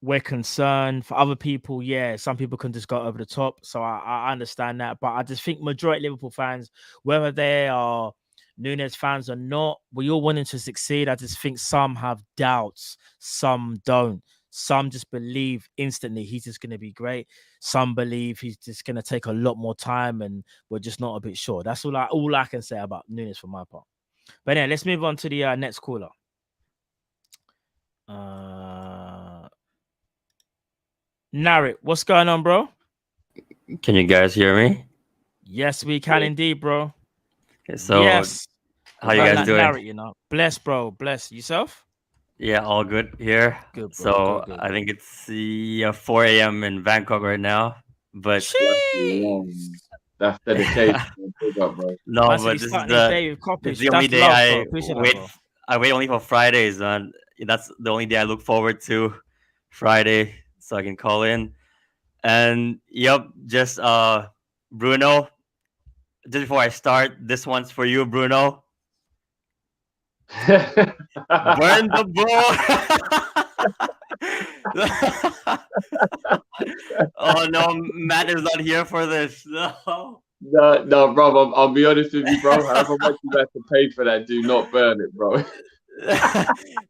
we're concerned. For other people, some people can just go over the top. So I understand that. But I just think majority of Liverpool fans, whether they are Nunez fans or not, we all want him to succeed. I just think some have doubts, some don't. Some just believe instantly he's just going to be great. Some believe he's just going to take a lot more time, and we're just not a bit sure. That's all I can say about Nunez for my part. But anyway, let's move on to the next caller. Narrit, what's going on, bro? Can you guys hear me? Yes, we can indeed, bro. Okay, so yes. How you guys doing? Narrit, bless, bro. Bless yourself. Yeah, all good here. Good, bro. So good. I think it's 4 a.m. in Bangkok right now. But that's dedication. No, but this is the only day I wait only for Fridays, and that's the only day I look forward to, Friday, so I can call in. And just Bruno, just before I start, this one's for you, Bruno. Burn the ball. Oh no, Matt is not here for this. No, bro. I'll be honest with you, bro. However much you have to pay for that, do not burn it, bro.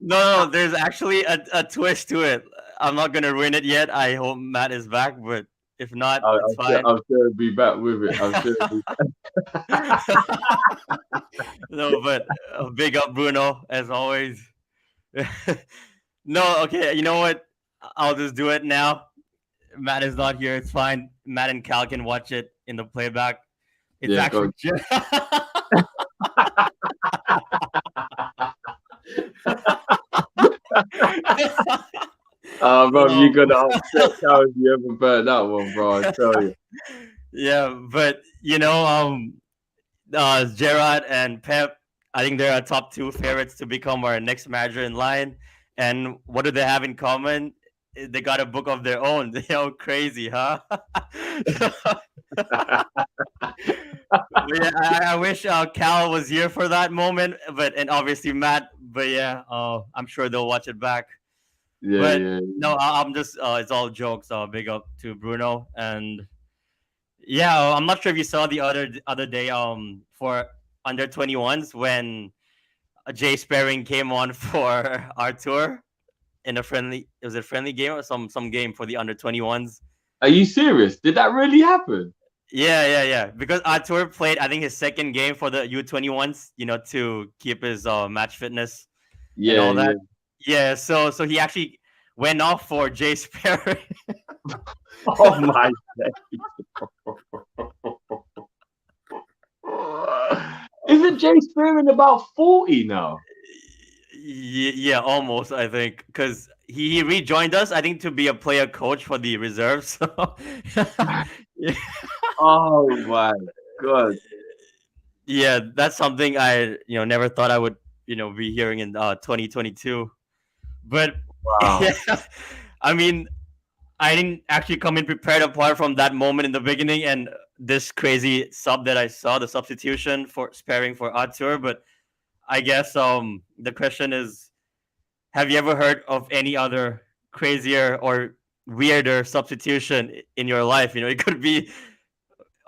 No, there's actually a twist to it. I'm not gonna ruin it yet. I hope Matt is back, but if not, it's fine. I'm sure he'll be back with it. I'm sure he'll be back. No, but big up Bruno as always. No, okay. You know what? I'll just do it now. Matt is not here. It's fine. Matt and Cal can watch it in the playback. It's actually. Bro, you gotta upset Cal if you ever burn that one, bro. I tell you. Yeah, but Gerard and Pep, I think they're our top 2 favorites to become our next manager in line. And what do they have in common? They got a book of their own. They're crazy, huh? Yeah, I wish Cal was here for that moment, and obviously Matt. But yeah, I'm sure they'll watch it back. Yeah. No, I'm just it's all jokes. Big up to Bruno, and yeah, I'm not sure if you saw the other day for under 21s when Jay Sperring came on for our tour in a friendly. It was a friendly game or some game for the under-21s. Are you serious? Did that really happen? Yeah. Because Artur played, I think, his second game for the U21s. To keep his match fitness and all that. Yeah. So he actually went off for Jay Sperry. Oh my God. Isn't Jay Spearman about 40 now? Yeah, almost, I think, because he rejoined us, I think, to be a player coach for the reserves. So. Yeah. Oh my God. Yeah, that's something I never thought I would be hearing in 2022. But wow. Yeah, I mean, I didn't actually come in prepared apart from that moment in the beginning and this crazy sub that I saw, the substitution for sparing for Artur. But I guess the question is, have you ever heard of any other crazier or weirder substitution in your life? It could be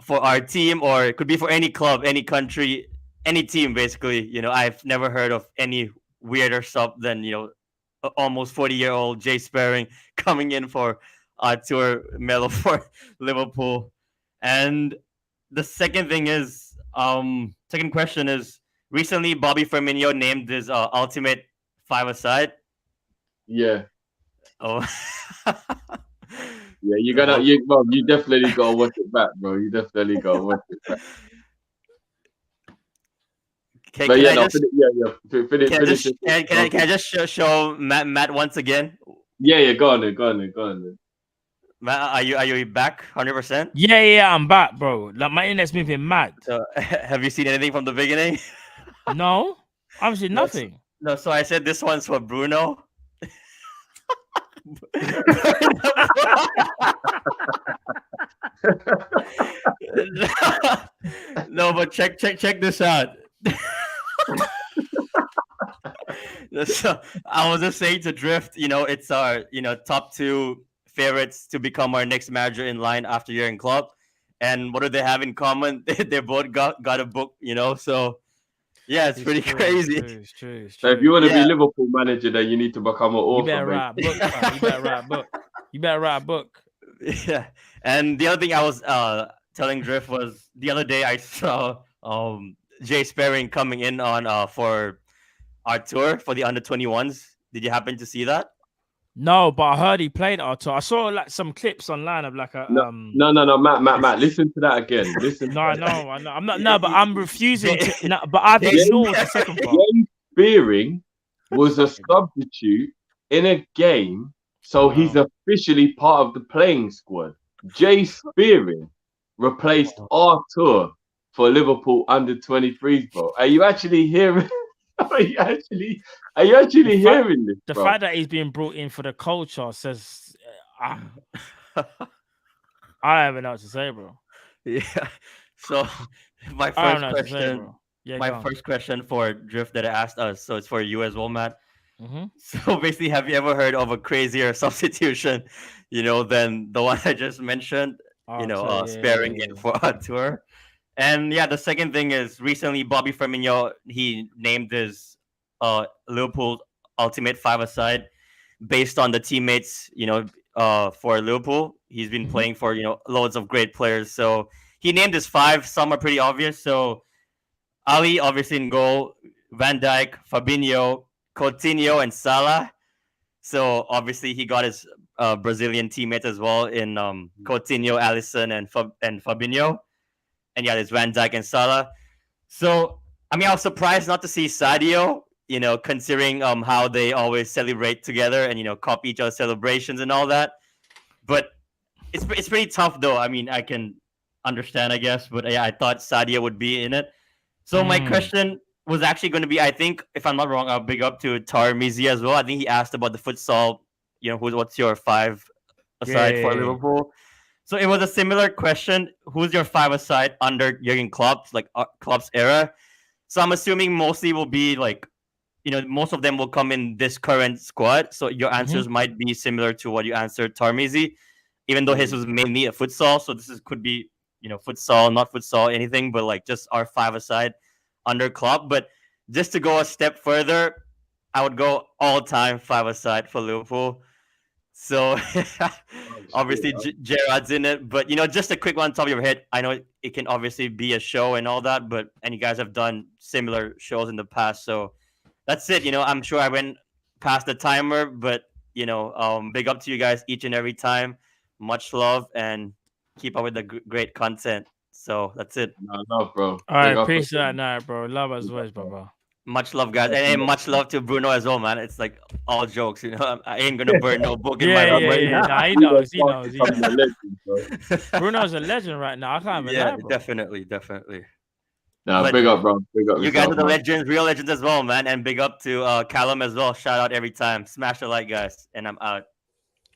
for our team or it could be for any club, any country, any team, basically. I've never heard of any weirder sub than, almost 40-year-old Jay Sperring coming in for Artur Melo for Liverpool. And the second question is, recently Bobby Firmino named his ultimate five-a-side. Yeah. Oh. Yeah, you definitely gotta watch it back, bro. You definitely gotta watch it back. Can I just show Matt once again? Yeah, go on then. Matt, are you back 100%? Yeah, I'm back, bro. Like my internet's moving mad. So, have you seen anything from the beginning? No, I've seen nothing. No, so I said this one's for Bruno. No, but check this out. So I was just saying to Drift, it's our top two favorites to become our next manager in line after Jurgen Klopp. And what do they have in common? They both got a book, so yeah, it's pretty crazy. It's true. So if you want to be Liverpool manager, then you need to become an author. You better write a book. Yeah. And the other thing I was telling Drift was the other day I saw Jay Sperring coming in on for our tour for the under-21s. Did you happen to see that? No, but I heard he played Artur. I saw like some clips online of like a No, Matt, listen to that again. I know. I'm not. No, but I'm refusing to. No, but I've ignored the second part. Jay Spearing was a substitute in a game, so he's officially part of the playing squad. Jay Spearing replaced Artur for Liverpool under-23s, bro. Are you actually hearing? Are you actually hearing this? The bro? fact that he's being brought in for the culture says, I don't even know what to say, bro. Yeah. So my first question for Drift that I asked us, so it's for you as well, Matt. Mm-hmm. So basically, have you ever heard of a crazier substitution, than the one I just mentioned? Sparing in for Artur. And yeah, the second thing is recently Bobby Firmino, he named his Liverpool ultimate five-a-side based on the teammates, for Liverpool. He's been playing for, loads of great players. So he named his five. Some are pretty obvious. So Ali, obviously in goal, Van Dijk, Fabinho, Coutinho, and Salah. So obviously he got his Brazilian teammates as well in Coutinho, Alisson, and Fabinho. And yeah, there's Van Dijk and Salah. So, I mean, I was surprised not to see Sadio, considering how they always celebrate together and, copy each other's celebrations and all that. But it's pretty tough, though. I mean, I can understand, I guess. But yeah, I thought Sadio would be in it. So my question was actually going to be, I think, if I'm not wrong, I'll big up to Tarmizi as well. I think he asked about the futsal, what's your five-a-side for Liverpool? So it was a similar question. Who's your five-a-side under Jurgen Klopp's era? So I'm assuming mostly will be like, most of them will come in this current squad. So your answers might be similar to what you answered Tarmizi, even though his was mainly a futsal. So could be, futsal, not futsal, anything, but like just our five-a-side under Klopp. But just to go a step further, I would go all-time five-a-side for Liverpool. So obviously Gerrard's in it, but just a quick one on top of your head. I know it can obviously be a show and all that, and you guys have done similar shows in the past, so that's it. I'm sure I went past the timer, but big up to you guys each and every time. Much love and keep up with the great content. So that's it. No, love, bro. All right, appreciate that night, bro. Love as always, brother. Much love, guys, and much love to Bruno as well, man. It's like all jokes, I ain't gonna burn no book in my room right now. Nah, he knows. Bruno's a legend right now. I can't even lie, bro. Definitely. Nah, big up, bro. Big up. You guys are the legends, real legends as well, man. And big up to Callum as well. Shout out every time. Smash the like, guys. And I'm out.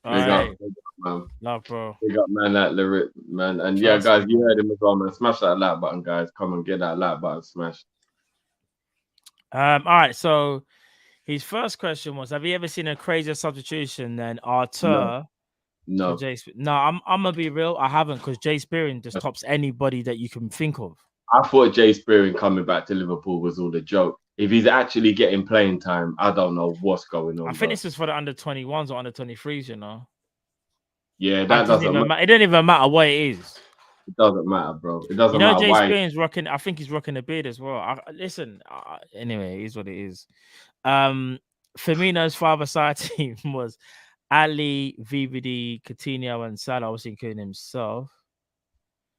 Big up, man. Love, bro. Big up, man. That lyric, man. And yeah, guys, you heard him as well, man. Smash that like button, guys. Come and get that like button smashed. All right, so his first question was, have you ever seen a crazier substitution than Arthur? No. No, I'm gonna be real. I haven't, because Jay Spearing just tops anybody that you can think of. I thought Jay Spearing coming back to Liverpool was all a joke. If he's actually getting playing time, I don't know what's going on. I think this is for the under 21s or under 23s, Yeah, that doesn't matter. It doesn't even matter what it is. It doesn't matter, bro. It doesn't matter. Jay Spearing's rocking. I think he's rocking a beard as well. Anyway, it is what it is. Firmino's five-a-side team was Ali, VVD, Coutinho, and Salah, obviously including himself.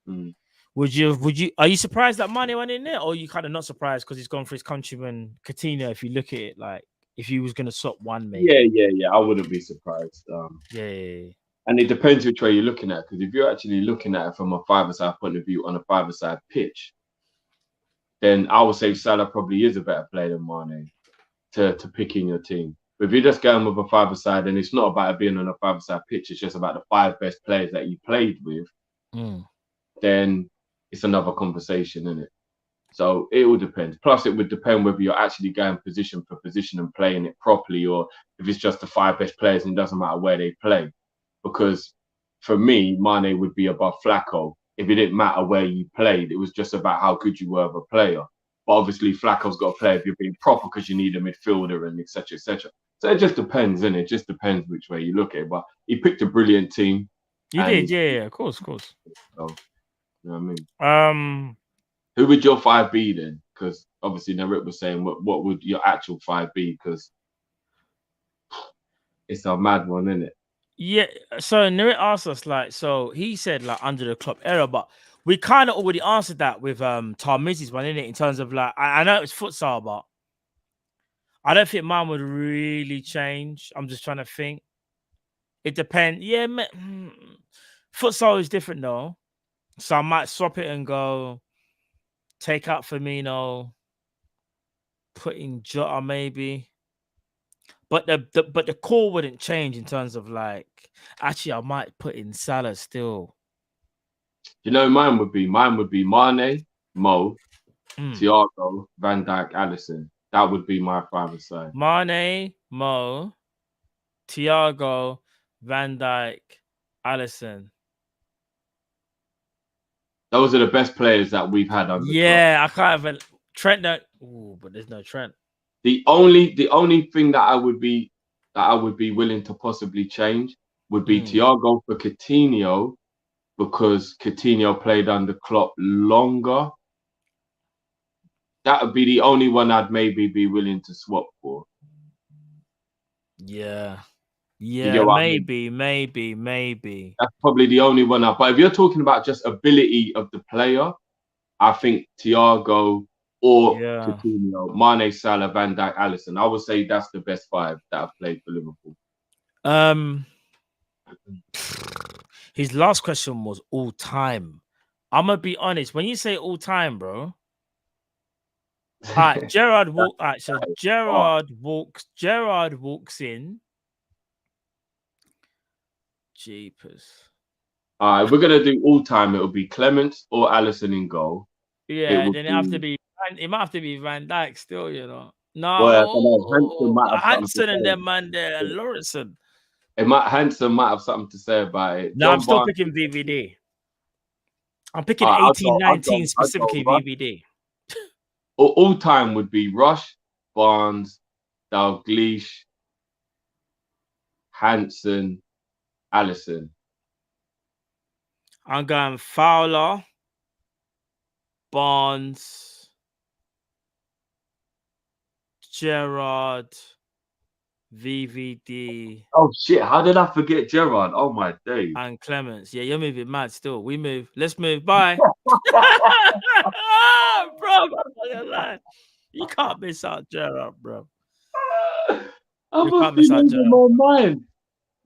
Are you surprised that Mane went in there, or are you kind of not surprised because he's gone for his countryman Coutinho? If you look at it, like if he was going to swap one, maybe. Yeah. I wouldn't be surprised. Yeah. And it depends which way you're looking at, because if you're actually looking at it from a five-a-side point of view on a five-a-side pitch, then I would say Salah probably is a better player than Mane to pick in your team. But if you're just going with a five-a-side, and it's not about it being on a five-a-side pitch, it's just about the five best players that you played with, then it's another conversation, isn't it? So it will depend. Plus, it would depend whether you're actually going position for position and playing it properly, or if it's just the five best players and it doesn't matter where they play. Because for me, Mane would be above Flacco if it didn't matter where you played. It was just about how good you were of a player. But obviously, Flacco's got to play if you're being proper, because you need a midfielder and etc. etc. So it just depends, innit? It just depends which way you look at it. But he picked a brilliant team. You did, yeah, of course. So, you know what I mean? Who would your five be then? Because obviously, Narit was saying, what would your actual five be? Because it's a mad one, isn't it? Yeah, so Narit asked us, so he said under the Klopp era, but we kind of already answered that with Tarmizi's one, innit? In terms of I know it's futsal, but I don't think mine would really change. I'm just trying to think. It depends. Yeah, futsal is different though, so I might swap it and go take out Firmino, put in Jota maybe. But the core wouldn't change in terms of actually I might put in Salah still. Mine would be Mane, Mo, Thiago, Van Dijk, Alisson. That would be my five-a-side. Mane, Mo, Thiago, Van Dijk, Alisson. Those are the best players that we've had under. Yeah, I can't even Trent. But there's no Trent. The only thing that I would be willing to possibly change would be Thiago for Coutinho, because Coutinho played under Klopp longer. That would be the only one I'd maybe be willing to swap for. Yeah, maybe. That's probably the only one. But if you're talking about just ability of the player, I think Thiago or Coutinho, Mane, Salah, Van Dijk, Alisson. I would say that's the best five that have played for Liverpool. His last question was all time. I'm gonna be honest. When you say all time, bro. All right, Gerrard walk. All right, so Gerrard walks in. Jeepers. All right, we're gonna do all time. It'll be Clements or Alisson in goal. Yeah, then it might have to be Van Dijk still, No, Hansen and them man there, and Lawrenson. Hansen might have something to say about it. No, I'm still picking VVD. I'm picking 18-19 specifically VVD. All time would be Rush, Barnes, Dalglish, Hansen, Allison. I'm going Fowler, Barnes, Gerrard, VVD. Oh shit! How did I forget Gerrard? Oh my days. And Clements. Yeah, you're moving mad still. We move. Let's move. Bye. Bro, you can't miss out Gerrard, bro. I'm in my mind.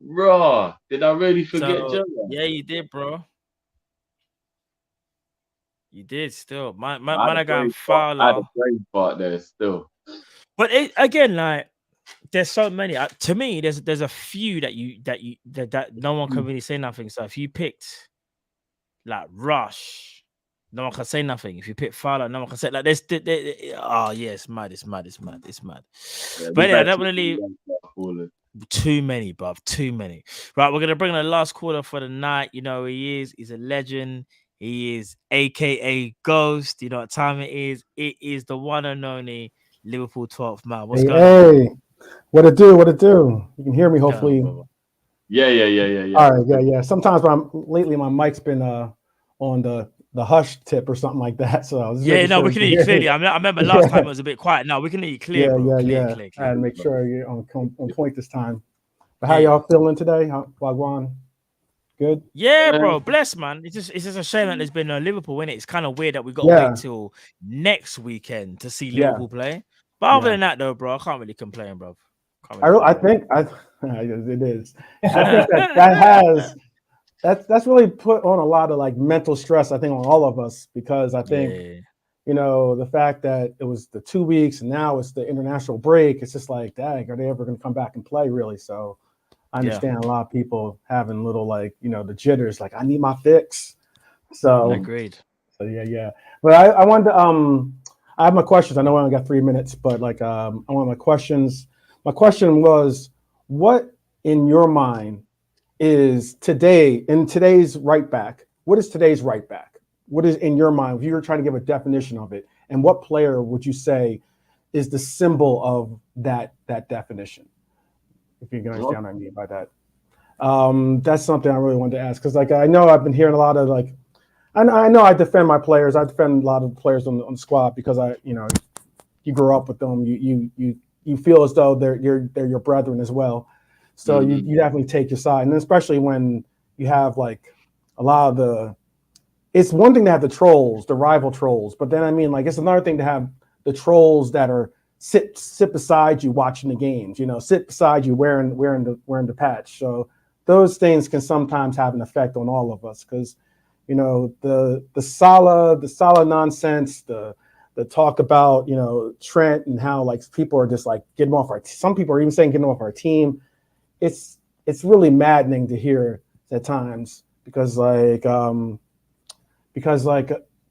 Raw. Did I really forget Gerrard? Yeah, you did, bro. You did still. Man, I got Fowler. I had a brain part there still. But again, like, there's so many. To me, there's a few that no one can really say nothing. So if you picked like Rush, no one can say nothing. If you pick Fowler, no one can say like this. Oh yeah, it's mad. Yeah, but yeah, I don't want to leave too many, bruv. Too many. Right, we're gonna bring the last caller for the night. You know who he is. He's a legend. He is AKA Ghost. You know what time it is. It is the one and only Liverpool 12th man. What's going on? Hey, what it do? You can hear me, hopefully. Yeah. All right, yeah. Sometimes lately my mic's been on the hush tip or something like that. So I was we can hear you clearly. I remember last time it was a bit quiet. Now we can hear you clear, bro. Clear. I had to make sure you're on point this time. But how y'all feeling today, Wagwan? Good. Yeah, bro. Bless, man. It's just a shame that there's been no Liverpool in it. It's kind of weird that we got to wait till next weekend to see Liverpool play. But other than that, though, bro, I can't really complain, bro. I think it is. I think that's really put on a lot of like mental stress, I think, on all of us, because I think the fact that it was the 2 weeks and now it's the international break, it's just like, dang, are they ever going to come back and play, really? So I understand a lot of people having little the jitters, like I need my fix. So agreed. So yeah. But I wanted to I have my questions. I know I only got 3 minutes, but I want my questions. My question was, what in your mind is today's right back? What is today's right back? What is in your mind, if you were trying to give a definition of it, and what player would you say is the symbol of that definition? If you can understand what I mean by that. That's something I really wanted to ask, because I know I've been hearing a lot of I know I defend my players. I defend a lot of players on the squad because you grew up with them. You feel as though they're your brethren as well. So you definitely take your side, and especially when you have a lot of it's one thing to have the trolls, the rival trolls, but then it's another thing to have the trolls that are sit beside you watching the games. Sit beside you wearing the patch. So those things can sometimes have an effect on all of us, because the Salah nonsense, the talk about Trent and how people are just getting off our. Some people are even saying getting off our team. It's really maddening to hear at times, because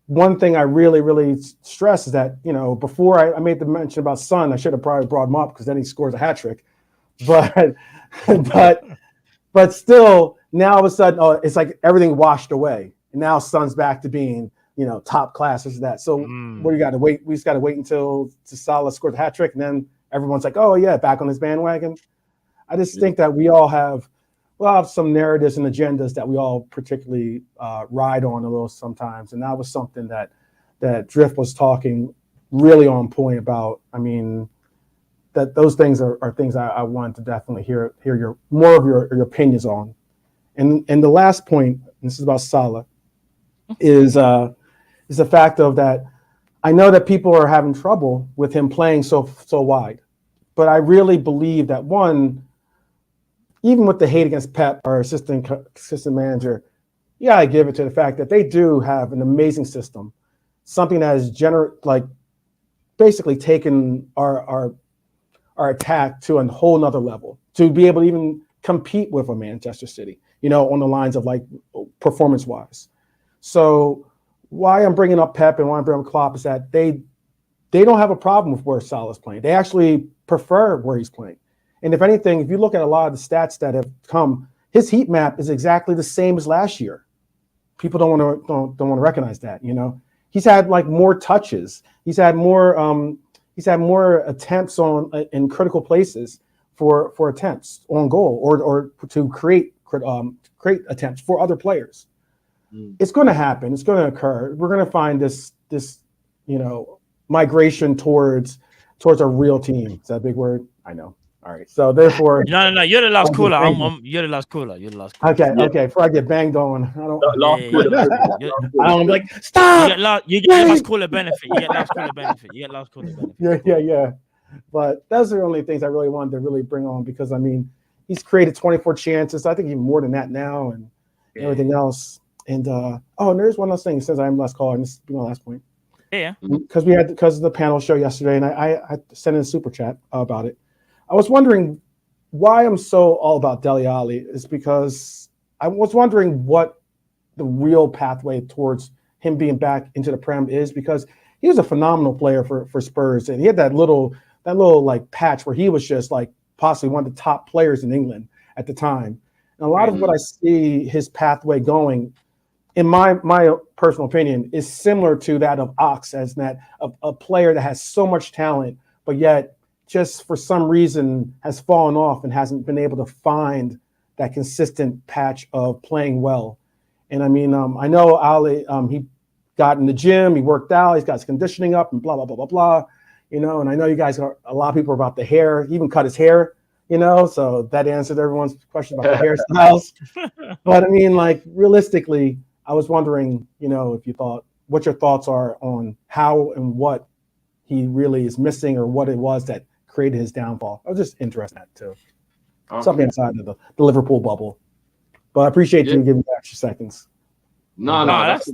one thing I really stress is that before I made the mention about Son, I should have probably brought him up, because then he scores a hat trick, but still now all of a sudden it's like everything washed away. And now Son's back to being, top class, this that. So what do you got to wait? We just got to wait until Salah scores a hat trick, and then everyone's like, oh yeah, back on his bandwagon. I just think that we all have some narratives and agendas that we all particularly ride on a little sometimes. And that was something that Drift was talking really on point about. That those things are things I wanted to definitely hear more of your opinions on. And the last point, and this is about Salah, is the fact of that I know that people are having trouble with him playing so wide, but I really believe that even with the hate against Pep, our assistant manager, I give it to the fact that they do have an amazing system, something that has basically taken our attack to a whole nother level, to be able to even compete with a Manchester City, on the lines of performance wise. So why I'm bringing up Pep and why I'm bringing up Klopp is that they don't have a problem with where Salah's playing. They actually prefer where he's playing. And if anything, if you look at a lot of the stats that have come, his heat map is exactly the same as last year. People don't want to recognize that. He's had more touches. He's had more he's had more attempts on in critical places for attempts on goal or to create attempts for other players. It's going to happen. It's going to occur. We're going to find this migration towards a real team. Is that a big word? I know. All right. So therefore, no. You're the last caller. You're the last caller. You're the last caller. Okay. Okay. Before I get banged on, I don't. I'm like stop. You get last caller benefit. You get last caller benefit. Yeah. But those are the only things I really wanted to really bring on because I mean, he's created 24 chances. I think even more than that now, and everything else. And and there's one last thing. It says I'm last caller, and this will be my last point. Yeah. Because of the panel show yesterday, and I sent in a super chat about it. I was wondering why I'm so all about Dele Alli is because I was wondering what the real pathway towards him being back into the Prem is because he was a phenomenal player for Spurs, and he had that little like patch where he was just like possibly one of the top players in England at the time. And a lot of what I see his pathway going, in my personal opinion, is similar to that of Ox, as that of a player that has so much talent, but yet just for some reason has fallen off and hasn't been able to find that consistent patch of playing well. And I mean, I know Ali, he got in the gym, he worked out, he's got his conditioning up and blah, blah, blah, blah, blah. And I know you guys a lot of people are about the hair. He even cut his hair, so that answered everyone's question about the hairstyles. But I mean, like realistically, I was wondering, what your thoughts are on how and what he really is missing or what it was that created his downfall. I was just interested in that too. Something outside of the Liverpool bubble. But I appreciate you giving me extra seconds. No, that's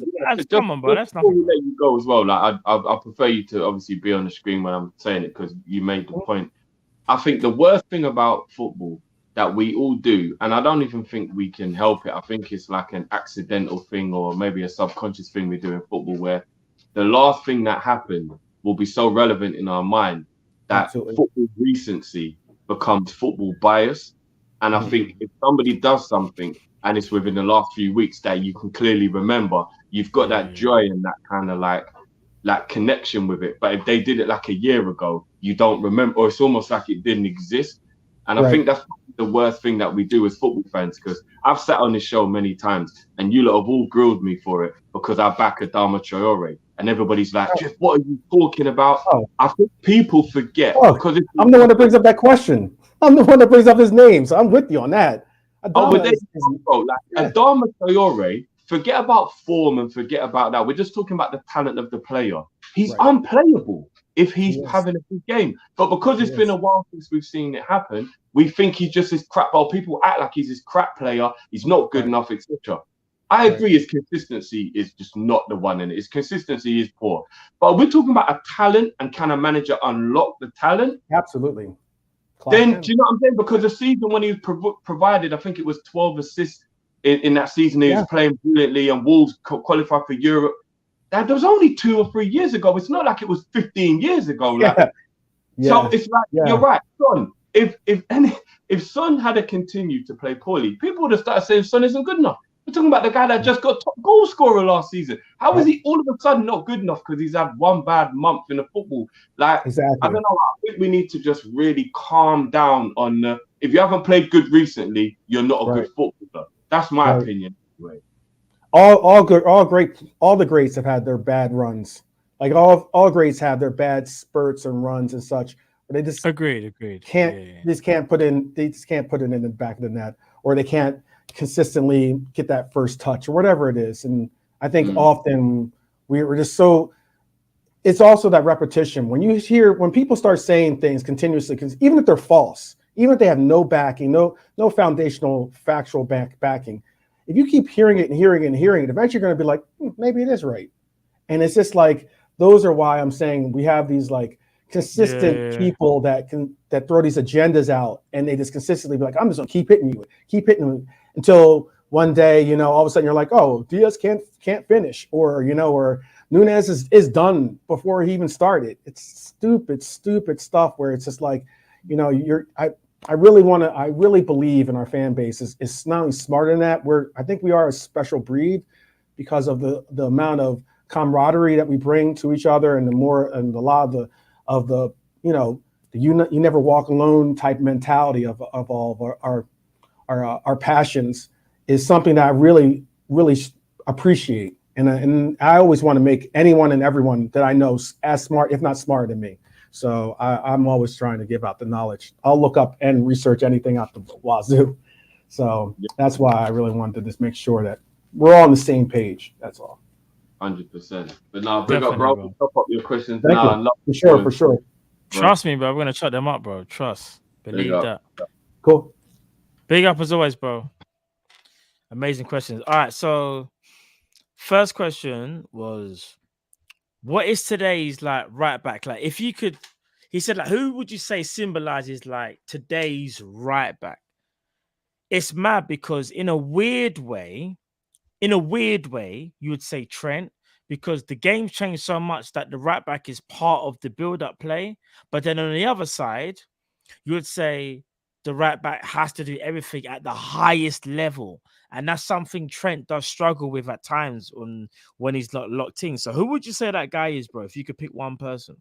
come on, bro. That's not. Before we let you go as well, like I prefer you to obviously be on the screen when I'm saying it because you made the point. I think the worst thing about football that we all do, and I don't even think we can help it. I think it's like an accidental thing or maybe a subconscious thing we do in football where the last thing that happened will be so relevant in our mind that football recency becomes football bias. And I think if somebody does something and it's within the last few weeks that you can clearly remember, you've got that joy and that kind of like connection with it. But if they did it like a year ago, you don't remember, or it's almost like it didn't exist. And I think that's the worst thing that we do as football fans, because I've sat on this show many times and you lot have all grilled me for it because I back Adama Traore. And everybody's like, Jeff, what are you talking about? I think people forget. Because I'm the one that brings up that question. I'm the one that brings up his name. So I'm with you on that. Adama Traore, forget about form and forget about that. We're just talking about the talent of the player. He's unplayable if he's having a good game. But because it's been a while since we've seen it happen, we think he's just this crap. Well, people act like he's this crap player. He's not good enough, etc. I agree his consistency is just not the one, and his consistency is poor. But we're talking about a talent, and can a manager unlock the talent? Absolutely. Then, do you know what I'm saying? Because the season when he provided, I think it was 12 assists in that season, he was playing brilliantly, and Wolves qualified for Europe. That was only 2 or 3 years ago. It's not like it was 15 years ago. So it's like, you're right, Son. If Son had continued to play poorly, people would have started saying Son isn't good enough. We're talking about the guy that just got top goal scorer last season. How is he all of a sudden not good enough because he's had one bad month in the football? I don't know. I think we need to just really calm down on if you haven't played good recently, you're not a good footballer. That's my opinion. Anyway. All the greats have had their bad runs. Like all greats have their bad spurts and runs and such. But they just agreed. They just can't put it in the back of the net, or they can't consistently get that first touch or whatever it is. And I think often we're just so. It's also that repetition. When people start saying things continuously, because even if they're false, even if they have no backing, no foundational factual backing, if you keep hearing it and hearing it and hearing it, eventually you're going to be like, maybe it is right. And it's just like, those are why I'm saying we have these like consistent people that throw these agendas out, and they just consistently be like, I'm just going to keep hitting you until one day, all of a sudden you're like, oh, Diaz can't finish, or Nunez is done before he even started. It's stupid stuff where it's just like, I really believe in our fan base is not only smarter than that. I think we are a special breed because of the amount of camaraderie that we bring to each other, and a lot of of the, the you never walk alone type mentality of all of our passions is something that I really, really appreciate. And I always want to make anyone and everyone that I know as smart, if not smarter than me. So I'm always trying to give out the knowledge. I'll look up and research anything out the wazoo. So that's why I really wanted to just make sure that we're all on the same page. That's all. 100%. But now, big up, bro. Top up your questions. Thank you. For sure. Trust me, bro. We're gonna shut them up, bro. Trust. Believe that. Cool. Big up as always, bro. Amazing questions. All right, so first question was, what is today's like right back? Like, if you could, he said, like, who would you say symbolizes like today's right back? It's mad because in a weird way, you would say Trent, because the game's changed so much that the right back is part of the build-up play. But then on the other side, you would say the right back has to do everything at the highest level. And that's something Trent does struggle with at times when he's not locked in. So who would you say that guy is, bro, if you could pick one person?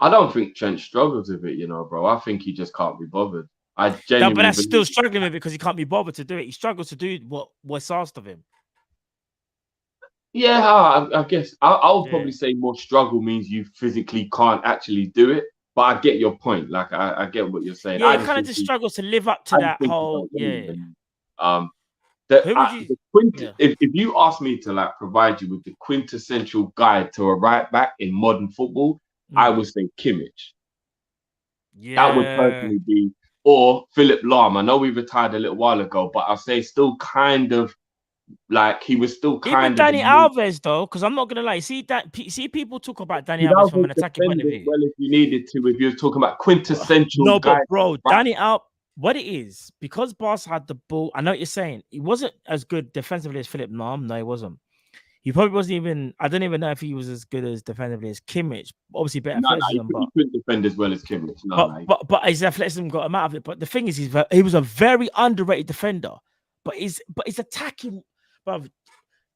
I don't think Trent struggles with it, bro. I think he just can't be bothered. I genuinely but that's still struggling with it because he can't be bothered to do it. He struggles to do what's asked of him. Yeah, I guess I'll probably say more struggle means you physically can't actually do it. But I get your point. Like I get what you're saying. Yeah, he kind of just struggles to live up to that whole. Yeah. If you ask me to like provide you with the quintessential guide to a right back in modern football, I would say Kimmich. Yeah. That would personally be, or Philip Lahm. I know we retired a little while ago, but I'll say still kind of like he was still kind even of. Dele Alli though, because I'm not gonna lie. See people talk about Dele Alli from an attacking point of view. Well, if you needed to, if you're talking about quintessential. No, but bro, Dele Alli. What it is, because Barca had the ball. I know what you're saying. He wasn't as good defensively as Philip Lahm. No, he wasn't. He probably wasn't even. I don't even know if he was as good as defensively as Kimmich. Obviously, better athleticism. He couldn't defend as well as Kimmich. But his athleticism got him out of it. But the thing is, he was a very underrated defender. But his attacking, bro.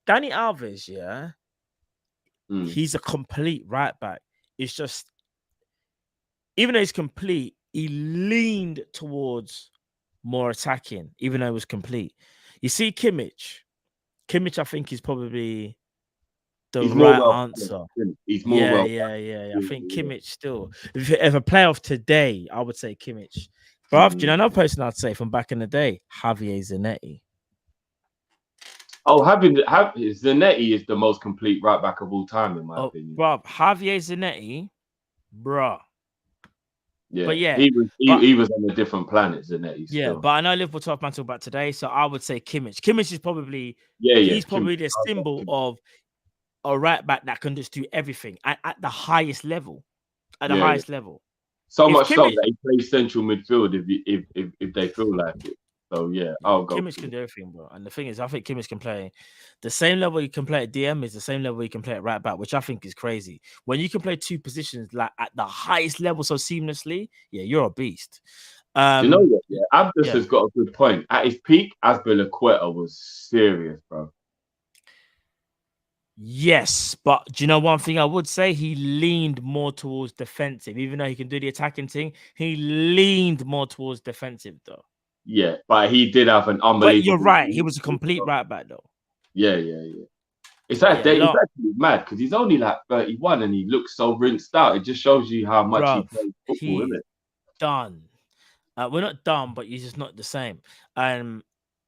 Dani Alves, yeah, he's a complete right back. It's just, even though he's complete, he leaned towards more attacking, even though it was complete. You see, Kimmich, I think is probably the right answer. He's more yeah. I think Kimmich still. If a playoff today, I would say Kimmich. But do you know another person I'd say from back in the day? Javier Zanetti. Oh, Zanetti is the most complete right back of all time, in my opinion. Bro, Javier Zanetti, bro. Yeah, but yeah, he was on a different planet, Zanetti. Yeah, but I know Liverpool talk about today, so I would say Kimmich. Kimmich is probably he's probably the symbol of a right back that can just do everything at the highest level. At the highest level. So much so that he plays central midfield if they feel like it. So yeah, I'll go. Kimmich can do everything, bro. And the thing is, I think Kimmich can play the same level he can play at DM is the same level he can play at right back, which I think is crazy. When you can play two positions like at the highest level so seamlessly, yeah, you're a beast. You know what? Yeah, Abdus has got a good point. At his peak, Azpilicueta was serious, bro. Yes, but do you know one thing I would say? He leaned more towards defensive, even though he can do the attacking thing. He leaned more towards defensive, though. Yeah, but he did have an unbelievable. But you're right. He was a complete right back, though. Yeah. It's actually mad because he's only like 31 and he looks so rinsed out. It just shows you how much he plays football, isn't it? Done. We're not done, but he's just not the same.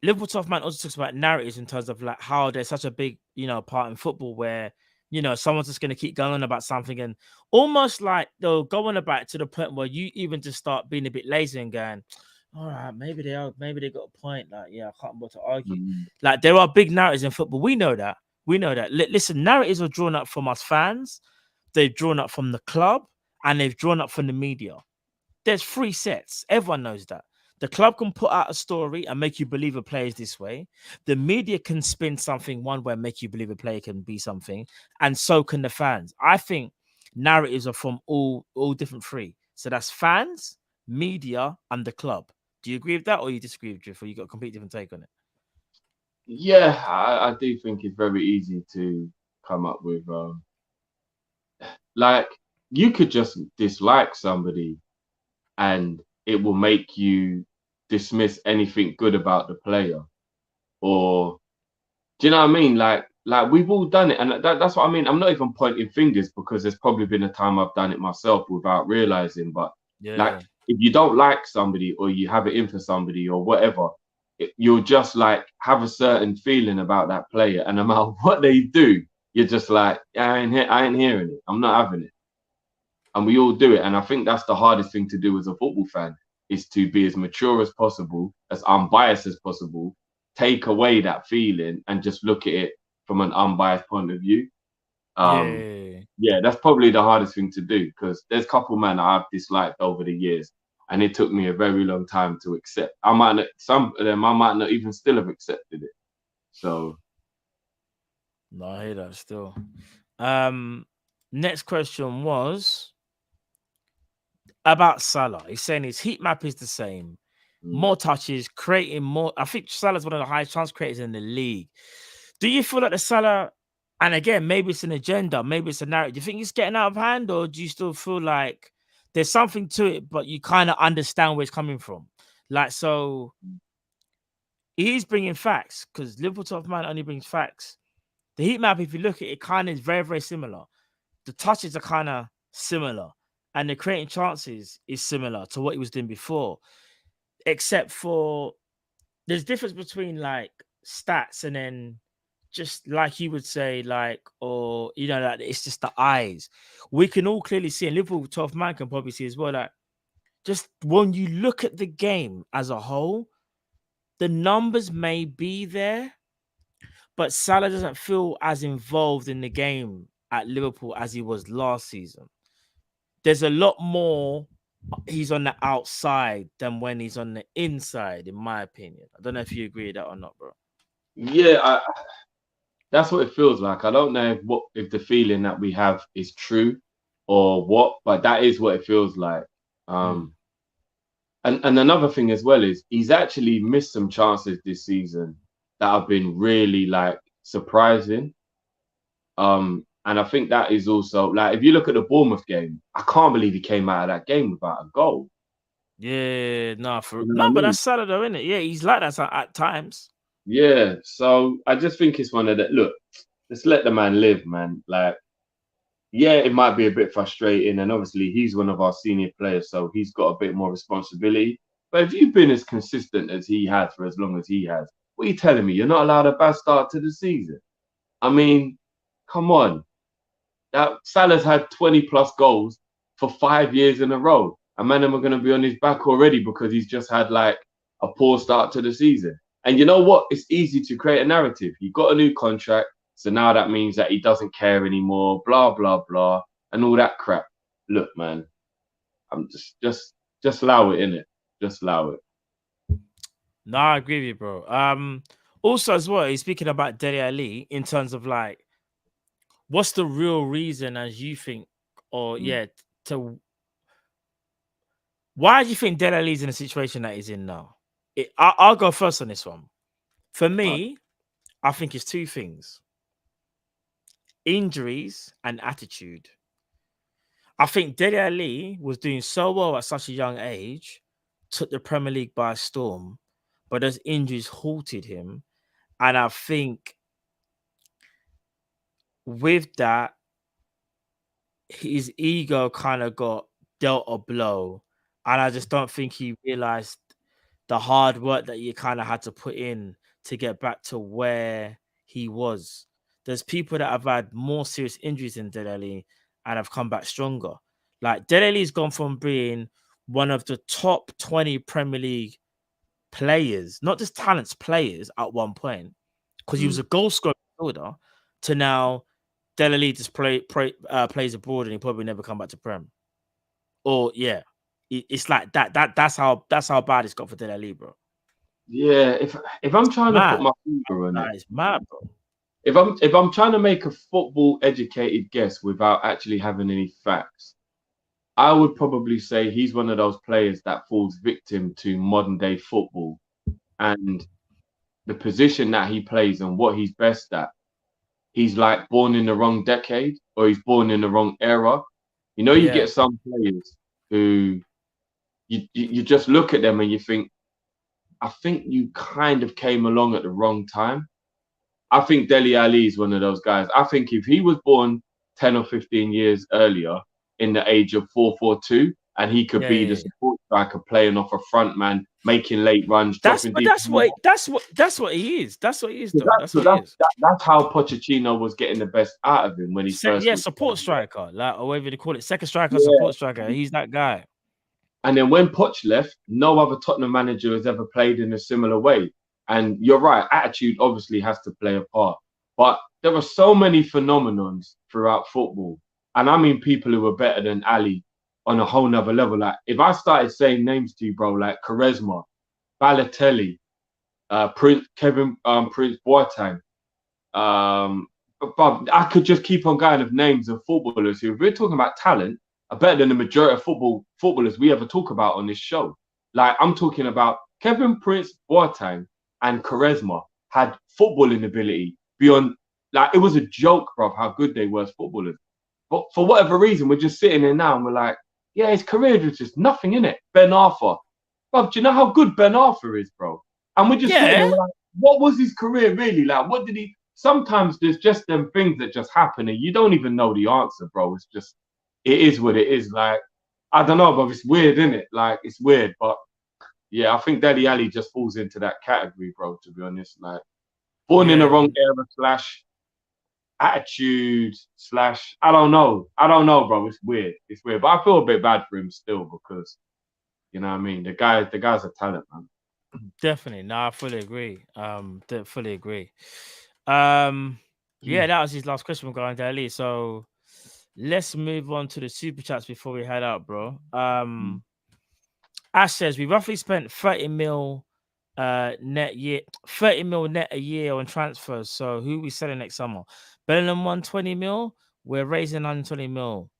Liverpool Tough Man also talks about narratives in terms of like how there's such a big, part in football where, someone's just going to keep going on about something and almost like they'll go on about it to the point where you even just start being a bit lazy and going, all right, maybe they got a point. Like, yeah, I can't bother to argue. Like, there are big narratives in football. We know that. Listen, narratives are drawn up from us fans. They've drawn up from the club and they've drawn up from the media. There's 3 sets. Everyone knows that. The club can put out a story and make you believe a player is this way. The media can spin something one way and make you believe a player can be something. And so can the fans. I think narratives are from all different 3. So that's fans, media, and the club. Do you agree with that or you disagree with Drift or you got a completely different take on it? Yeah, I do think it's very easy to come up with like you could just dislike somebody and it will make you dismiss anything good about the player. Or do you know what I mean? Like we've all done it. And that's what I mean. I'm not even pointing fingers because there's probably been a time I've done it myself without realizing. But like, if you don't like somebody or you have it in for somebody or whatever, you'll just like have a certain feeling about that player. And no matter what they do, you're just like, I ain't hearing it. I'm not having it. And we all do it. And I think that's the hardest thing to do as a football fan, is to be as mature as possible, as unbiased as possible, take away that feeling and just look at it from an unbiased point of view. Yeah, that's probably the hardest thing to do, because there's a couple men I've disliked over the years, and it took me a very long time to accept. Some of them I might not even still have accepted it. So no, I hear that still. Next question was about Salah. He's saying his heat map is the same, more touches, creating more. I think Salah's one of the highest chance creators in the league. Do you feel like the Salah, and again, maybe it's an agenda, maybe it's a narrative, do you think it's getting out of hand, or do you still feel like there's something to it, but you kind of understand where it's coming from? Like, so he's bringing facts, because Liverpool top man only brings facts. The heat map, if you look at it, kind of is very, very similar. The touches are kind of similar, and the creating chances is similar to what he was doing before, except for there's difference between like stats and then just like you would say, like, or you know, like it's just the eyes. We can all clearly see, and Liverpool 12th man can probably see as well, like just when you look at the game as a whole, the numbers may be there, but Salah doesn't feel as involved in the game at Liverpool as he was last season. There's a lot more he's on the outside than when he's on the inside, in my opinion. I don't know if you agree with that or not, bro. Yeah, that's what it feels like. I don't know if the feeling that we have is true or what, but that is what it feels like. And another thing as well is he's actually missed some chances this season that have been really like surprising. And I think that is also like, if you look at the Bournemouth game, I can't believe he came out of that game without a goal. Yeah, but that's Salah though, isn't it? Yeah, he's like that at times. Yeah, so I just think it's one of the, look, let's let the man live, man. Like, yeah, it might be a bit frustrating, and obviously he's one of our senior players, so he's got a bit more responsibility. But if you've been as consistent as he has for as long as he has, what are you telling me? You're not allowed a bad start to the season? I mean, come on. That Salah's had 20 plus goals for 5 years in a row. And man, we're going to be on his back already because he's just had like a poor start to the season. And you know what? It's easy to create a narrative. He got a new contract, so now that means that he doesn't care anymore, blah, blah, blah, and all that crap. Look, man, I'm just allow it, innit? Just allow it. No, I agree with you, bro. Also, as well, he's speaking about Dele Alli in terms of like, what's the real reason, as you think, or why do you think Dele Alli's in the situation that he's in now? I'll go first on this one. For me, I think it's two things: injuries and attitude. I think Dele Alli was doing so well at such a young age, took the Premier League by storm, but those injuries halted him. And I think with that, his ego kind of got dealt a blow. And I just don't think he realized the hard work that you kind of had to put in to get back to where he was. There's people that have had more serious injuries than Dele Alli and have come back stronger. Like Dele Alli's gone from being one of the top 20 Premier League players, not just talents, players at one point, because he was a goal scorer midfielder, to now Dele Alli just plays abroad and he probably never come back to Prem. Or yeah, it's like that. That's how bad it's got for Dele Alli, bro. Yeah, if I'm trying to put my finger on it, it's mad, bro. If I'm trying to make a football educated guess without actually having any facts, I would probably say he's one of those players that falls victim to modern day football and the position that he plays and what he's best at. He's like born in the wrong decade, or he's born in the wrong era. You know, you get some players who you just look at them and you think, I think you kind of came along at the wrong time. I think Dele Alli is one of those guys. I think if he was born 10 or 15 years earlier in the age of 4-4-2, and he could be the support striker playing off a front man, making late runs, dropping deep. That's what he is. That's what he is, though. That's how Pochettino was getting the best out of him when he first support striker, like, or whatever they call it, second striker, support striker. He's that guy. And then when Poch left, no other Tottenham manager has ever played in a similar way. And you're right, attitude obviously has to play a part. But there are so many phenomenons throughout football. And I mean people who are better than Ali on a whole nother level. Like, if I started saying names to you, bro, like Quaresma, Balotelli, Prince Boateng, but I could just keep on going of names of footballers who, if we're talking about talent, are better than the majority of footballers we ever talk about on this show. Like, I'm talking about Kevin Prince Boateng and Quaresma had footballing ability beyond, like, it was a joke, bro, how good they were as footballers. But for whatever reason, we're just sitting there now and we're like, yeah, his career was just nothing in it. Ben Arthur. Bro, do you know how good Ben Arthur is, bro? And we're just sitting there like, what was his career really? Like, what did he... Sometimes there's just them things that just happen and you don't even know the answer, bro. It's just, it is what it is. Like, I don't know, but it's weird, isn't it? Like, it's weird. But yeah, I think Dele Alli just falls into that category, bro, to be honest. Like, born in the wrong era / attitude / I don't know, bro. It's weird. It's weird. But I feel a bit bad for him still because, you know what I mean? The guy's a talent, man. Definitely. No, I fully agree. Fully agree. Yeah, that was his last question regarding Dele. So let's move on to the super chats before we head out, bro. Ash says we roughly spent 30 mil net a year on transfers. So who are we selling next summer? Bellingham 120 mil. We're raising 120 mil.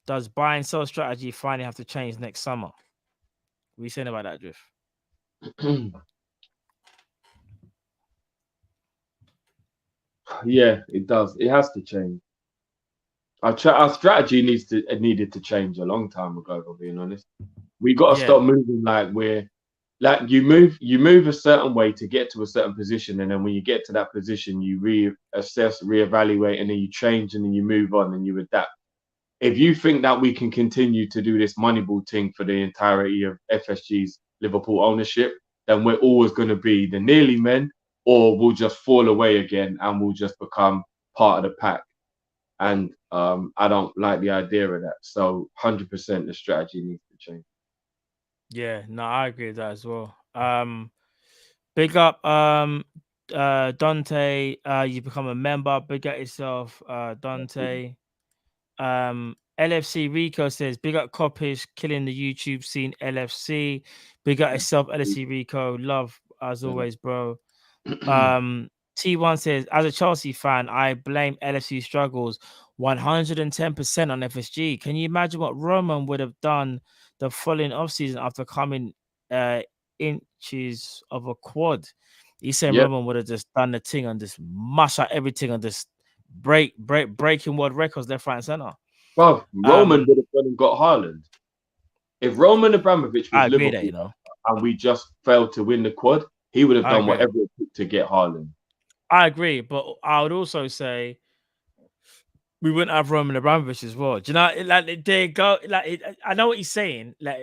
Does buy and sell strategy finally have to change next summer? What are you saying about that, Drift? Yeah, it does. It has to change. Our strategy needed to change a long time ago, if I'm being honest. We got to stop moving like we're like you move a certain way to get to a certain position, and then when you get to that position, you reassess, reevaluate, and then you change, and then you move on and you adapt. If you think that we can continue to do this Moneyball thing for the entirety of FSG's Liverpool ownership, then we're always going to be the nearly men, or we'll just fall away again and we'll just become part of the pack. And I don't like the idea of that. So 100% the strategy needs to change. Yeah, no, I agree with that as well. Big up Dante. You become a member. Big up yourself, Dante. LFC Rico says, big up Kop-ish, killing the YouTube scene. LFC. Big up yourself, LFC Rico. Love as always, bro. T1 says, as a Chelsea fan, I blame LFC struggles 110% on FSG. Can you imagine what Roman would have done the following offseason after coming inches of a quad? He said Roman would have just done the thing and just mash out everything and just breaking world records left, right, and center. Well, Roman would have gone and got Haaland. If Roman Abramovich was Liverpool and we just failed to win the quad, he would have done whatever it took to get Haaland. I agree, but I would also say we wouldn't have Roman Abramovich as well. Do you know, like they go, like I know what he's saying. Like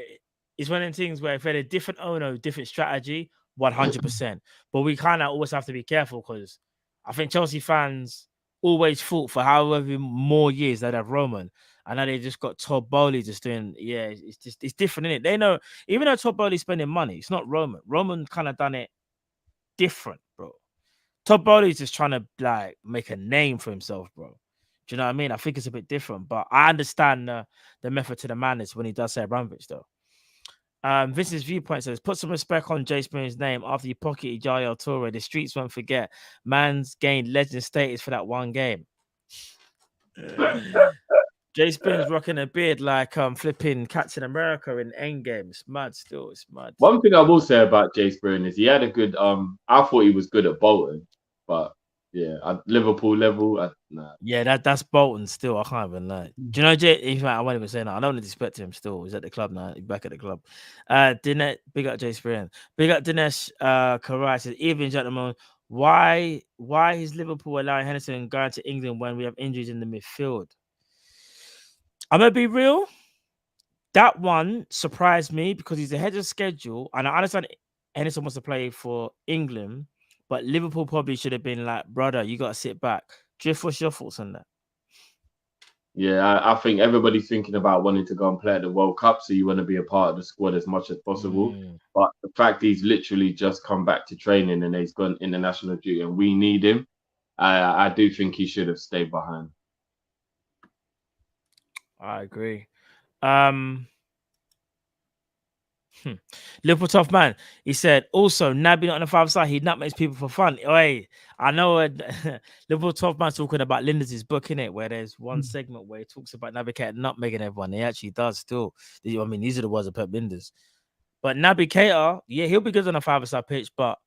it's one of the things where if we had a different owner, different strategy, 100%. But we kind of always have to be careful because I think Chelsea fans always fought for however more years they'd have Roman, and now they just got Todd Bowley just doing. Yeah, it's different, isn't it? They know even though Todd Bowley's spending money, it's not Roman. Roman kind of done it different, bro. Todd Bowley's just trying to like make a name for himself, bro. Do you know what I mean? I think it's a bit different, but I understand the method to the madness when he does say Abramovich, though. Vince's viewpoint says, put some respect on Jay Spoon's name after you pocketed Yaya Toure. The streets won't forget. Man's gained legend status for that one game. Jay Spoon's rocking a beard like flipping Captain America in Endgame. It's mad still. It's mad. One thing I will say about Jay Spoon is he had a good I thought he was good at Bolton, but Yeah, Liverpool level. Nah. Yeah, that's Bolton still. I can't even lie. Do you know, Jay? In fact, I won't even say that. I don't disrespect him still. He's at the club now. He's back at the club. Dinesh, big up Jay Spirin. Big up Dinesh Karai says, evening, gentlemen. Why is Liverpool allowing Henderson going to England when we have injuries in the midfield? I'm gonna be real. That one surprised me because he's ahead of schedule, and I understand Henderson wants to play for England, but Liverpool probably should have been like, brother, you gotta sit back. Drift, what's your thoughts on that? Yeah, I think everybody's thinking about wanting to go and play at the World Cup, so you want to be a part of the squad as much as possible. But the fact he's literally just come back to training and he's gone international duty and we need him, I do think he should have stayed behind. I agree. Liverpool tough man. He said also Naby not on the 5 side. He nutmegs people for fun. Hey, I know Liverpool tough man talking about Linde's book, innit, where there's one segment where he talks about Naby Keita nutmegging everyone. He actually does still. I mean, these are the words of Pep Linders. But Naby Keita, yeah, he'll be good on a 5-side pitch, but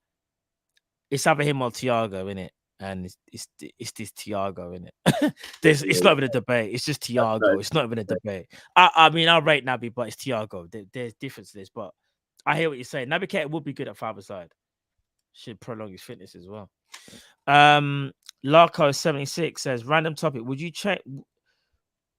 it's either him or Thiago, innit? And it's this Thiago, innit? It's not even a debate. It's just Thiago. It's not even a debate. I mean, I rate Naby, but it's Thiago. There's differences, but I hear what you're saying. Naby Keita would be good at 5-side. Should prolong his fitness as well. Larko76 says, random topic. Would you change?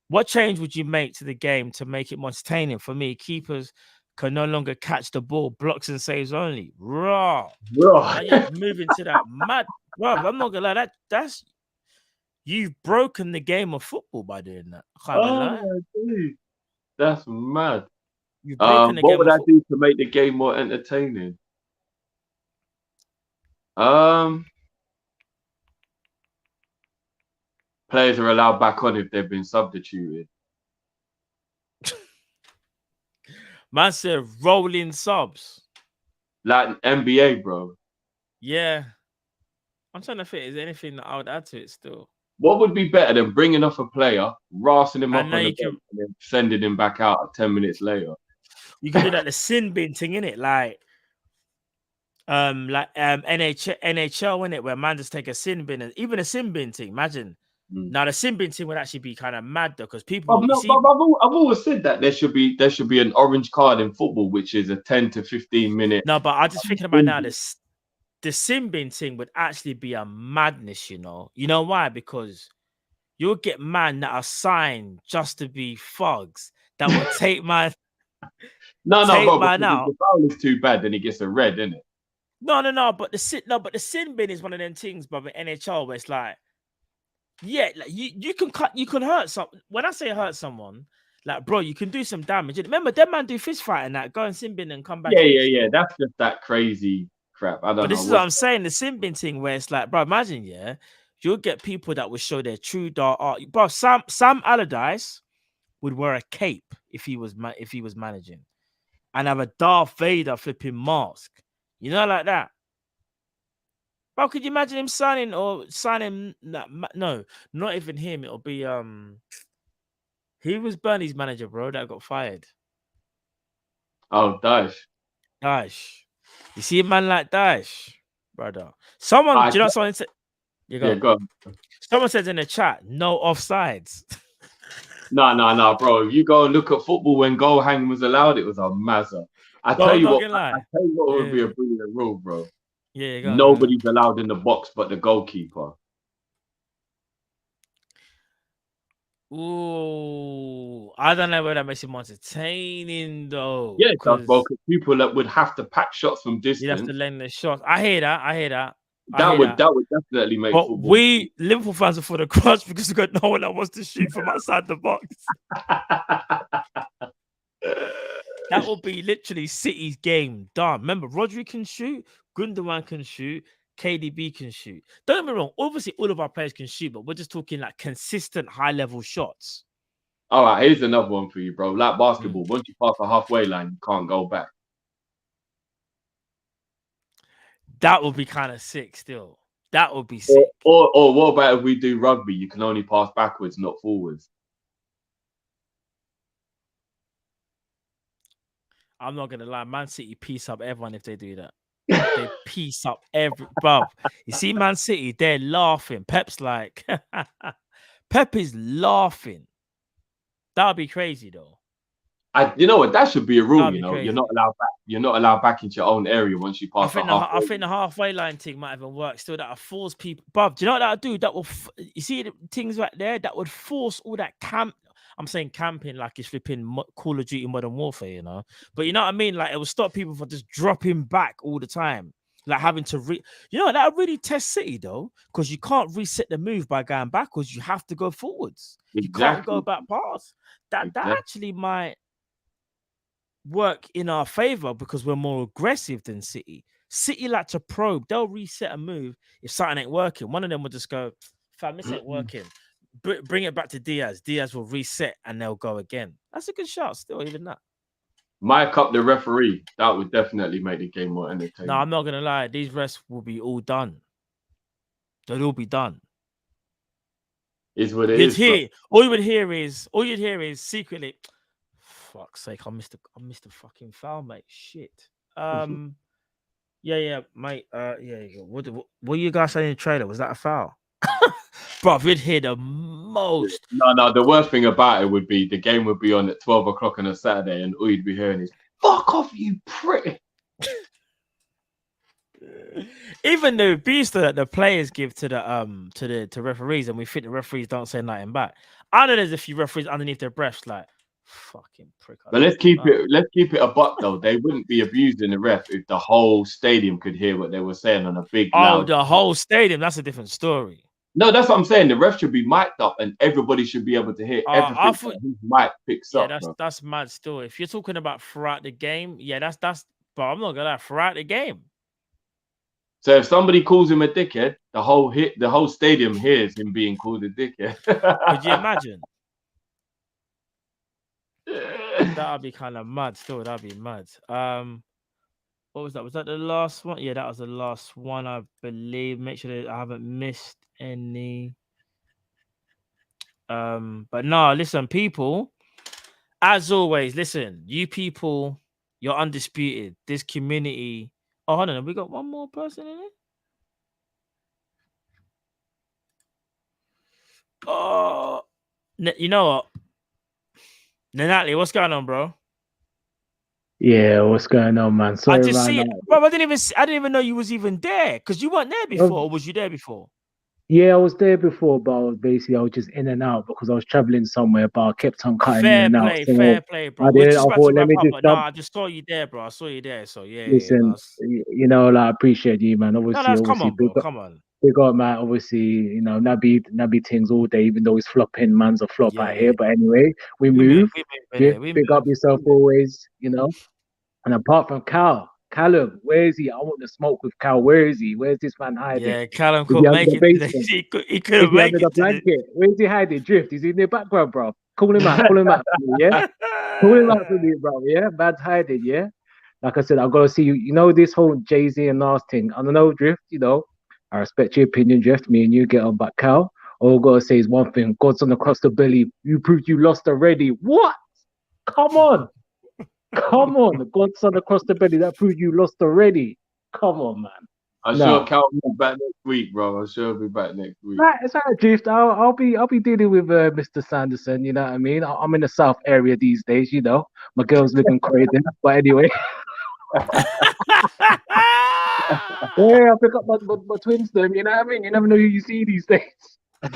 What change would you make to the game to make it more entertaining? For me, keepers can no longer catch the ball, blocks and saves only. Raw. You're moving to that mad. Bro, I'm not gonna lie, that's you've broken the game of football by doing that. Dude, that's mad. You've broken the what game would of I do to make the game more entertaining? Players are allowed back on if they've been substituted. Man said rolling subs. Like NBA, bro. Yeah. I'm trying to think, is there anything that I would add to it still? What would be better than bringing off a player, rassing him up on the bench, and then sending him back out 10 minutes later? You can do that the sin bin thing, innit? Like NHL, innit? Where man just take a sin bin, and even a sin bin thing. Imagine. Now the sin bin thing would actually be kind of mad though, because people. I've always said that there should be an orange card in football, which is a 10 to 15 minute. No, but I'm just thinking about now this. The sin bin thing would actually be a madness, you know. You know why? Because you'll get man that are signed just to be thugs that will take man. No, but if the foul is too bad, then he gets a red, isn't it? No. But the sin bin is one of them things, brother. NHL where it's like, yeah, like you can hurt some. When I say hurt someone, like bro, you can do some damage. Remember, them man do fist fight and that, go and sin bin and come back. Yeah. That's just that crazy crap. I don't know. But this is what I'm saying. The sin bin thing where it's like, bro, imagine, yeah, you'll get people that will show their true dark art. Bro, Sam Allardyce would wear a cape if he was managing, and have a Darth Vader flipping mask. You know, like that. Bro, could you imagine him signing? No, not even him. It'll be he was Burnley's manager, bro, that got fired. Oh, Dash. You see a man like Dash, brother. Someone, do you know someone said? Go on. Someone says in the chat, no offsides. No, bro. If you go and look at football when goal hanging was allowed, it was a mazza. I tell you what would be a brilliant rule, bro. Yeah, nobody's allowed in the box but the goalkeeper. Ooh, I don't know whether that makes it more entertaining though. Yeah, it does, bro. Because people that would have to pack shots from distance. You have to lend the shots. I hear that. That would definitely make. But football. we Liverpool fans are for the cross because we got no one that wants to shoot from outside the box. That will be literally City's game done. Remember, Rodri can shoot, Gundogan can shoot, KDB can shoot. Don't get me wrong, obviously all of our players can shoot, but we're just talking like consistent high-level shots. All right, here's another one for you, bro. Like basketball, once you pass the halfway line, you can't go back. That would be kind of sick still. That would be sick. Or what about if we do rugby? You can only pass backwards, not forwards. I'm not going to lie. Man City piece up everyone if they do that. They piece up bruv. You see Man City, they're laughing. Pep's like, Pep is laughing. That would be crazy though. You know what? That should be a rule. You know, crazy. You're not allowed back into your own area once you pass. I think the halfway line thing might even work. Still, that would force people. Bruv, do you know what that would do? That will. You see the things right there. That would force all that camp. I'm saying camping like it's flipping Call of Duty Modern Warfare, you know. But you know what I mean? Like it will stop people from just dropping back all the time. Like having to you know, that really test City though, because you can't reset the move by going backwards. You have to go forwards. Exactly. You can't go back past. That actually might work in our favor because we're more aggressive than City. City like to probe. They'll reset a move if something ain't working. One of them will just go, fam, this ain't working. Bring it back to Diaz. Diaz will reset and they'll go again. That's a good shot still, even that. Mic up the referee. That would definitely make the game more entertaining. No, I'm not going to lie. These refs will be all done. They'll all be done. Is what it is. All you'd hear is secretly, fuck's sake, I missed the fucking foul, mate. Shit. Yeah, mate. Yeah. What were you guys saying in the trailer? Was that a foul? Bro, you'd hear the most. No. The worst thing about it would be the game would be on at 12 o'clock on a Saturday, and all you'd be hearing is "fuck off, you prick." Even the abuse that the players give to the referees, and we think the referees don't say nothing back. I know there's a few referees underneath their breaths like, fucking prick. But let's keep it a buck though. They wouldn't be abusing the ref if the whole stadium could hear what they were saying on a big. The whole stadium. That's a different story. No, that's what I'm saying. The ref should be mic'd up, and everybody should be able to hear everything that his mic picks up. That's mad. Still, if you're talking about throughout the game, that's. But I'm not gonna lie, throughout the game. So if somebody calls him a dickhead, the whole stadium hears him being called a dickhead. Could you imagine? That'd be kind of mad. Still, that'd be mad. What was that? Was that the last one? Yeah, that was the last one, I believe. Make sure that I haven't missed any. But no, listen, people. As always, listen. You people, you're undisputed. This community. Oh, hold on. Have we got one more person in it? Oh, you know what? Natalie, what's going on, bro? Yeah, what's going on, man? Sorry, I just see it, bro. I didn't even know you was even there because you weren't there before. Or was you there before? Yeah, I was there before, but I was just in and out because I was traveling somewhere. But I kept on cutting in and out. Fair play, bro. I just saw you there, bro. I saw you there, so yeah. Listen, you know, like, I appreciate you, man. Obviously, come on, bro. Come on. Big up, man. Obviously, you know, Nabby things all day, even though he's flopping, man's a flop out here. But anyway, we move. Big up yourself always, you know. And apart from Callum, where is he? I want to smoke with Cal. Where is he? Where's this man hiding? Yeah, Callum couldn't make it. He couldn't make it. Where's he hiding? Drift. He's in the background, bro. Call him out. Call him out for me, yeah? Call him out for me, bro. Yeah? Man's hiding, yeah? Like I said, I've got to see you. You know this whole Jay-Z and Nas thing. I don't know, Drift, you know. I respect your opinion, Drift. Me and you get on, but Cal, all I've got to say is one thing. God's on across the belly. You proved you lost already. What? Come on. Come on, the godson across the belly. That proved you lost already. Come on, man. I'm sure Cal will be back next week, bro. I'm sure he'll be back next week. Right, it's alright, Drift. I'll be dealing with Mr. Sanderson. You know what I mean? I'm in the South area these days. You know, my girl's looking crazy. But anyway, yeah, I pick up my twins. Them, you know what I mean? You never know who you see these days.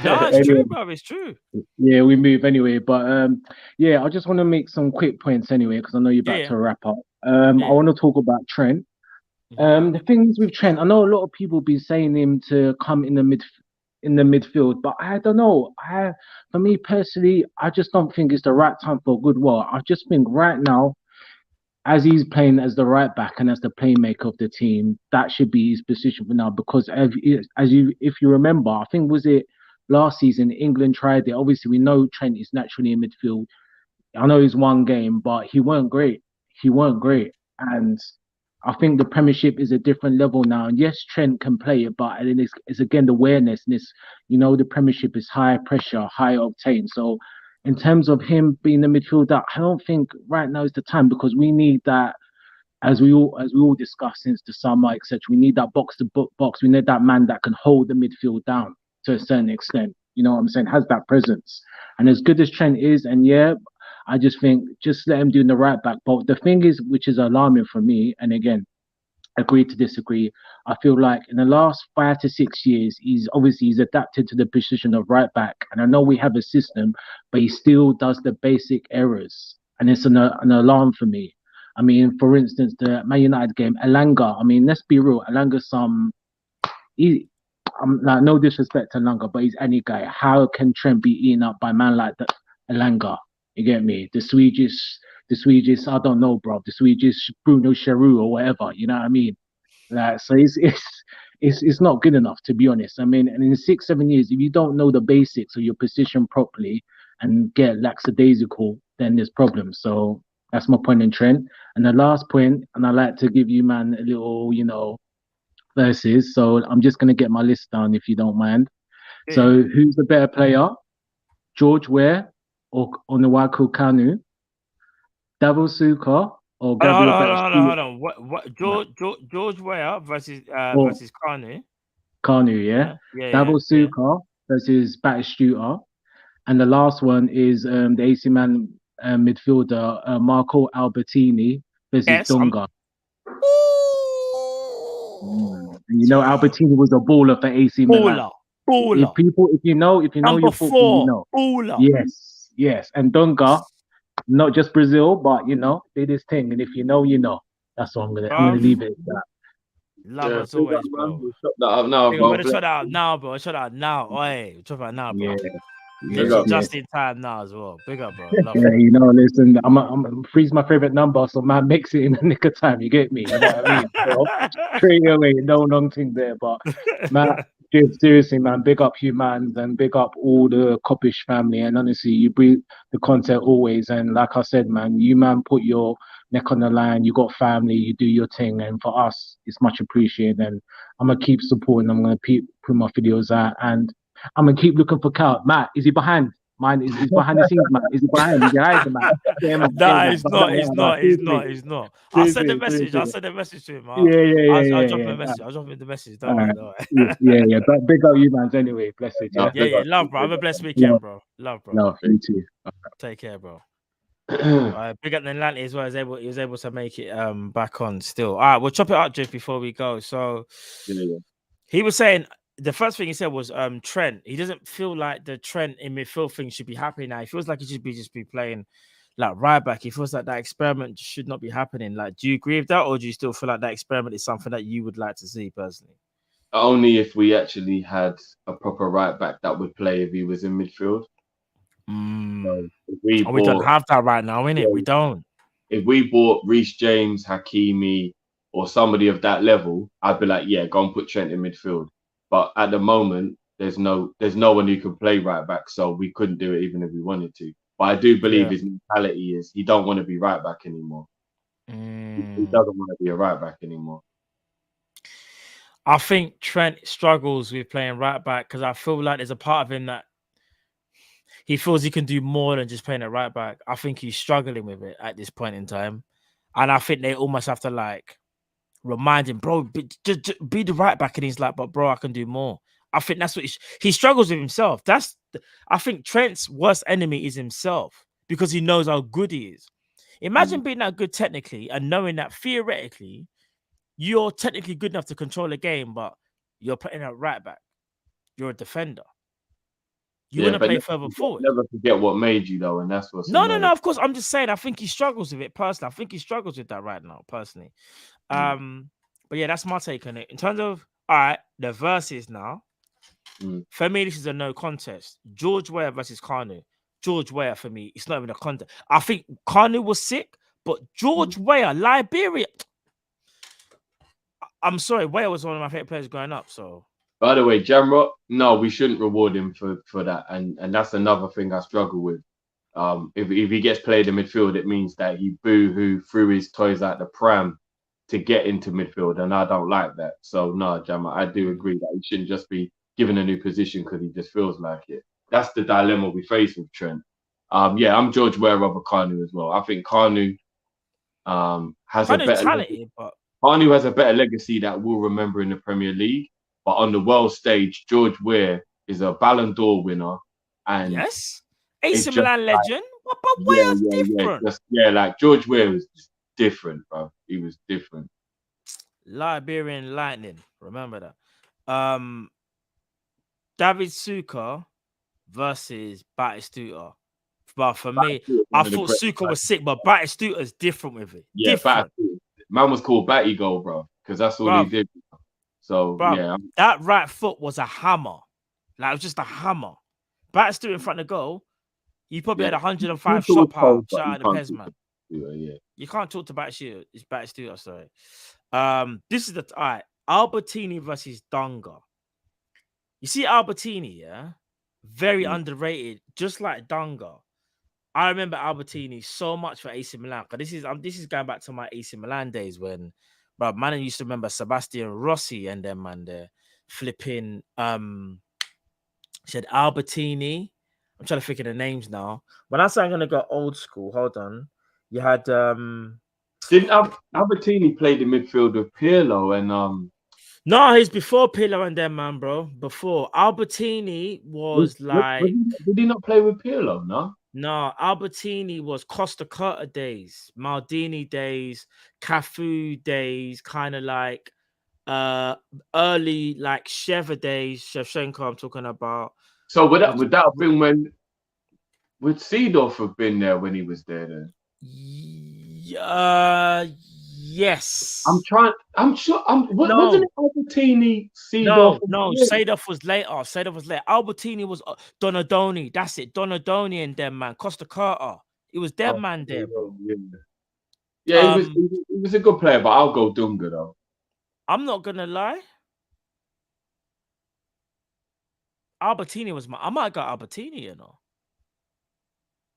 No, it's true, bro. It's true. Yeah, we move anyway. But yeah, I just want to make some quick points anyway, because I know you're about to wrap up. I want to talk about Trent. The things with Trent, I know a lot of people be saying him to come in the midfield, but I don't know. For me personally, I just don't think it's the right time for a good while. I just think right now, as he's playing as the right back and as the playmaker of the team, that should be his position for now. Because if you remember, I think was it last season, England tried it. Obviously, we know Trent is naturally in midfield. I know he's one game, but he weren't great. And I think the Premiership is a different level now. And yes, Trent can play it, but then it's again the awareness. And it's, you know, the Premiership is high pressure, high octane. So in terms of him being the midfielder, I don't think right now is the time, because we need that as we all discussed since the summer, etc. We need that box to box. We need that man that can hold the midfield down to a certain extent. You know what I'm saying? Has that presence. And as good as Trent is, and yeah, I just think just let him do the right back. But the thing is, which is alarming for me, and again, agree to disagree. I feel like in the last 5 to 6 years, he's adapted to the position of right back. And I know we have a system, but he still does the basic errors. And it's an alarm for me. I mean, for instance, the Man United game, Elanga. I mean, let's be real. Elanga's like, no disrespect to Elanga, but he's any guy. How can Trent be eaten up by a man like that, Elanga? You get me? The Swedish, I don't know, bro. The Swedish Bruno Cheru or whatever. You know what I mean? Like, so it's not good enough, to be honest. I mean, and in 6, 7 years, if you don't know the basics of your position properly and get lackadaisical, then there's problems. So that's my point in Trent. And the last point, and I like to give you, man, a little, verses. So I'm just gonna get my list down if you don't mind. Yeah. So who's the better player? George Weah or Onuwaku Kanu? Davil Suka or Gabriel Hold on. What George Weah versus Kanu? Kanu, yeah. Davil Suka versus Batistuta. And the last one is the AC Man midfielder Marco Albertini versus Dunga. You know, Albertini was a baller for AC Milan. Baller. If you know your football, you know. Baller. Yes. And Dunga, not just Brazil, but did his thing. And if you know, you know. That's what I'm gonna leave it at that. Love us always, bro. Shut that up now, bro. Shut that up now, bro. Shut that up now. Oi, shut that now, bro. Just in time now as well. Big up, bro. Listen, I'm Three's my favorite number, so man makes it in the nick of time. You get me? You know what I mean? So, straight away, no long thing there. But man, seriously, man, big up humans and big up all the Kopish family. And honestly, you breathe the content always. And like I said, man, you man put your neck on the line. You got family. You do your thing. And for us, it's much appreciated. And I'm gonna keep supporting. I'm gonna keep putting my videos out and I'm gonna keep looking for Cal. Matt, is he behind? Mine is behind the scenes, Matt. Is he behind? Is he hiding, Matt? Nah, he's not. I'll send a message. I'll send a message to him. I'll drop him a message. I'll drop him the message. Don't worry. Yeah. But big up you, man. Anyway, blessed. Yeah. Love, bro. Have a blessed weekend, bro. Love, bro. No, you too. Take care, bro. Big up the Atlantic as well. He was able to make it back on still. All right, we'll chop it up, Drift, before we go. So he was saying. The first thing he said was Trent. He doesn't feel like the Trent in midfield thing should be happening now. He feels like he should just be playing like right back. He feels like that experiment should not be happening. Like, do you agree with that, or do you still feel like that experiment is something that you would like to see personally? Only if we actually had a proper right back that would play if he was in midfield. So we don't have that right now, innit? We don't. If we bought Reece James, Hakimi, or somebody of that level, I'd be like, yeah, go and put Trent in midfield. But at the moment, there's no one who can play right back, so we couldn't do it even if we wanted to. But I do believe his mentality is he don't want to be right back anymore. He doesn't want to be a right back anymore. I think Trent struggles with playing right back because I feel like there's a part of him that he feels he can do more than just playing at right back. I think he's struggling with it at this point in time. And I think they almost have to remind him, bro, just be the right back. And he's like, but bro, I can do more. I think that's what he struggles with himself. I think Trent's worst enemy is himself because he knows how good he is. Imagine being that good technically and knowing that theoretically you're technically good enough to control a game, but you're putting a right back. You're a defender. You want to play further forward. Never forget what made you, though, and that's what's no. Of course, I'm just saying. I think he struggles with it personally. I think he struggles with that right now, personally. But yeah, that's my take on it. In terms of the verses now. For me, this is a no contest. George Weah versus Kanu. George Weah for me, it's not even a contest. I think Kanu was sick, but George Weah, Liberia. I'm sorry, Weah was one of my favorite players growing up. So. By the way, Jamrock, no, we shouldn't reward him for that. And that's another thing I struggle with. If he gets played in midfield, it means that he boo-hoo threw his toys out the pram to get into midfield. And I don't like that. So, no, Jamrock, I do agree that he shouldn't just be given a new position because he just feels like it. That's the dilemma we face with Trent. I'm George Weah over Kanu as well. I think Kanu, has kind a of better talented, but Arnie has a better legacy that we'll remember in the Premier League. But on the world stage, George Weah is a Ballon d'Or winner, and yes, AC it's Milan just legend. But Weah's different. Like George Weah was different, bro. He was different. Liberian Lightning, remember that. David Suka versus Batistuta. But for me, I thought Suka was sick, but Batistuta is different with it. Yeah, different. Man was called Batty Goal, bro, because that's all he did. So yeah, that right foot was a hammer. Like it was just a hammer. Batistuta in front of goal, he probably had 105 shot power. Shout out to Pez, man. Yeah. You can't talk to Batistuta. It's Batistuta, sorry. This is the all right. Albertini versus Dunga. You see Albertini, yeah? Very underrated, just like Dunga. I remember Albertini so much for AC Milan. This is going back to my AC Milan days when, bro, man, I used to remember Sebastian Rossi and them, man, they're flipping. Said Albertini. I'm trying to think of the names now. When I say I'm gonna go old school, hold on. You had Didn't Albertini play the midfield with Pirlo and No, he's before Pirlo and them, man, bro. Before Albertini was like. Did he not play with Pirlo? No, Albertini was Costa Curta days, Maldini days, Cafu days, kind of like early like Sheva days. Shevchenko, I'm talking about. So would that have been when? Would Seedorf have been there when he was there then? Yes. Wasn't it Albertini, Seedorf? No, Seedorf was later. Albertini was Donadoni. That's it. Donadoni and them, man. Costa Curta. It was them, man, there, bro. Yeah, he was a good player, but I'll go Dunga, though. I'm not going to lie. Albertini was I might go Albertini, you know.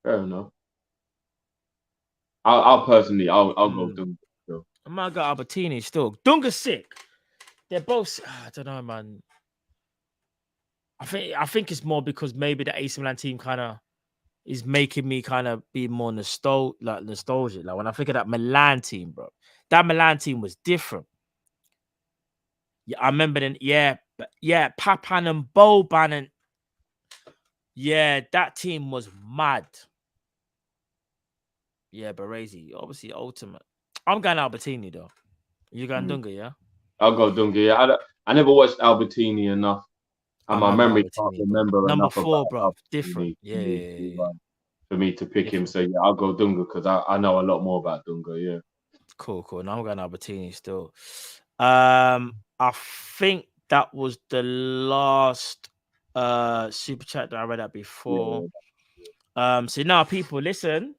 Fair enough. I'll personally, I'll go Dunga. So. I might go Albertini still. Dunga's sick. They're both. I don't know, man. I think it's more because maybe the AC Milan team kind of is making me kind of be more nostalgic. Like when I think of that Milan team, bro. That Milan team was different. Yeah, I remember then. Yeah, Papan and Boban and that team was mad. Yeah, Baresi, obviously ultimate. I'm going Albertini though. You going Dunga, yeah? I'll go Dunga. Yeah, I never watched Albertini enough, and my memory can't remember number enough 4, bro. Albertini Different. Yeah. For me to pick him, so yeah, I'll go Dunga because I know a lot more about Dunga. Yeah. Cool. Now I'm going Albertini still. I think that was the last super chat that I read out before. Yeah. So now people listen.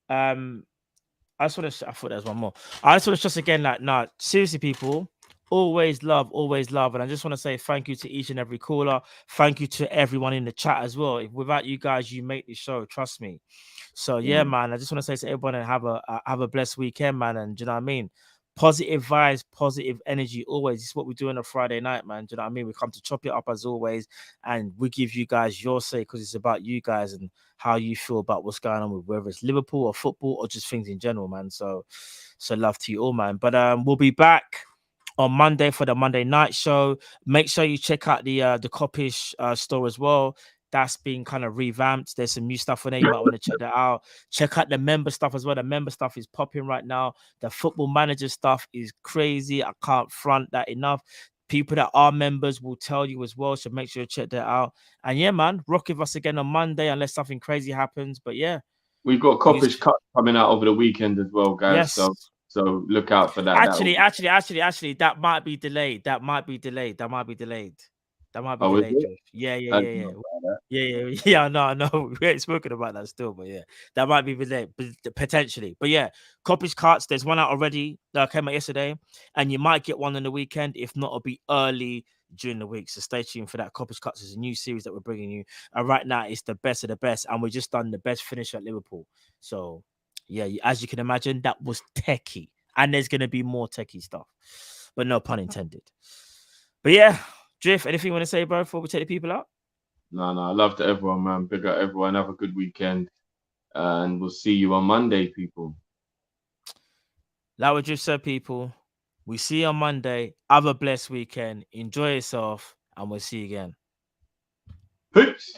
I thought there was one more. I just want to stress again, like, nah, seriously, people, always love. And I just want to say thank you to each and every caller. Thank you to everyone in the chat as well. Without you guys, you make this show, trust me. So yeah, man, I just want to say to everyone and have a blessed weekend, man. And do you know what I mean? Positive vibes, positive energy, always. It's what we do on a Friday night, man. Do you know what I mean? We come to chop it up as always, and we give you guys your say because it's about you guys and how you feel about what's going on with whether it's Liverpool or football or just things in general, man. So love to you all, man. But we'll be back on Monday for the Monday night show. Make sure you check out the Kop-ish store as well. That's been kind of revamped. There's some new stuff on there. You might want to check that out. Check out the member stuff as well. The member stuff is popping right now. The football manager stuff is crazy. I can't front that enough. People that are members will tell you as well. So make sure you check that out. And yeah, man, rock with us again on Monday unless something crazy happens. But yeah. We've got Kopish Cup coming out over the weekend as well, guys. Yes. So look out for that. Actually, that might be delayed. That might be delayed. Yeah. I know. We ain't spoken about that still, but yeah, that might be delayed, potentially. But yeah, Kopish carts. There's one out already that came out yesterday, and you might get one on the weekend. If not, it'll be early during the week. So stay tuned for that. Kopish carts is a new series that we're bringing you, and right now it's the best of the best, and we just done the best finish at Liverpool. So yeah, as you can imagine, that was techie, and there's gonna be more techie stuff, but no pun intended. But yeah. Drift, anything you want to say, bro, before we take the people out? No, love to everyone, man. Big up everyone. Have a good weekend. And we'll see you on Monday, people. Like what you said, people. We see you on Monday. Have a blessed weekend. Enjoy yourself, and we'll see you again. Peace.